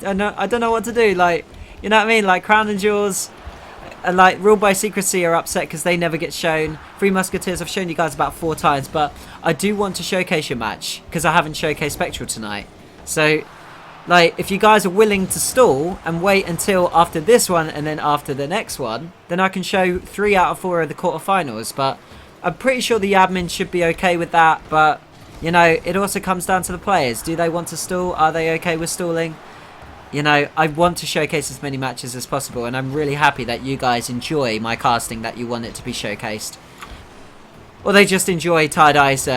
don't know what to do. Like, you know what I mean? Like Crown and Jewels, and like Ruled by Secrecy are upset because they never get shown. Three Musketeers I've shown you guys about 4 times, but I do want to showcase your match because I haven't showcased Spectral tonight. So, like, if you guys are willing to stall and wait until after this one and then after the next one, then I can show 3 out of 4 of the quarterfinals. But I'm pretty sure the admin should be okay with that. But, you know, it also comes down to the players. Do they want to stall? Are they okay with stalling? You know, I want to showcase as many matches as possible, and I'm really happy that you guys enjoy my casting, that you want it to be showcased. Or they just enjoy Tie-Dye's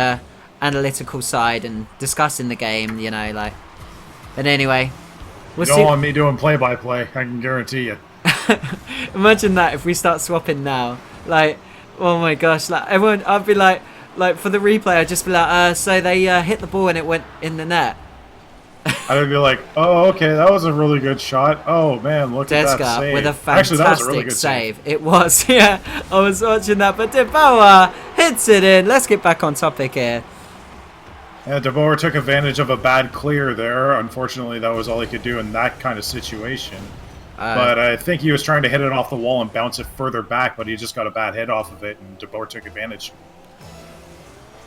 analytical side and discussing the game, you know, like... But anyway, we'll see. You don't want me doing play-by-play, I can guarantee you. Imagine that if we start swapping now. Like, oh my gosh, like, everyone, I'd be like, for the replay, I'd just be like, so they hit the ball and it went in the net. I'd be like, oh, okay, that was a really good shot. Oh, man, look at that save. With a fantastic actually, that was a really good save. It was, yeah. I was watching that, but DeBoer hits it in. Let's get back on topic here. Yeah, DeBoer took advantage of a bad clear there. Unfortunately, that was all he could do in that kind of situation. But I think he was trying to hit it off the wall and bounce it further back, but he just got a bad hit off of it, and DeBoer took advantage.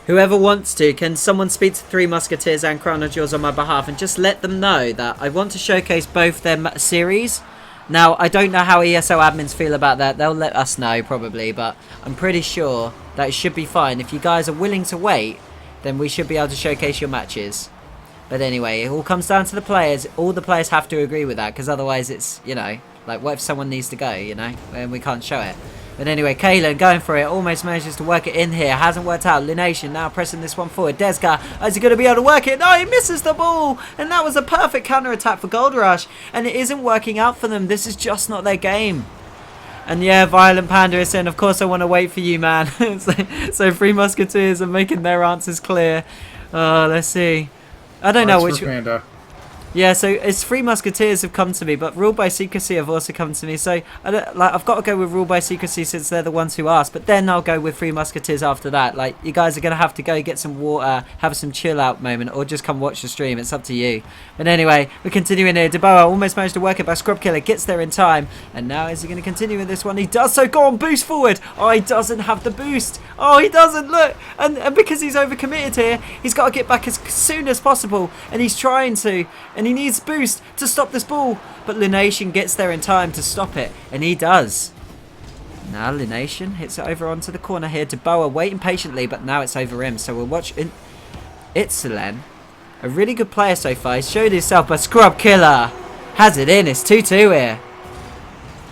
Whoever wants to, can someone speak to Three Musketeers and Crown of Jewels on my behalf and just let them know that I want to showcase both their series. Now, I don't know how ESL admins feel about that. They'll let us know, probably, but I'm pretty sure that it should be fine. If you guys are willing to wait, then we should be able to showcase your matches. But anyway, it all comes down to the players. All the players have to agree with that, because otherwise it's, you know, like, what if someone needs to go, you know, and we can't show it. But anyway, Kalen going for it, almost manages to work it in here. Hasn't worked out. Lunation now pressing this one forward. Desga, is he going to be able to work it? No, he misses the ball. And that was a perfect counter-attack for Gold Rush. And it isn't working out for them. This is just not their game. And yeah, Violent Panda is saying, of course I want to wait for you, man. so Three Musketeers are making their answers clear. Let's see. I don't know which... Panda. Yeah, so it's Three Musketeers have come to me, but Ruled by Secrecy have also come to me. So I've got to go with Ruled by Secrecy since they're the ones who asked. But then I'll go with Three Musketeers after that. Like, you guys are going to have to go get some water, have some chill out moment, or just come watch the stream. It's up to you. But anyway, we're continuing here. DeBoer almost managed to work it by Scrub Killer. Gets there in time. And now is he going to continue with this one? He does so. Go on, boost forward. Oh, he doesn't have the boost. Oh, he doesn't. Look. And because he's overcommitted here, he's got to get back as soon as possible. And he's trying to. And he needs boost to stop this ball, but Lunation gets there in time to stop it, and he does. Now Lunation hits it over onto the corner here. DeBoer waiting patiently, but now it's over him, so we'll watch Itzelen, a really good player so far. He's showed himself, but Scrub Killer has it in. It's 2-2 here.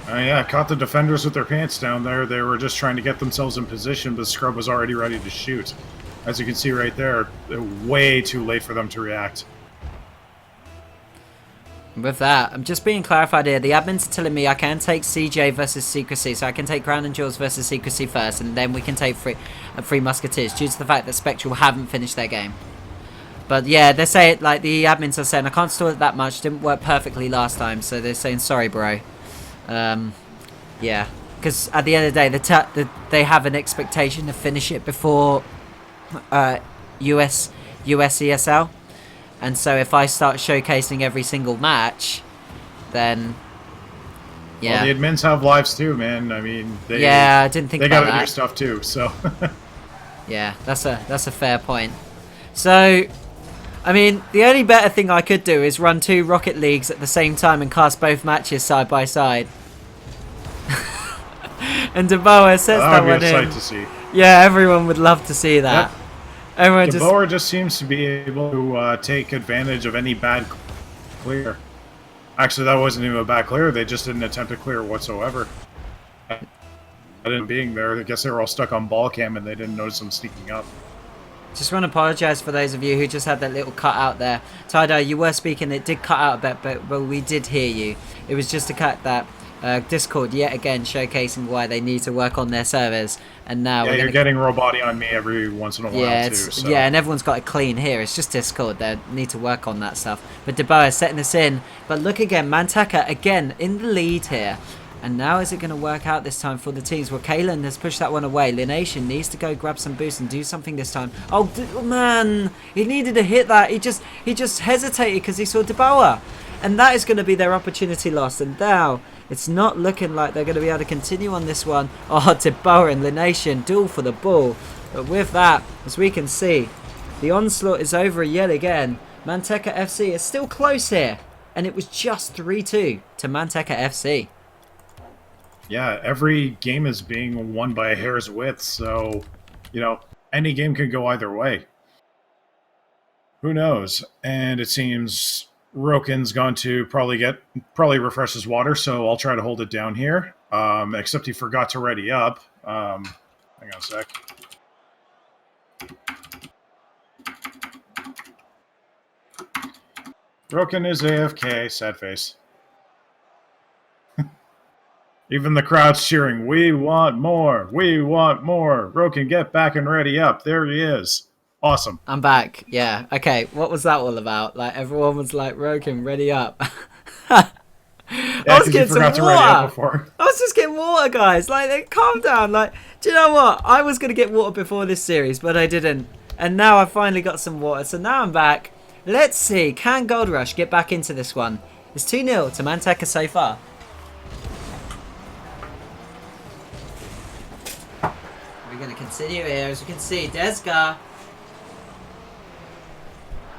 Yeah, caught the defenders with their pants down there. They were just trying to get themselves in position, but Scrub was already ready to shoot. As you can see right there, way too late for them to react. With that, I'm just being clarified here. The admins are telling me I can take CJ versus Secrecy, so I can take Crown and Jewels versus Secrecy first, and then we can take Three Musketeers, due to the fact that Spectral haven't finished their game. But yeah, they say like the admins are saying I can't store it that much. Didn't work perfectly last time, so they're saying sorry, bro. Yeah, because at the end of the day, they have an expectation to finish it before US ESL, and so if I start showcasing every single match, then yeah. Well, the admins have lives too, man. I mean, I didn't think they about gotta that. do stuff too. So yeah, that's a fair point. So, I mean, the only better thing I could do is run 2 Rocket Leagues at the same time and cast both matches side by side. And DeBoer sets that would one be a in. sight to see. Yeah, everyone would love to see that. Yep. Everyone DeBoer just seems to be able to take advantage of any bad clear. Actually, that wasn't even a bad clear. They just didn't attempt to clear whatsoever. I didn't being there. I guess they were all stuck on ball cam and they didn't notice them sneaking up. Just want to apologise for those of you who just had that little cut out there. Tydo, you were speaking. It did cut out a bit, but we did hear you. It was just to cut that. Discord yet again showcasing why they need to work on their servers, and now you're getting Roboti on me every once in a while too. So. Yeah, and everyone's got it clean here. It's just Discord. They need to work on that stuff. But DeBoer setting this in. But look again, Manteca again in the lead here. And now is it going to work out this time for the teams? Well, Kalen has pushed that one away. Lination needs to go grab some boost and do something this time. Oh, man, he needed to hit that. He just hesitated because he saw DeBoer. And that is going to be their opportunity lost. And now it's not looking like they're going to be able to continue on this one. Oh, DeBoer and Lination duel for the ball. But with that, as we can see, the onslaught is over yet again. Manteca FC is still close here. And it was just 3-2 to Manteca FC. Yeah, every game is being won by a hair's width. So, any game could go either way. Who knows? And it seems Roken's gone to probably refresh his water, so I'll try to hold it down here. Except he forgot to ready up. Hang on a sec. Roken is AFK, sad face. Even the crowd's cheering, "We want more! We want more! Roken, get back and ready up!" There he is. Awesome. I'm back. Yeah. Okay. What was that all about? Like everyone was like, "Roken, ready up." Yeah, I was getting you forgot some to ready water. up before. I was just getting water, guys. Like, calm down. Like, do you know what? I was gonna get water before this series, but I didn't. And now I finally got some water. So now I'm back. Let's see. Can Gold Rush get back into this one? It's 2-0 to Manteca so far. We're gonna continue here, as you can see. Desga.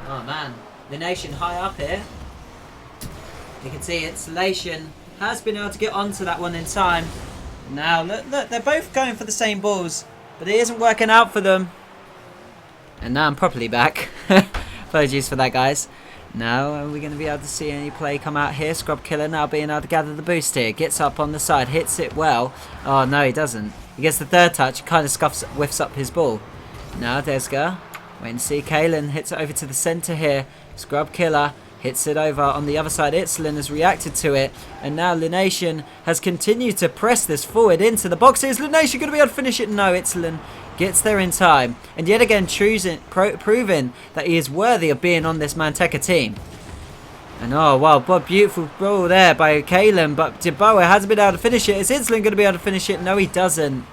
Oh man, the nation high up here. You can see Installation has been able to get onto that one in time. Now look, they're both going for the same balls, but it isn't working out for them. And now I'm properly back. Apologies for that, guys. Now are we going to be able to see any play come out here? Scrub Killer now being able to gather the boost here. Gets up on the side, hits it well. Oh no, he doesn't. He gets the third touch, kind of whiffs up his ball. Now Desga. Wait and see. Kalen hits it over to the centre here. Scrub Killer hits it over on the other side. Itzlin has reacted to it. And now Lination has continued to press this forward into the box. Is Lination going to be able to finish it? No, Itzlin gets there in time. And yet again proving that he is worthy of being on this Manteca team. And oh wow, what beautiful ball there by Kalen. But DeBoer hasn't been able to finish it. Is Itzlin going to be able to finish it? No, he doesn't.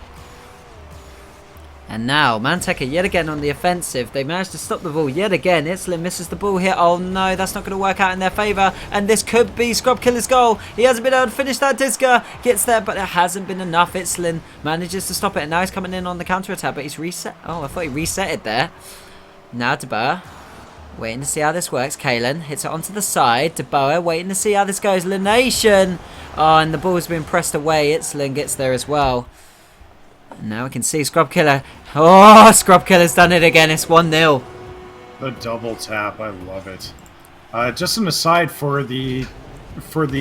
And now, Manteca yet again on the offensive. They managed to stop the ball yet again. Itzlin misses the ball here. Oh no, that's not going to work out in their favour. And this could be Scrub Killer's goal. He hasn't been able to finish that. Diska gets there, but it hasn't been enough. Itzlin manages to stop it. And now he's coming in on the counter-attack, but he's reset. Oh, I thought he reset it there. Now DeBoer. Waiting to see how this works. Kalen hits it onto the side. DeBoer waiting to see how this goes. Lination. Oh, and the ball's been pressed away. Itzlin gets there as well. Now we can see Scrub Killer. Oh, Scrub Killer's done it again. It's 1-0. The double tap. I love it. Just an aside for the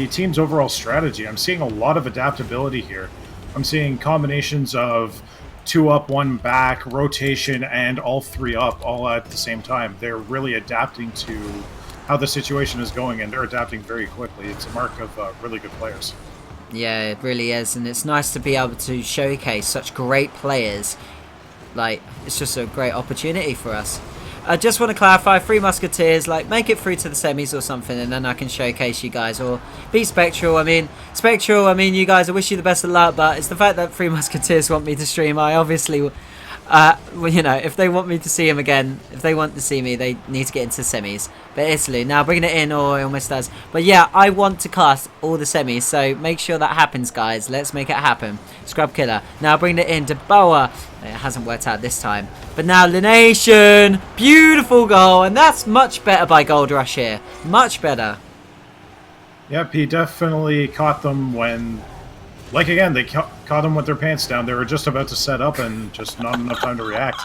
team's overall strategy, I'm seeing a lot of adaptability here. I'm seeing combinations of 2 up, 1 back, rotation, and all 3 up all at the same time. They're really adapting to how the situation is going, and they're adapting very quickly. It's a mark of really good players. Yeah, it really is, and it's nice to be able to showcase such great players. Like, it's just a great opportunity for us. I just want to clarify, Three Musketeers, like, make it through to the semis or something, and then I can showcase you guys. Or beat Spectral. I mean, you guys, I wish you the best of luck, but it's the fact that Three Musketeers want me to stream. I obviously, well, you know, if they want me to see him again, if they want to see me, they need to get into semis. But Italy, now bringing it in, or it almost does. But yeah, I want to cast all the semis, so make sure that happens, guys. Let's make it happen. Scrub Killer. Now bringing it in to Boa. It hasn't worked out this time. But now Lination. Beautiful goal. And that's much better by Gold Rush here. Much better. Yep, he definitely caught them when... Like, again, they caught them with their pants down. They were just about to set up and just not enough time to react.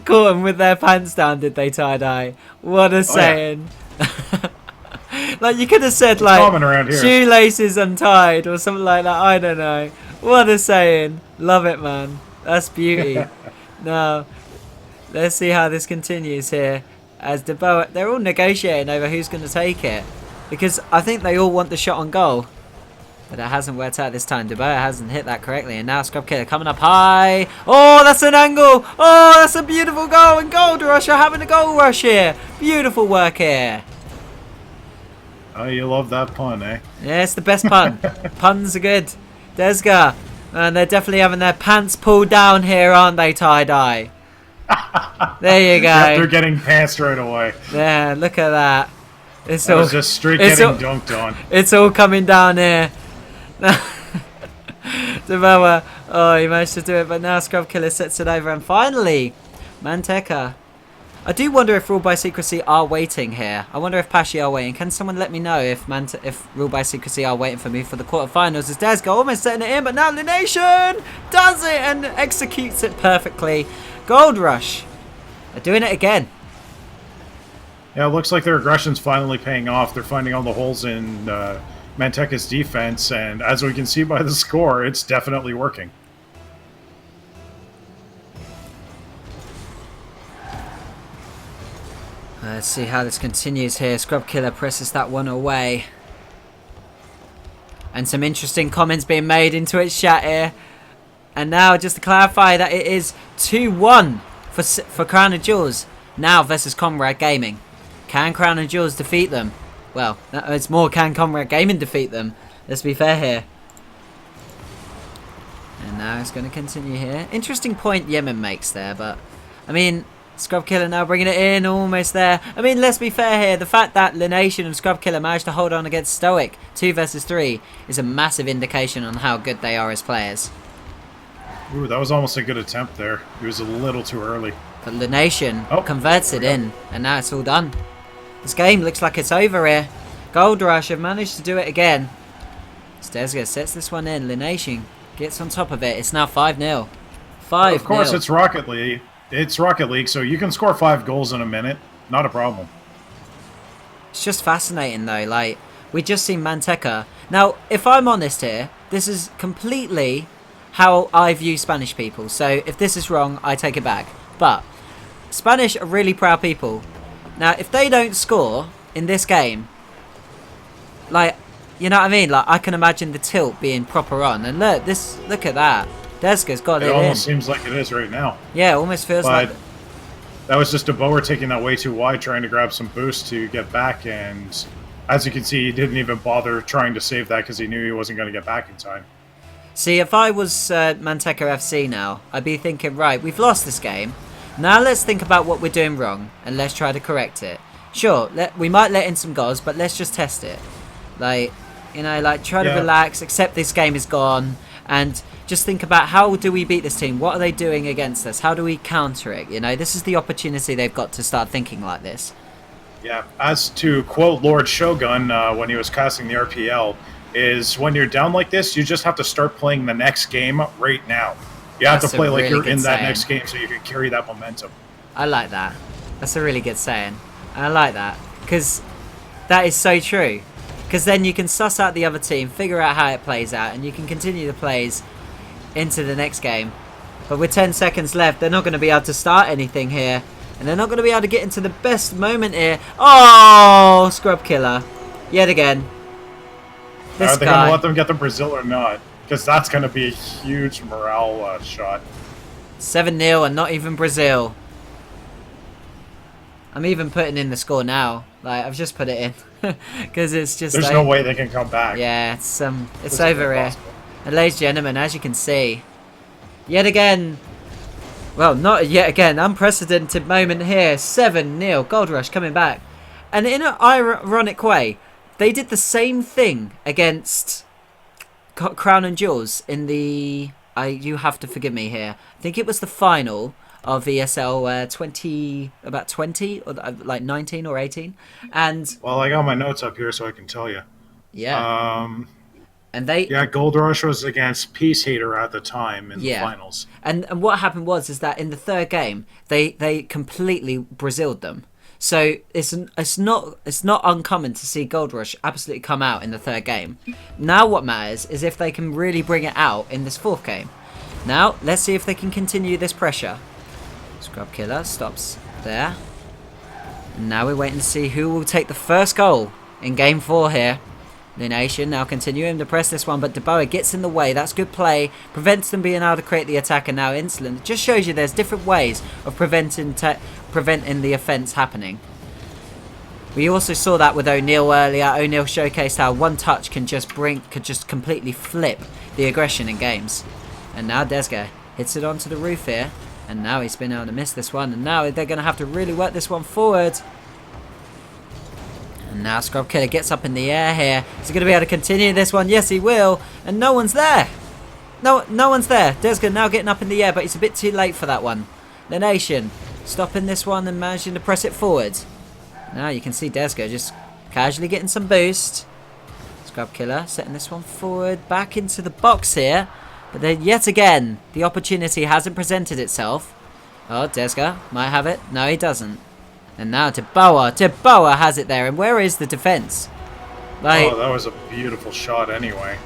Caught them with their pants down, did they, Tie-Dye? What a saying. Yeah. Like, you could have said, it's like, shoelaces untied or something like that. I don't know. What a saying. Love it, man. That's beauty. Now, let's see how this continues here. As DeBoa, they're all negotiating over who's going to take it. Because I think they all want the shot on goal. But it hasn't worked out this time. DeBoa hasn't hit that correctly. And now Scrub Killer coming up high. Oh, that's an angle. Oh, that's a beautiful goal. And Gold Rush are having a goal rush here. Beautiful work here. Oh, you love that pun, eh? Yeah, it's the best pun. Puns are good. Desga. And they're definitely having their pants pulled down here, aren't they, Tie-Dye? There you go. Yep, they're getting pants right away. Yeah, look at that. It's that all was just straight getting dunked on. It's all coming down here. DeBoa. Oh, he managed to do it, but now Scrub Killer sets it over. And finally, Manteca. I do wonder if Rule by Secrecy are waiting here. I wonder if Pashi are waiting. Can someone let me know if Rule by Secrecy are waiting for me for the quarterfinals? As Desga almost setting it in, but now Lination does it and executes it perfectly. Gold Rush. They're doing it again. Yeah, it looks like their aggression's finally paying off. They're finding all the holes in Manteca's defense, and as we can see by the score, it's definitely working. Let's see how this continues here. Scrub Killer presses that one away. And some interesting comments being made into its chat here. And now, just to clarify, that it is 2-1 for Crown and Jewels. Now versus Comrade Gaming. Can Crown and Jewels defeat them? Well, it's more can Comrade Gaming defeat them. Let's be fair here. And now it's going to continue here. Interesting point Yemen makes there, but... I mean... Scrub Killer now bringing it in, almost there. I mean, let's be fair here. The fact that Lination and Scrub Killer managed to hold on against Stoic 2 versus 3 is a massive indication on how good they are as players. Ooh, that was almost a good attempt there. It was a little too early. But Lination converts it in, and now it's all done. This game looks like it's over here. Gold Rush have managed to do it again. Stezga sets this one in. Lination gets on top of it. It's now 5-0. 5-0. Of course, it's Rocket League. It's Rocket League, so you can score 5 goals in a minute. Not a problem. It's just fascinating, though. Like, we just seen Manteca. Now, if I'm honest here, this is completely how I view Spanish people. So, if this is wrong, I take it back. But, Spanish are really proud people. Now, if they don't score in this game, like, you know what I mean? Like, I can imagine the tilt being proper on. And look at that. Desga's got it in. It almost seems like it is right now. Yeah, it almost feels like... That was just DeBoa taking that way too wide, trying to grab some boost to get back, and as you can see, he didn't even bother trying to save that because he knew he wasn't going to get back in time. See, if I was Manteca FC now, I'd be thinking, right, we've lost this game. Now let's think about what we're doing wrong, and let's try to correct it. Sure, we might let in some goals, but let's just test it. Like, you know, like, try to relax, accept this game is gone, and... just think about how do we beat this team? What are they doing against us? How do we counter it? You know, this is the opportunity they've got to start thinking like this. Yeah, as to quote Lord Shogun when he was casting the RPL, is when you're down like this, you just have to start playing the next game right now. You have to play like you're in that next game so you can carry that momentum. I like that. That's a really good saying. I like that because that is so true. Because then you can suss out the other team, figure out how it plays out, and you can continue the plays into the next game. But with 10 seconds left, they're not going to be able to start anything here, and they're not going to be able to get into the best moment here. Oh, Scrub Killer yet again. Are they going to let them get the Brazil or not? Because that's going to be a huge morale shot. 7-0 and not even Brazil. I'm even putting in the score now. Like, I've just put it in. Because it's just... There's no way they can come back. Yeah, it's This over is here. impossible. And ladies and gentlemen, as you can see, yet again... Well, not yet again. Unprecedented moment here. 7-0. Gold Rush coming back. And in an ironic way, they did the same thing against Crown and Jewels in the... you have to forgive me here. I think it was the final of ESL 20... About 20? Or like 19 or 18. And... Well, I got my notes up here so I can tell you. Yeah. And they... Yeah, Gold Rush was against Peace Hater at the time in the finals. And what happened was is that in the third game, they completely Braziled them. So it's not uncommon to see Gold Rush absolutely come out in the third game. Now what matters is if they can really bring it out in this fourth game. Now, let's see if they can continue this pressure. Scrub Killer stops there. And now we're waiting to see who will take the first goal in game 4 here. The Nation now continuing to press this one, but DeBoer gets in the way. That's good play. Prevents them being able to create the attack, and now Insolent. It just shows you there's different ways of preventing the offence happening. We also saw that with O'Neal earlier. O'Neal showcased how one touch can just completely flip the aggression in games. And now Desga hits it onto the roof here, and now he's been able to miss this one, and now they're going to have to really work this one forward. And now Scrub Killer gets up in the air here. Is he going to be able to continue this one? Yes, he will. And no one's there. No one's there. Desga now getting up in the air, but he's a bit too late for that one. The Nation stopping this one and managing to press it forward. Now you can see Desga just casually getting some boost. Scrub Killer setting this one forward. Back into the box here. But then yet again, the opportunity hasn't presented itself. Oh, Desga might have it. No, he doesn't. And now DeBoer has it there. And where is the defense? Like, oh, that was a beautiful shot anyway.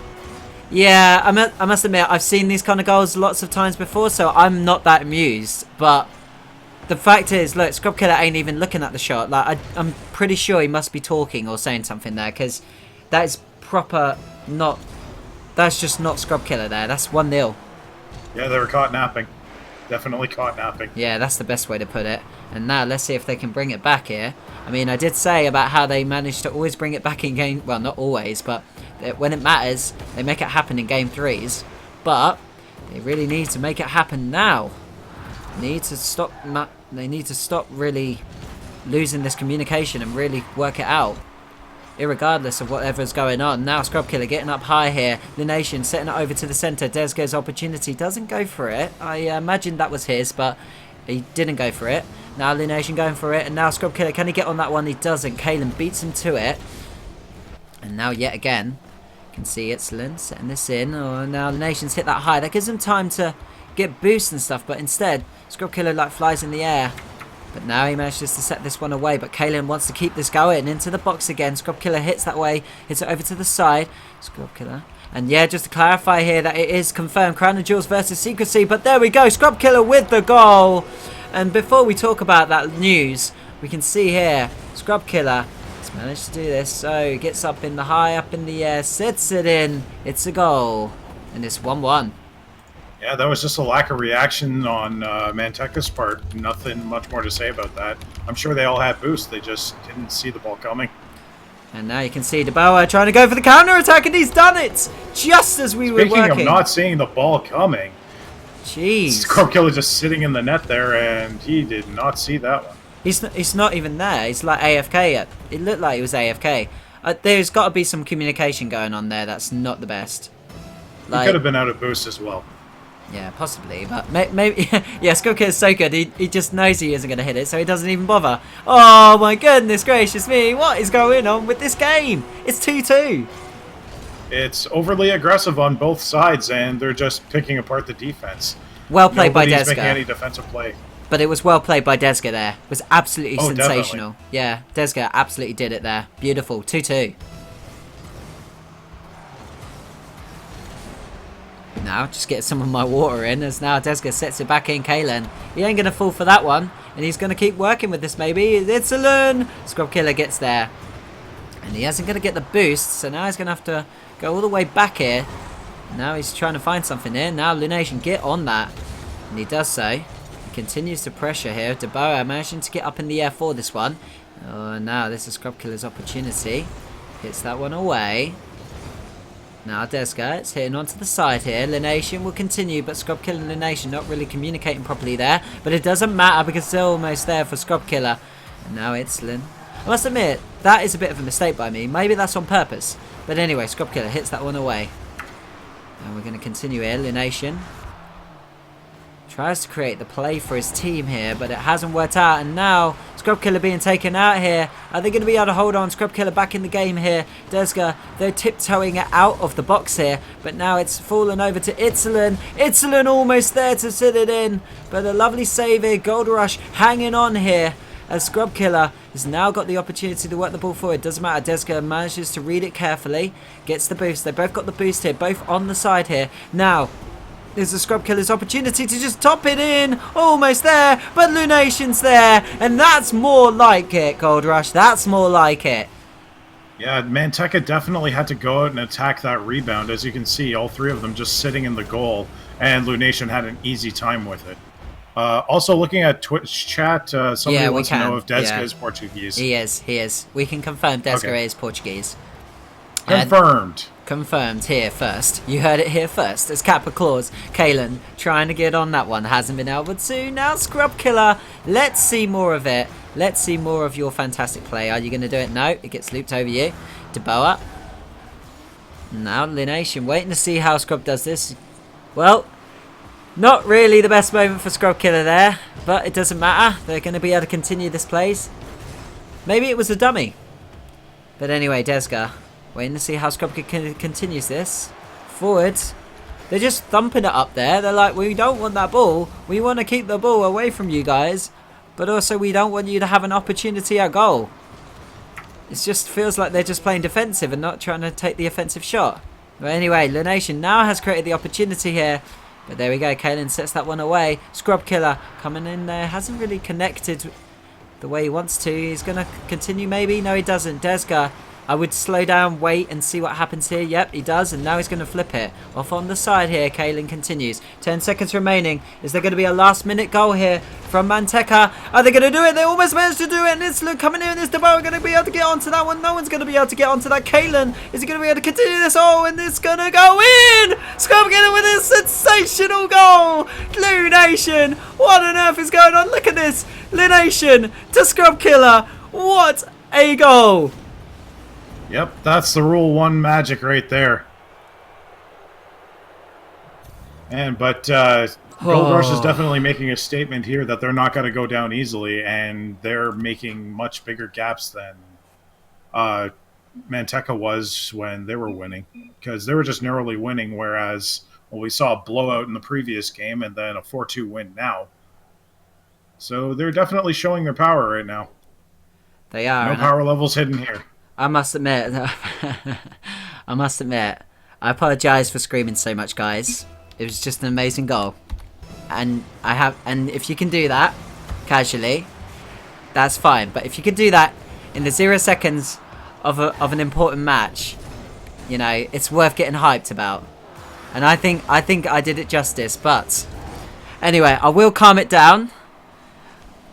Yeah, I must admit, I've seen these kind of goals lots of times before, so I'm not that amused. But the fact is, look, Scrub Killer ain't even looking at the shot. Like, I'm pretty sure he must be talking or saying something there, because that is proper not... That's just not Scrub Killer there. That's 1-0. Yeah, they were caught napping. Definitely caught napping. Yeah, that's the best way to put it. And now let's see if they can bring it back here. I mean, I did say about how they managed to always bring it back in game... Well, not always, but when it matters, they make it happen in game 3s. But they really need to make it happen now. They need to stop really losing this communication and really work it out. Irregardless of whatever's going on. Now Scrub Killer getting up high here. The Nation setting it over to the centre. Desga's opportunity doesn't go for it. I imagined that was his, but he didn't go for it. Now the Nation going for it. And now Scrub Killer, can he get on that one? He doesn't. Kalen beats him to it. And now yet again, you can see Itzlin setting this in. Oh, now the Nation's hit that high. That gives him time to get boosts and stuff. But instead, Scrub Killer like flies in the air. But now he manages to set this one away. But Kalen wants to keep this going. Into the box again. Scrub Killer hits that way. Hits it over to the side. Scrub Killer. And yeah, just to clarify here that it is confirmed. Crown and Jewels versus Secrecy. But there we go. Scrub Killer with the goal. And before we talk about that news, we can see here. Scrub Killer has managed to do this. So he gets up in the high, up in the air. Sets it in. It's a goal. And it's 1-1. Yeah, that was just a lack of reaction on Manteca's part. Nothing much more to say about that. I'm sure they all had boosts. They just didn't see the ball coming. And now you can see DeBoer trying to go for the counter-attack, and he's done it! Just as we were working. Speaking of not seeing the ball coming, jeez. Scrub Killer just sitting in the net there, and he did not see that one. He's not even there. He's like AFK. It looked like he was AFK. There's got to be some communication going on there that's not the best. He could have been out of boost as well. Yeah, possibly, but maybe... Yeah, Scrub Killer's so good, he just knows he isn't going to hit it, so he doesn't even bother. Oh my goodness gracious me, what is going on with this game? It's 2-2. It's overly aggressive on both sides, and they're just picking apart the defense. Well played by Nobody's making Desga. any defensive play. But it was well played by Desga there. It was absolutely sensational. Definitely. Yeah, Desga absolutely did it there. Beautiful. 2-2. Now, just get some of my water in as now Desga sets it back in. Kalen, he ain't going to fall for that one. And he's going to keep working with this maybe. It's a learn. Scrub Killer gets there. And he isn't going to get the boost. So now he's going to have to go all the way back here. Now he's trying to find something here. Now Lunation, get on that. And he does so. continues to pressure here. Deboa managing to get up in the air for this one. Oh, now this is Scrub Killer's opportunity. Hits that one away. Now Desga, it's hitting onto the side here. Lination will continue, but Scrub Killer and Lination not really communicating properly there. But it doesn't matter because they're almost there for Scrub Killer. And now it's Lin. I must admit, that is a bit of a mistake by me. Maybe that's on purpose. But anyway, Scrub Killer hits that one away. And we're going to continue here. Lination tries to create the play for his team here, but it hasn't worked out. And now Scrub Killer being taken out here. Are they going to be able to hold on? Scrub Killer back in the game here. Desga, they're tiptoeing it out of the box here, but now it's fallen over to Itzelen. Itzelen almost there to sit it in, but a lovely save here. Gold Rush hanging on here as Scrub Killer has now got the opportunity to work the ball forward. Doesn't matter. Desga manages to read it carefully, gets the boost. They both got the boost here, both on the side here. Now there's a Scrub Killer's opportunity to just top it in. Almost there, but Lunation's there. And that's more like it, Gold Rush. That's more like it. Yeah, Manteca definitely had to go out and attack that rebound. As you can see, all three of them just sitting in the goal. And Lunation had an easy time with it. Also, looking at Twitch chat, somebody wants to know if Desga is Portuguese. He is. We can confirm Desga is Portuguese. Confirmed. Confirmed here first. You heard it here first. As Kappa Claus, Kalen trying to get on that one. Hasn't been able to. Now Scrub Killer. Let's see more of it. Let's see more of your fantastic play. Are you going to do it? No. It gets looped over you. Deboa. Now Lination waiting to see how Scrub does this. Well, not really the best moment for Scrub Killer there. But it doesn't matter. They're going to be able to continue this plays. Maybe it was a dummy. But anyway, Desga. Waiting to see how Scrub continues this. Forwards. They're just thumping it up there. They're like, we don't want that ball. We want to keep the ball away from you guys. But also we don't want you to have an opportunity at goal. It just feels like they're just playing defensive and not trying to take the offensive shot. But anyway, Lunation now has created the opportunity here. But there we go. Kalen sets that one away. Scrub Killer coming in there. Hasn't really connected the way he wants to. He's going to continue maybe. No, he doesn't. Desga. I would slow down, wait, and see what happens here. Yep, he does, and now he's going to flip it. Off on the side here, Kalen continues. 10 seconds remaining. Is there going to be a last-minute goal here from Manteca? Are they going to do it? They almost managed to do it, and it's Luke coming in. Is Deboa going to be able to get onto that one? No one's going to be able to get onto that. Kalen, is he going to be able to continue this? Oh, and it's going to go in! Scrub Killer with a sensational goal! Lunation, what on earth is going on? Look at this. Lunation to Scrub Killer. What a goal! Yep, that's the Rule 1 magic right there. But Gold Rush is definitely making a statement here that they're not going to go down easily, and they're making much bigger gaps than Manteca was when they were winning, because they were just narrowly winning, whereas we saw a blowout in the previous game and then a 4-2 win now. So they're definitely showing their power right now. They are. No power levels hidden here. I must admit, I apologise for screaming so much, guys. It was just an amazing goal, and if you can do that casually, that's fine. But if you can do that in the 0 seconds of an important match, you know, it's worth getting hyped about. And I think I did it justice. But anyway, I will calm it down.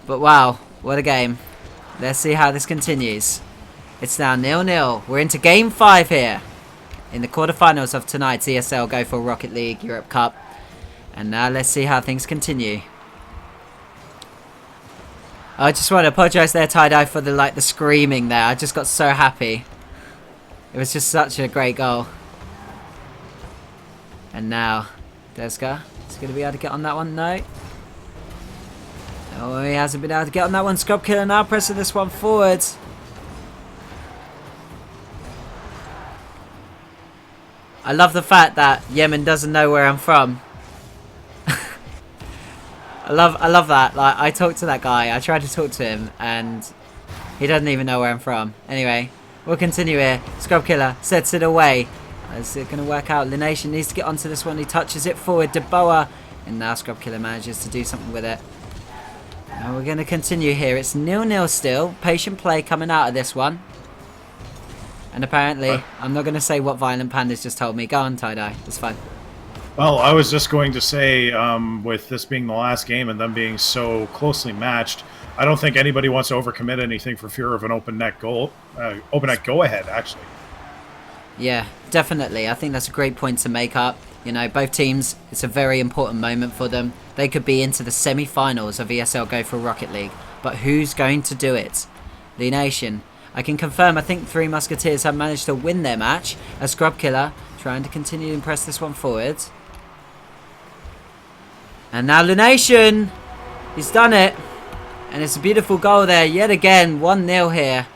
But wow, what a game! Let's see how this continues. It's now 0-0. We're into Game 5 here in the quarterfinals of tonight's ESL Go4RocketLeague Europe Cup. And now let's see how things continue. I just want to apologise there, Tie-Dye, for the screaming there. I just got so happy. It was just such a great goal. And now, Desga is going to be able to get on that one. No. Oh, he hasn't been able to get on that one. Scrub Killer now pressing this one forwards. I love the fact that Yemen doesn't know where I'm from. I love that. Like, I talked to that guy. I tried to talk to him, and he doesn't even know where I'm from. Anyway, we'll continue here. Scrub Killer sets it away. Is it going to work out? Lination needs to get onto this one. He touches it forward. Deboa, and now Scrub Killer manages to do something with it. And we're going to continue here. It's 0-0 still. Patient play coming out of this one. And apparently, I'm not going to say what Violent Pandas just told me. Go on, Tie-Dye. It's fine. Well, I was just going to say, with this being the last game and them being so closely matched, I don't think anybody wants to overcommit anything for fear of an open net goal, open net go ahead. Actually, Yeah, definitely. I think that's a great point to make up. You know, both teams, it's a very important moment for them. They could be into the semi-finals of ESL Go for Rocket League. But who's going to do it? The Nation. I can confirm, I think Three Musketeers have managed to win their match. A Scrub Killer trying to continue to press this one forward. And now the Nation. He's done it. And it's a beautiful goal there. Yet again, 1-0 here.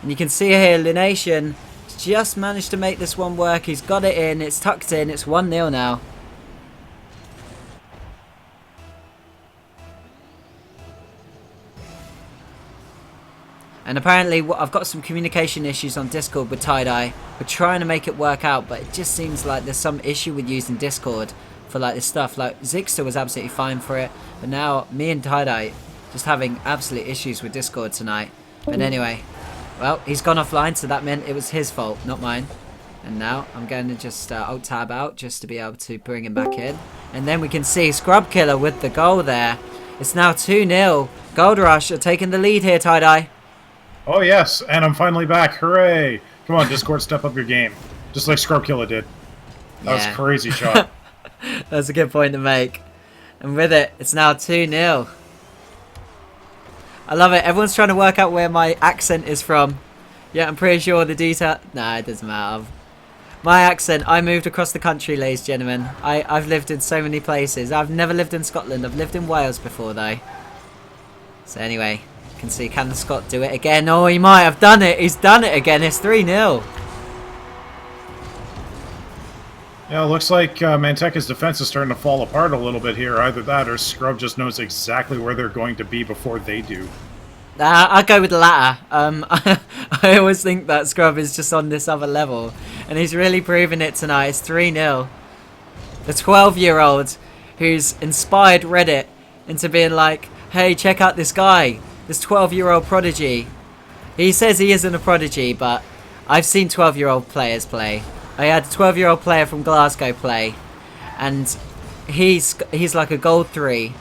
And you can see here, Lunation just managed to make this one work. He's got it in. It's tucked in. It's 1-0 now. And apparently, I've got some communication issues on Discord with Tie-Dye. We're trying to make it work out, but it just seems like there's some issue with using Discord for like this stuff. Like, Zigster was absolutely fine for it. But now, me and Tie-Dye just having absolute issues with Discord tonight. But anyway, well, he's gone offline, so that meant it was his fault, not mine. And now I'm going to just alt-tab out just to be able to bring him back in. And then we can see Scrub Killer with the goal there. It's now 2-0. Gold Rush are taking the lead here, Tie-Dye. oh yes, and I'm finally back! Hooray! Come on, Discord, step up your game, just like Scrub Killer did. That was a crazy shot. That's a good point to make. And with it, it's now 2-0. I love it. Everyone's trying to work out where my accent is from. Yeah, I'm pretty sure the detail... Nah, it doesn't matter. My accent, I moved across the country, ladies and gentlemen. I've lived in so many places. I've never lived in Scotland. I've lived in Wales before, though. So anyway, you can see, can the Scot do it again? Oh, he might have done it. He's done it again. It's 3-0. Yeah, it looks like Manteca's defense is starting to fall apart a little bit here. Either that or Scrub just knows exactly where they're going to be before they do. I'll go with the latter. I always think that Scrub is just on this other level. And he's really proving it tonight. It's 3-0. The 12-year-old who's inspired Reddit into being like, hey, check out this guy. This 12-year-old prodigy. He says he isn't a prodigy, but I've seen 12-year-old players play. I had a 12-year-old player from Glasgow play, and he's like a gold 3.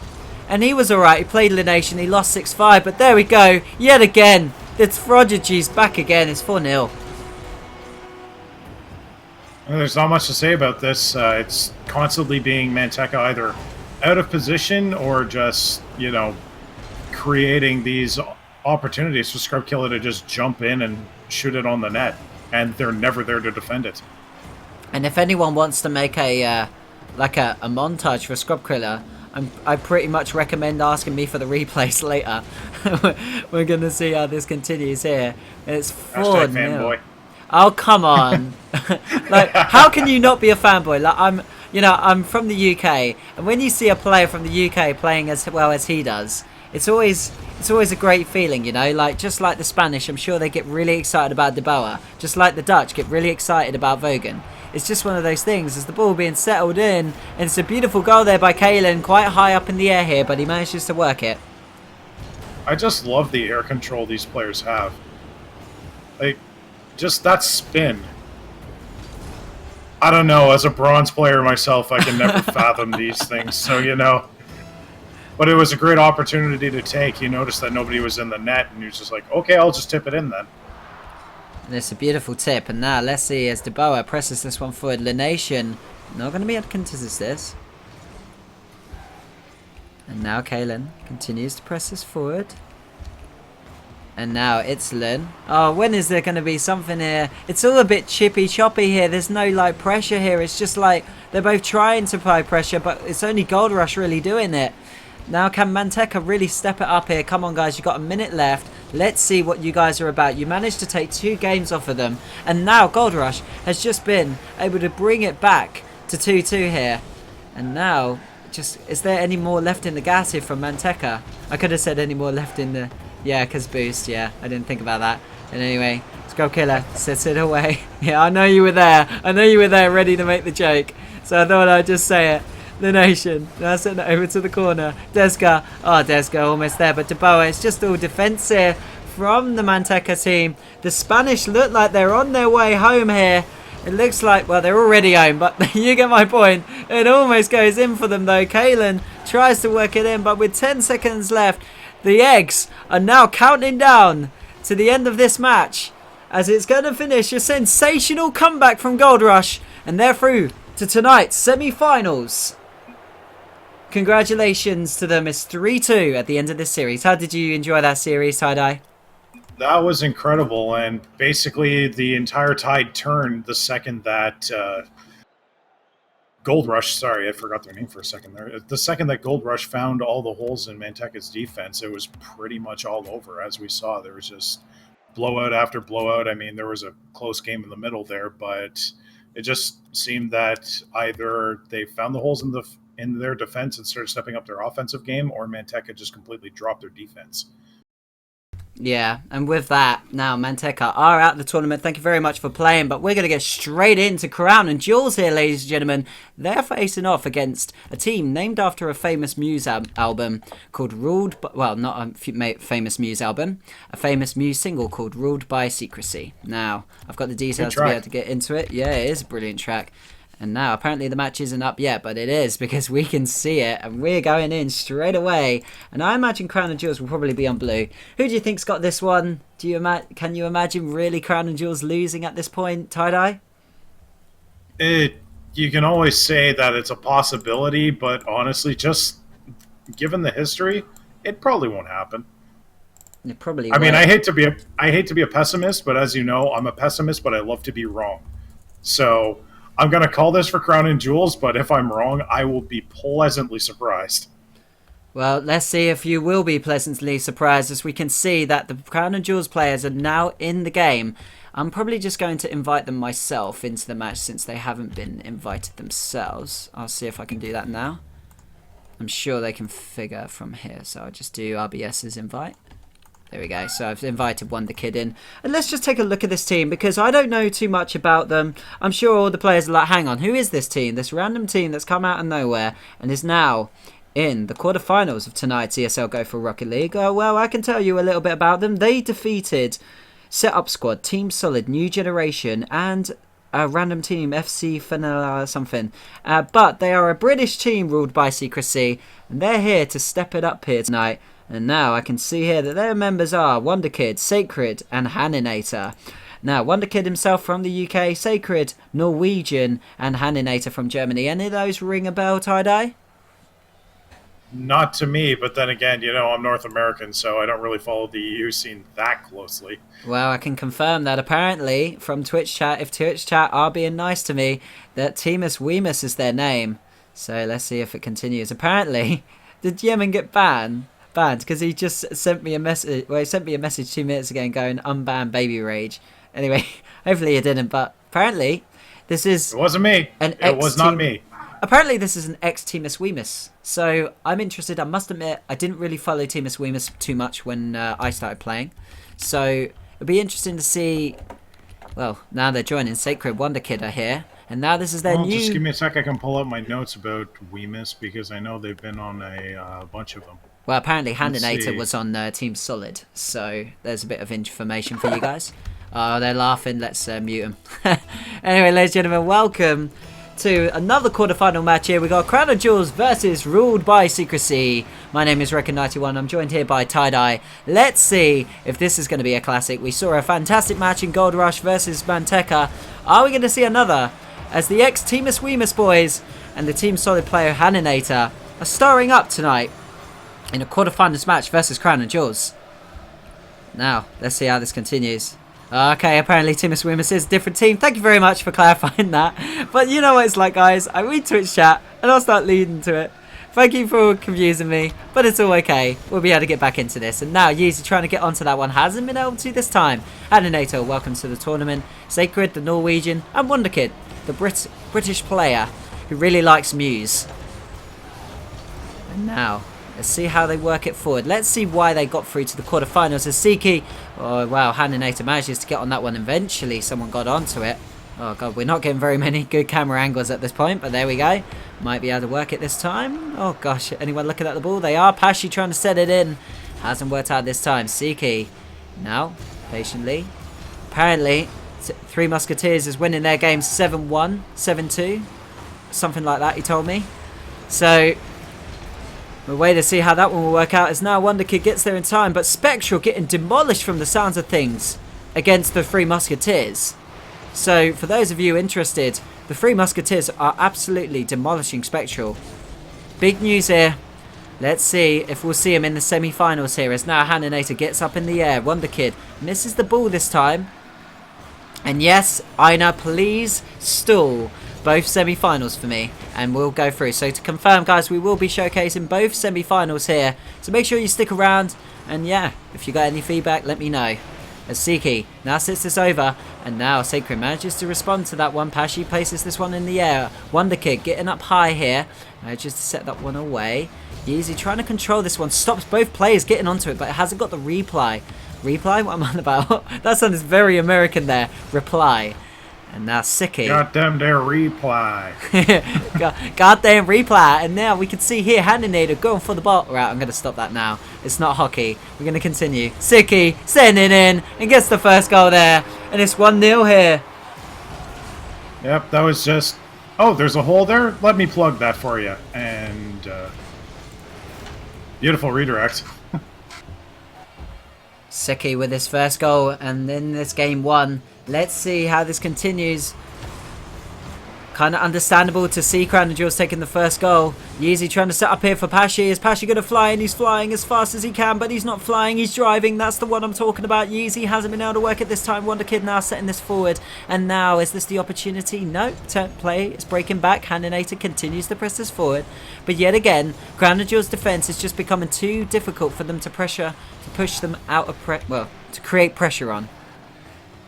And he was alright, he played Lunation, he lost 6-5, but there we go, yet again, it's Prodigy's back again, it's 4-0. There's not much to say about this. It's constantly being Manteca either out of position or just, you know, creating these opportunities for Scrub Killer to just jump in and shoot it on the net, and they're never there to defend it. And if anyone wants to make a montage for Scrub Killer, I pretty much recommend asking me for the replays later. We're going to see how this continues here. It's 4-0. Oh, come on. Like, how can you not be a fanboy? Like, I'm from the UK, and when you see a player from the UK playing as well as he does, it's always a great feeling, you know. Like, just like the Spanish, I'm sure they get really excited about De Boer. Just like the Dutch get really excited about Vogan. It's just one of those things. As the ball being settled in, and it's a beautiful goal there by Kalen, quite high up in the air here, but he manages to work it. I just love the air control these players have. Like, just that spin. I don't know, as a bronze player myself, I can never fathom these things, so, you know. But it was a great opportunity to take. You noticed that nobody was in the net, and you're just like, okay, I'll just tip it in then. And it's a beautiful tip. And now let's see as De Boer presses this one forward. Lunation not going to be able to contest this. And now Kalen continues to press this forward. And now it's Lun. Oh, when is there going to be something here? It's all a bit chippy-choppy here. There's no, like, pressure here. It's just like they're both trying to apply pressure, but it's only Gold Rush really doing it. Now can Manteca really step it up here? Come on, guys. You've got a minute left. Let's see what you guys are about. You managed to take 2 games off of them. And now Gold Rush has just been able to bring it back to 2-2 here. And now, is there any more left in the gas here from Manteca? I could have said any more left in the... Yeah, because boost. Yeah, I didn't think about that. And anyway, Scrub Killer sets it away. Yeah, I know you were there. I know you were there ready to make the joke. So I thought I'd just say it. The Nation. Now send it over to the corner. Desga. Oh, Desga almost there. But De Boer, it's just all defense here from the Manteca team. The Spanish look like they're on their way home here. It looks like, well, they're already home, but you get my point. It almost goes in for them, though. Kalen tries to work it in, but with 10 seconds left, the Eggs are now counting down to the end of this match, as it's going to finish a sensational comeback from Gold Rush, and they're through to tonight's semi-finals. Congratulations to them. It's 3-2 at the end of this series. How did you enjoy that series, Tie-Dye? That was incredible, and basically the entire tide turned the second that Gold Rush, sorry, I forgot their name for a second there. The second that Gold Rush found all the holes in Manteca's defense, it was pretty much all over. As we saw, there was just blowout after blowout. I mean, there was a close game in the middle there, but it just seemed that either they found the holes in their defense and started stepping up their offensive game, or Manteca just completely dropped their defense. Yeah, and with that, now Manteca are out of the tournament. Thank you very much for playing, but we're going to get straight into Crown and Jewels here, ladies and gentlemen. They're facing off against a team named after a famous Muse album called Ruled by... Well, not a famous Muse album. A famous Muse single called Ruled by Secrecy. Now, I've got the details to be able to get into it. Yeah, it is a brilliant track. And now, apparently the match isn't up yet, but it is, because we can see it, and we're going in straight away. And I imagine Crown and Jewels will probably be on blue. Who do you think's got this one? Can you imagine really Crown and Jewels losing at this point, Tie-Dye? You can always say that it's a possibility, but honestly, just given the history, it probably won't happen. It probably I mean, I hate to be a pessimist, but as you know, I'm a pessimist, but I love to be wrong. So I'm going to call this for Crown and Jewels, but if I'm wrong, I will be pleasantly surprised. Well, let's see if you will be pleasantly surprised, as we can see that the Crown and Jewels players are now in the game. I'm probably just going to invite them myself into the match since they haven't been invited themselves. I'll see if I can do that now. I'm sure they can figure from here, so I'll just do RBS's invite. There we go. So I've invited Wonder Kid in. And let's just take a look at this team, because I don't know too much about them. I'm sure all the players are like, hang on, who is this team? This random team that's come out of nowhere and is now in the quarterfinals of tonight's ESL Go for Rocket League. Oh, well, I can tell you a little bit about them. They defeated Setup Squad, Team Solid, New Generation, and a random team, FC Fanala something. But they are a British team ruled by Secrecy, and they're here to step it up here tonight. And now I can see here that their members are Wonder Kid, Sacred, and Haninator. Now, Wonder Kid himself from the UK, Sacred, Norwegian, and Haninator from Germany. Any of those ring a bell, Tie-Dye? Not to me, but then again, you know, I'm North American, so I don't really follow the EU scene that closely. Well, I can confirm that apparently from Twitch chat, if Twitch chat are being nice to me, that Timus Weemus is their name. So let's see if it continues. Apparently, did Yemen get banned because he just sent me a message. Well, he sent me a message 2 minutes ago going unban Baby Rage. Anyway, hopefully he didn't, but apparently this is... It wasn't me. It was not me. Apparently this is an ex-Timus Weemus. So I'm interested. I must admit, I didn't really follow Timus Weemus too much when I started playing. So it'll be interesting to see... Well, now they're joining. Sacred, Wonder Kid are here. And now this is their new... Just give me a sec. I can pull up my notes about Weemus, because I know they've been on a bunch of them. Well, apparently Handinator was on Team Solid, so there's a bit of information for you guys. Oh, they're laughing. Let's mute them. Anyway, ladies and gentlemen, welcome to another quarterfinal match here. We got Crown and Jewels versus Ruled by Secrecy. My name is Reckon91. I'm joined here by Tie-Dye. Let's see if this is going to be a classic. We saw a fantastic match in Gold Rush versus Manteca. Are we going to see another? As the ex-Timus Weemus boys and the Team Solid player Haninator are starring up tonight in a quarterfinals match versus Crown and Jewels. Now, let's see how this continues. Okay, apparently Timus Weemus is a different team. Thank you very much for clarifying that. But you know what it's like, guys. I read Twitch chat and I'll start leading to it. Thank you for confusing me, but it's all okay. We'll be able to get back into this. And now, Yeezy trying to get onto that one. Hasn't been able to this time. Haninator, welcome to the tournament. Sacred, the Norwegian, and Wonder Kid, the British player who really likes Muse. And now, let's see how they work it forward. Let's see why they got through to the quarterfinals. As Siki, oh wow, Haninator manages to get on that one eventually. Someone got onto it. Oh god, we're not getting very many good camera angles at this point, but there we go. Might be able to work it this time. Oh gosh, anyone looking at the ball? They are. Pashi trying to set it in. Hasn't worked out this time. Siki, now, patiently. Apparently, Three Musketeers is winning their game 7-1, 7-2, something like that, he told me. So we'll wait to see how that one will work out, as now Wonder Kid gets there in time, but Spectral getting demolished from the sounds of things against the Three Musketeers. So for those of you interested, the Three Musketeers are absolutely demolishing Spectral. Big news here. Let's see if we'll see him in the semi-finals here, as now Haninator gets up in the air. Wonder Kid misses the ball this time. And yes, Ina, please stall both semi-finals for me, and we'll go through. So to confirm, guys, we will be showcasing both semi-finals here. So make sure you stick around, and yeah, if you got any feedback, let me know. As Siki now sits this over, and now Sacred manages to respond to that one. Pashi places this one in the air. Wonder Kid getting up high here, manages to set that one away. Yeezy trying to control this one, stops both players getting onto it, but it hasn't got the reply. Reply? What am I on about? That sounds very American there. Reply. And now Siki. Goddamn their reply. Goddamn reply. And now we can see here Haninator going for the ball. Right, I'm going to stop that now. It's not hockey. We're going to continue. Siki sending in and gets the first goal there. And it's 1-0 here. Yep, that was just... Oh, there's a hole there? Let me plug that for you. And... beautiful redirect. Siki with his first goal, and then this game 1. Let's see how this continues. Kind of understandable to see Crown and Jewels taking the first goal. Yeezy trying to set up here for Pashi. Is Pashi going to fly? And he's flying as fast as he can, but he's not flying. He's driving. That's the one I'm talking about. Yeezy hasn't been able to work it this time. Wonder Kid now setting this forward. And now, is this the opportunity? No. Turn play. It's breaking back. Haninator continues to press this forward. But yet again, Crown and Jewels' defense is just becoming too difficult for them to pressure, to push them out of to create pressure on.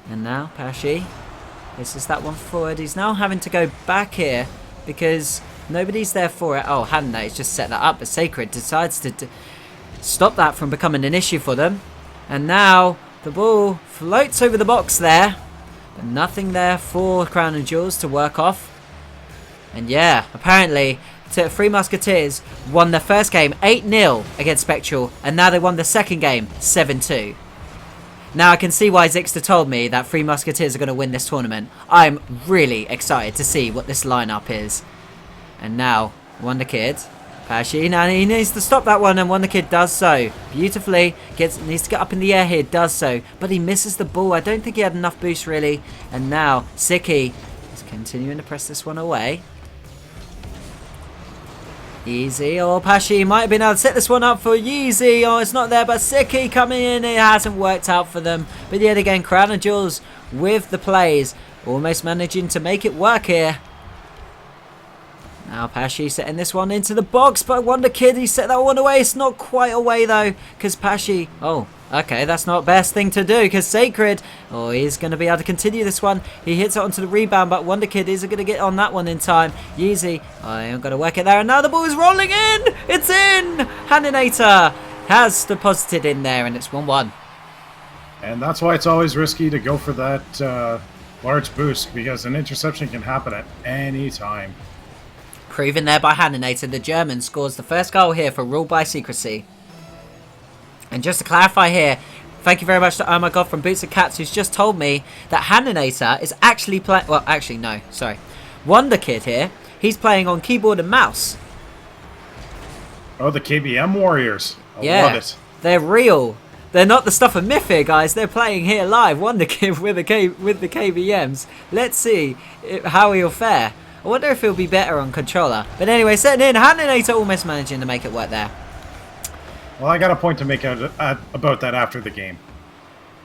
And now, Pashi. This is that one forward. He's now having to go back here because nobody's there for it. Oh, Haninator's just set that up, but Sacred decides to stop that from becoming an issue for them. And now the ball floats over the box there, but nothing there for Crown and Jewels to work off. And yeah, apparently Three Musketeers won their first game 8-0 against Spectral, and now they won the second game 7-2. Now I can see why Zixter told me that Three Musketeers are going to win this tournament. I'm really excited to see what this lineup is. And now, Wonder Kid, Pashi, now he needs to stop that one, and Wonder Kid does so. Beautifully, needs to get up in the air here, does so. But he misses the ball. I don't think he had enough boost really. And now, Siki is continuing to press this one away. Easy, or Pashi might have been able to set this one up for Yeezy. Oh, it's not there, but Siki coming in. It hasn't worked out for them. But yet again, Crown and Jewels with the plays, almost managing to make it work here. Now Pashi setting this one into the box, but Wonder Kid, he set that one away. It's not quite away though, because Pashi... Oh, okay, that's not the best thing to do, because Sacred... Oh, he's going to be able to continue this one. He hits it onto the rebound, but Wonder Kid isn't going to get on that one in time. Yeezy, I am going to work it there, and now the ball is rolling in! It's in! Haninator has deposited in there, and it's 1-1. And that's why it's always risky to go for that large boost, because an interception can happen at any time. Proven there by Haninator, the German scores the first goal here for Rule by Secrecy. And just to clarify here, thank you very much to Oh My God from Boots and Cats, who's just told me that Haninator is actually playing... Well, actually, no, sorry. Wonder Kid here, he's playing on keyboard and mouse. Oh, the KBM Warriors. I love it. They're real. They're not the stuff of Myth here, guys. They're playing here live. Wonder Kid with the KBMs. Let's see how he'll fare. I wonder if he'll be better on controller. But anyway, setting in. Haninator almost managing to make it work there. Well, I got a point to make out about that after the game.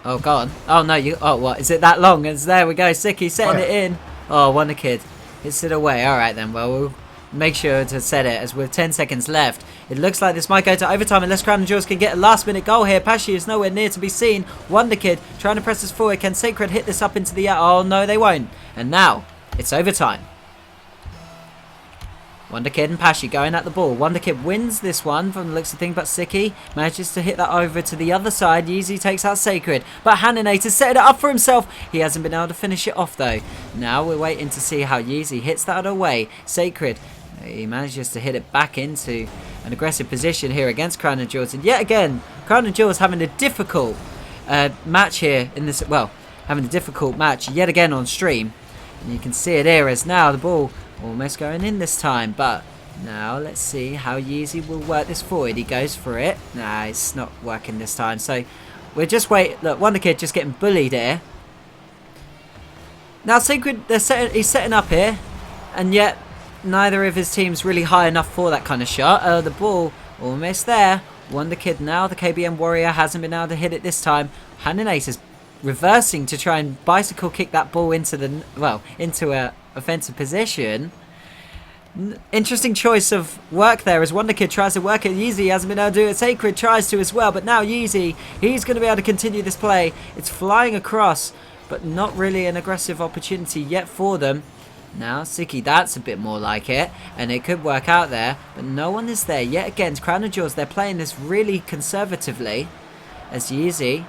Oh, go on. Oh, no. Oh, what? Is it that long? As there we go. Siki setting it in. Oh, Wonder Kid hits it away. All right, then. Well, we'll make sure to set it as with 10 seconds left. It looks like this might go to overtime unless Crown and Jewels can get a last-minute goal here. Pashi is nowhere near to be seen. Wonder Kid trying to press this forward. Can Sacred hit this up into the air? Oh, no, they won't. And now, it's overtime. Wonder Kid and Pashi going at the ball. Wonder Kid wins this one from the looks of things, but Siki manages to hit that over to the other side. Yeezy takes out Sacred, but Haninator setting it up for himself. He hasn't been able to finish it off though. Now we're waiting to see how Yeezy hits that away. Sacred, he manages to hit it back into an aggressive position here against Crown and Jewels. And yet again, Crown and Jewels having a difficult match here in this, well, having a difficult match yet again on stream. And you can see it here as now the ball almost going in this time. But now let's see how Yeezy will work this forward. He goes for it. Nah, it's not working this time. So we're just wait. Look, Wonder Kid just getting bullied here. Now Sacred, he's setting up here. And yet neither of his teams really high enough for that kind of shot. The ball almost there. Wonder Kid now, the KBM Warrior, hasn't been able to hit it this time. Haninace is reversing to try and bicycle kick that ball into the, well, into a offensive position. Interesting choice of work there as Wonder Kid tries to work it. Yeezy hasn't been able to do it. Sacred tries to as well, but now Yeezy, he's going to be able to continue this play. It's flying across, but not really an aggressive opportunity yet for them. Now, Siki, that's a bit more like it, and it could work out there, but no one is there yet again. Crown and Jewels, they're playing this really conservatively as Yeezy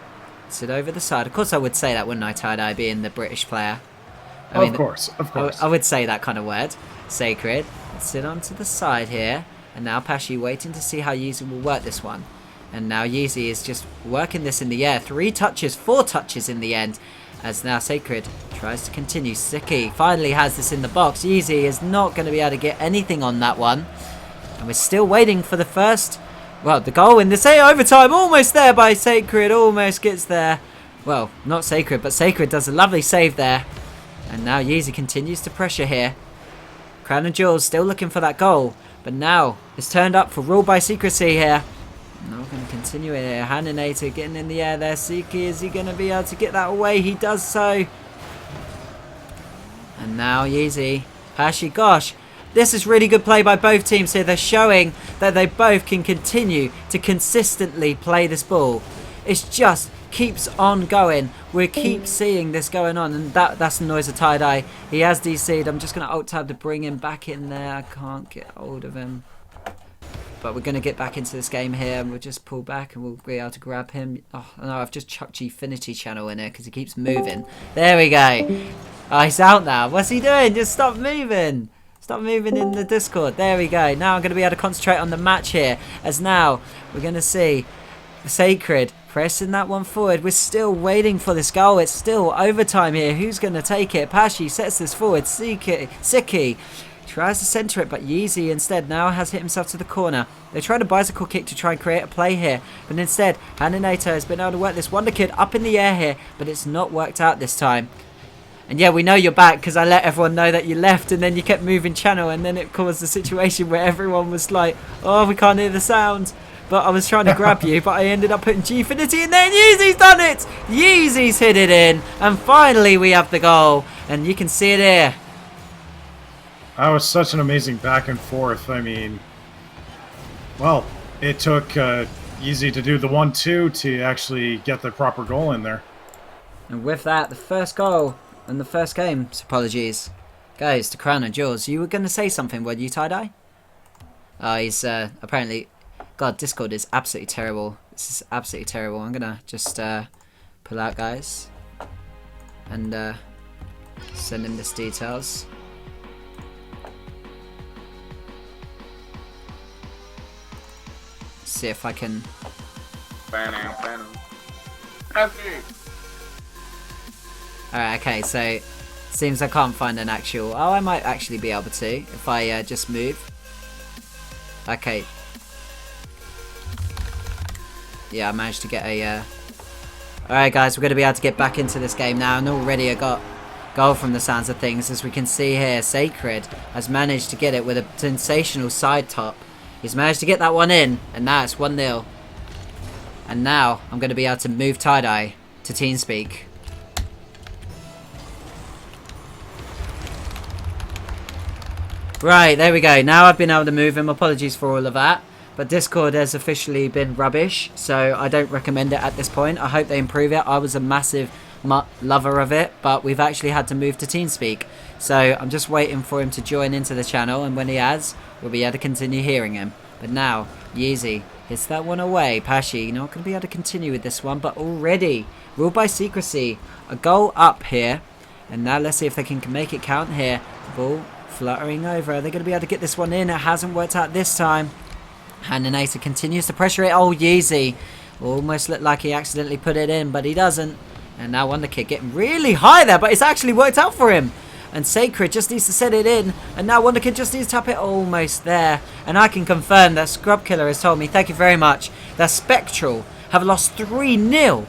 sit over the side. Of course, I would say that, wouldn't I, Tie-Dye, being the British player? Of course. I would say that kind of word. Sacred, sit onto the side here, and now Pashi waiting to see how Yeezy will work this one. And now Yeezy is just working this in the air. 3 touches, 4 touches in the end. As now Sacred tries to continue. Siki finally has this in the box. Yeezy is not going to be able to get anything on that one. And we're still waiting for the first, well, the goal in this overtime. Almost there by Sacred. Almost gets there. Well, not Sacred, but Sacred does a lovely save there. And now Yeezy continues to pressure here. Crown and Jewels still looking for that goal. But now it's turned up for Rule by Secrecy here. Now we're going to continue it here. Haninator getting in the air there. Siki, is he going to be able to get that away? He does so. And now Yeezy. Pashi, gosh. This is really good play by both teams here. They're showing that they both can continue to consistently play this ball. It just keeps on going. We keep seeing this going on. And that's the noise of Tie-Dye. He has DC'd. I'm just going to alt-tab to bring him back in there. I can't get hold of him. But we're going to get back into this game here, and we'll just pull back and we'll be able to grab him. Oh, no, I've just chucked Gfinity channel in here because he keeps moving. There we go. Oh, he's out now. What's he doing? Just stop moving. Stop moving in the Discord. There we go. Now I'm going to be able to concentrate on the match here, as now we're going to see Sacred pressing that one forward. We're still waiting for this goal. It's still overtime here. Who's going to take it? Pashi sets this forward. Siki tries to centre it, but Yeezy instead now has hit himself to the corner. They tried a bicycle kick to try and create a play here, but instead Haninator has been able to work this Wonder Kid up in the air here, but it's not worked out this time. And yeah, we know you're back because I let everyone know that you left, and then you kept moving channel, and then it caused a situation where everyone was like, oh, we can't hear the sound. But I was trying to grab you, but I ended up putting Gfinity in there, and Yeezy's done it! Yeezy's hit it in, and finally we have the goal, and you can see it here. That was such an amazing back and forth. I mean, well, it took Yeezy to do the 1-2 to actually get the proper goal in there. And with that, the first goal in the first game, so apologies, goes to Crown and Jewels. You were going to say something, were you, Tie-Dye? Oh, he's apparently... God, Discord is absolutely terrible. This is absolutely terrible. I'm going to just pull out, guys, and send him this details. See if I can. Alright, okay, so seems I can't find an actual. Oh, I might actually be able to if I just move. Okay. Yeah, I managed to get a. Alright, guys, we're going to be able to get back into this game now, and already I got goal from the sounds of things. As we can see here, Sacred has managed to get it with a sensational side top. He's managed to get that one in, and now it's 1-0. And now I'm going to be able to move Tie-Dye to TeamSpeak. Right, there we go. Now I've been able to move him. Apologies for all of that. But Discord has officially been rubbish, so I don't recommend it at this point. I hope they improve it. I was a massive lover of it, but we've actually had to move to TeamSpeak. So I'm just waiting for him to join into the channel, and when he has, we'll be able to continue hearing him. But now, Yeezy hits that one away. Pashi not going to be able to continue with this one, but already, Ruled by Secrecy, a goal up here. And now let's see if they can make it count here. The ball fluttering over. Are they going to be able to get this one in? It hasn't worked out this time. Haninator continues to pressure it. Oh, Yeezy. Almost looked like he accidentally put it in, but he doesn't. And now Wonder Kid getting really high there, but it's actually worked out for him. And Sacred just needs to set it in. And now Wonder Kid just needs to tap it almost there. And I can confirm that Scrub Killer has told me, thank you very much, that Spectral have lost 3-0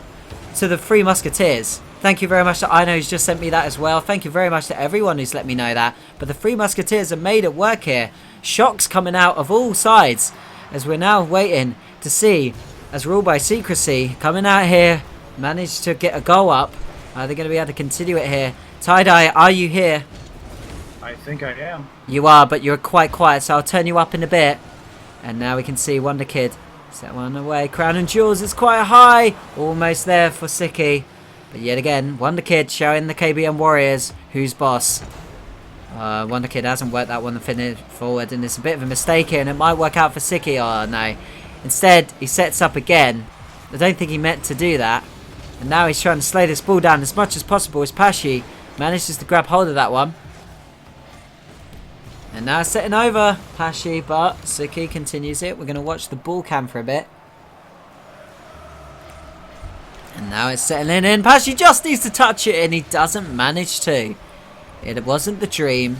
to the Three Musketeers. Thank you very much to Ino who's just sent me that as well. Thank you very much to everyone who's let me know that. But the Three Musketeers have made it work here. Shocks coming out of all sides. As we're now waiting to see, as Ruled by Secrecy coming out here, managed to get a goal up. Are they going to be able to continue it here? Tie-Dye, are you here? I think I am. You are, but you're quite quiet, so I'll turn you up in a bit. And now we can see Wonder Kid. Set one away. Crown and Jewels is quite high. Almost there for Siki. But yet again, Wonder Kid showing the KBM Warriors who's boss. Wonder Kid hasn't worked that one forward, and it's a bit of a mistake here, and it might work out for Siki. Oh, no. Instead, he sets up again. I don't think he meant to do that. And now he's trying to slow this ball down as much as possible as Pashi manages to grab hold of that one. And now setting over Pashi, but Siki continues it. We're going to watch the ball cam for a bit. And now it's settling in. Pashi just needs to touch it, and he doesn't manage to. It wasn't the dream.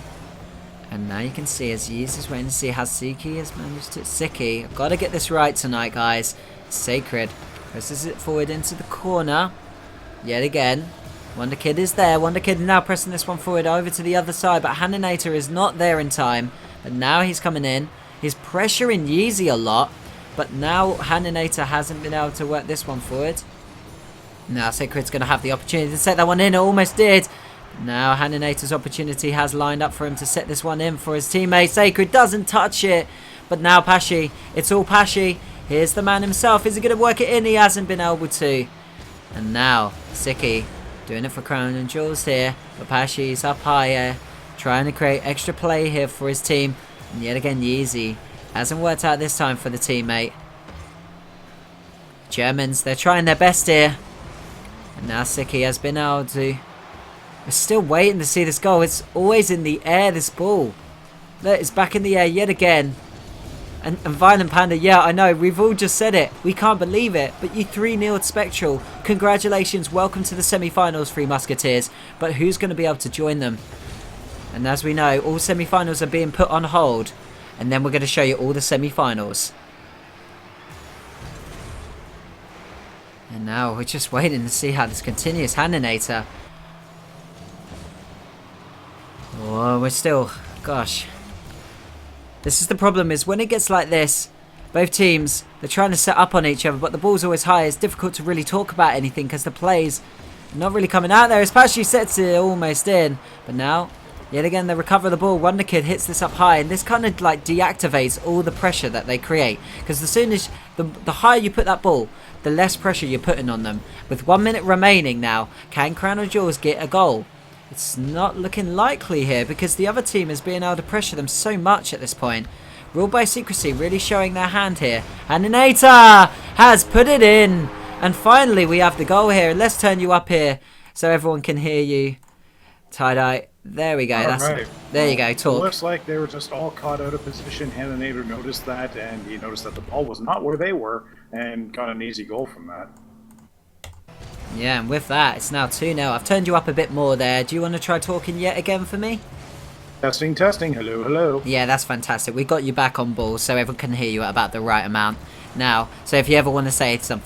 And now you can see as he uses waiting to see how Siki has managed to... Siki, I've got to get this right tonight, guys. Sacred presses it forward into the corner. Yet again. Wonder Kid is there. Wonder Kid now pressing this one forward over to the other side. But Haninator is not there in time. But now he's coming in. He's pressuring Yeezy a lot. But now Haninator hasn't been able to work this one forward. Now Sacred's going to have the opportunity to set that one in. It almost did. Now Haninator's opportunity has lined up for him to set this one in for his teammate. Sacred doesn't touch it. But now Pashi. It's all Pashi. Here's the man himself. Is he going to work it in? He hasn't been able to. And now Siki doing it for Crown and Jewels here. But Pashi's up higher. Trying to create extra play here for his team. And yet again Yeezy hasn't worked out this time for the teammate. Germans, they're trying their best here. And now Siki has been able to... We're still waiting to see this goal. It's always in the air, this ball. Look, it's back in the air yet again. And Violent Panda, yeah, I know, we've all just said it. We can't believe it. But you 3-0'd Spectral. Congratulations, welcome to the semi-finals, Three Musketeers. But who's going to be able to join them? And as we know, all semi-finals are being put on hold. And then we're going to show you all the semi-finals. And now we're just waiting to see how this continues. Haninator. Oh, we're still... Gosh. This is the problem, is when it gets like this, both teams, they're trying to set up on each other, but the ball's always high. It's difficult to really talk about anything because the plays are not really coming out there. As Pashi sets it almost in. But now, yet again, they recover the ball. Wonder Kid hits this up high, and this kind of like deactivates all the pressure that they create. Because as soon as the higher you put that ball, the less pressure you're putting on them. With 1 minute remaining now, can Crown and Jewels get a goal? It's not looking likely here because the other team is being able to pressure them so much at this point. Ruled by Secrecy really showing their hand here. And Haninator has put it in. And finally we have the goal here. Let's turn you up here so everyone can hear you. Tie-Dye. There we go. Right. There you go. Talk. It looks like they were just all caught out of position. Haninator noticed that, and he noticed that the ball was not where they were, and got an easy goal from that. Yeah, and with that, it's now 2-0. I've turned you up a bit more there. Do you want to try talking yet again for me? Testing, testing. Hello, hello. Yeah, that's fantastic. We got you back on ball so everyone can hear you at about the right amount. Now, so if you ever want to say something,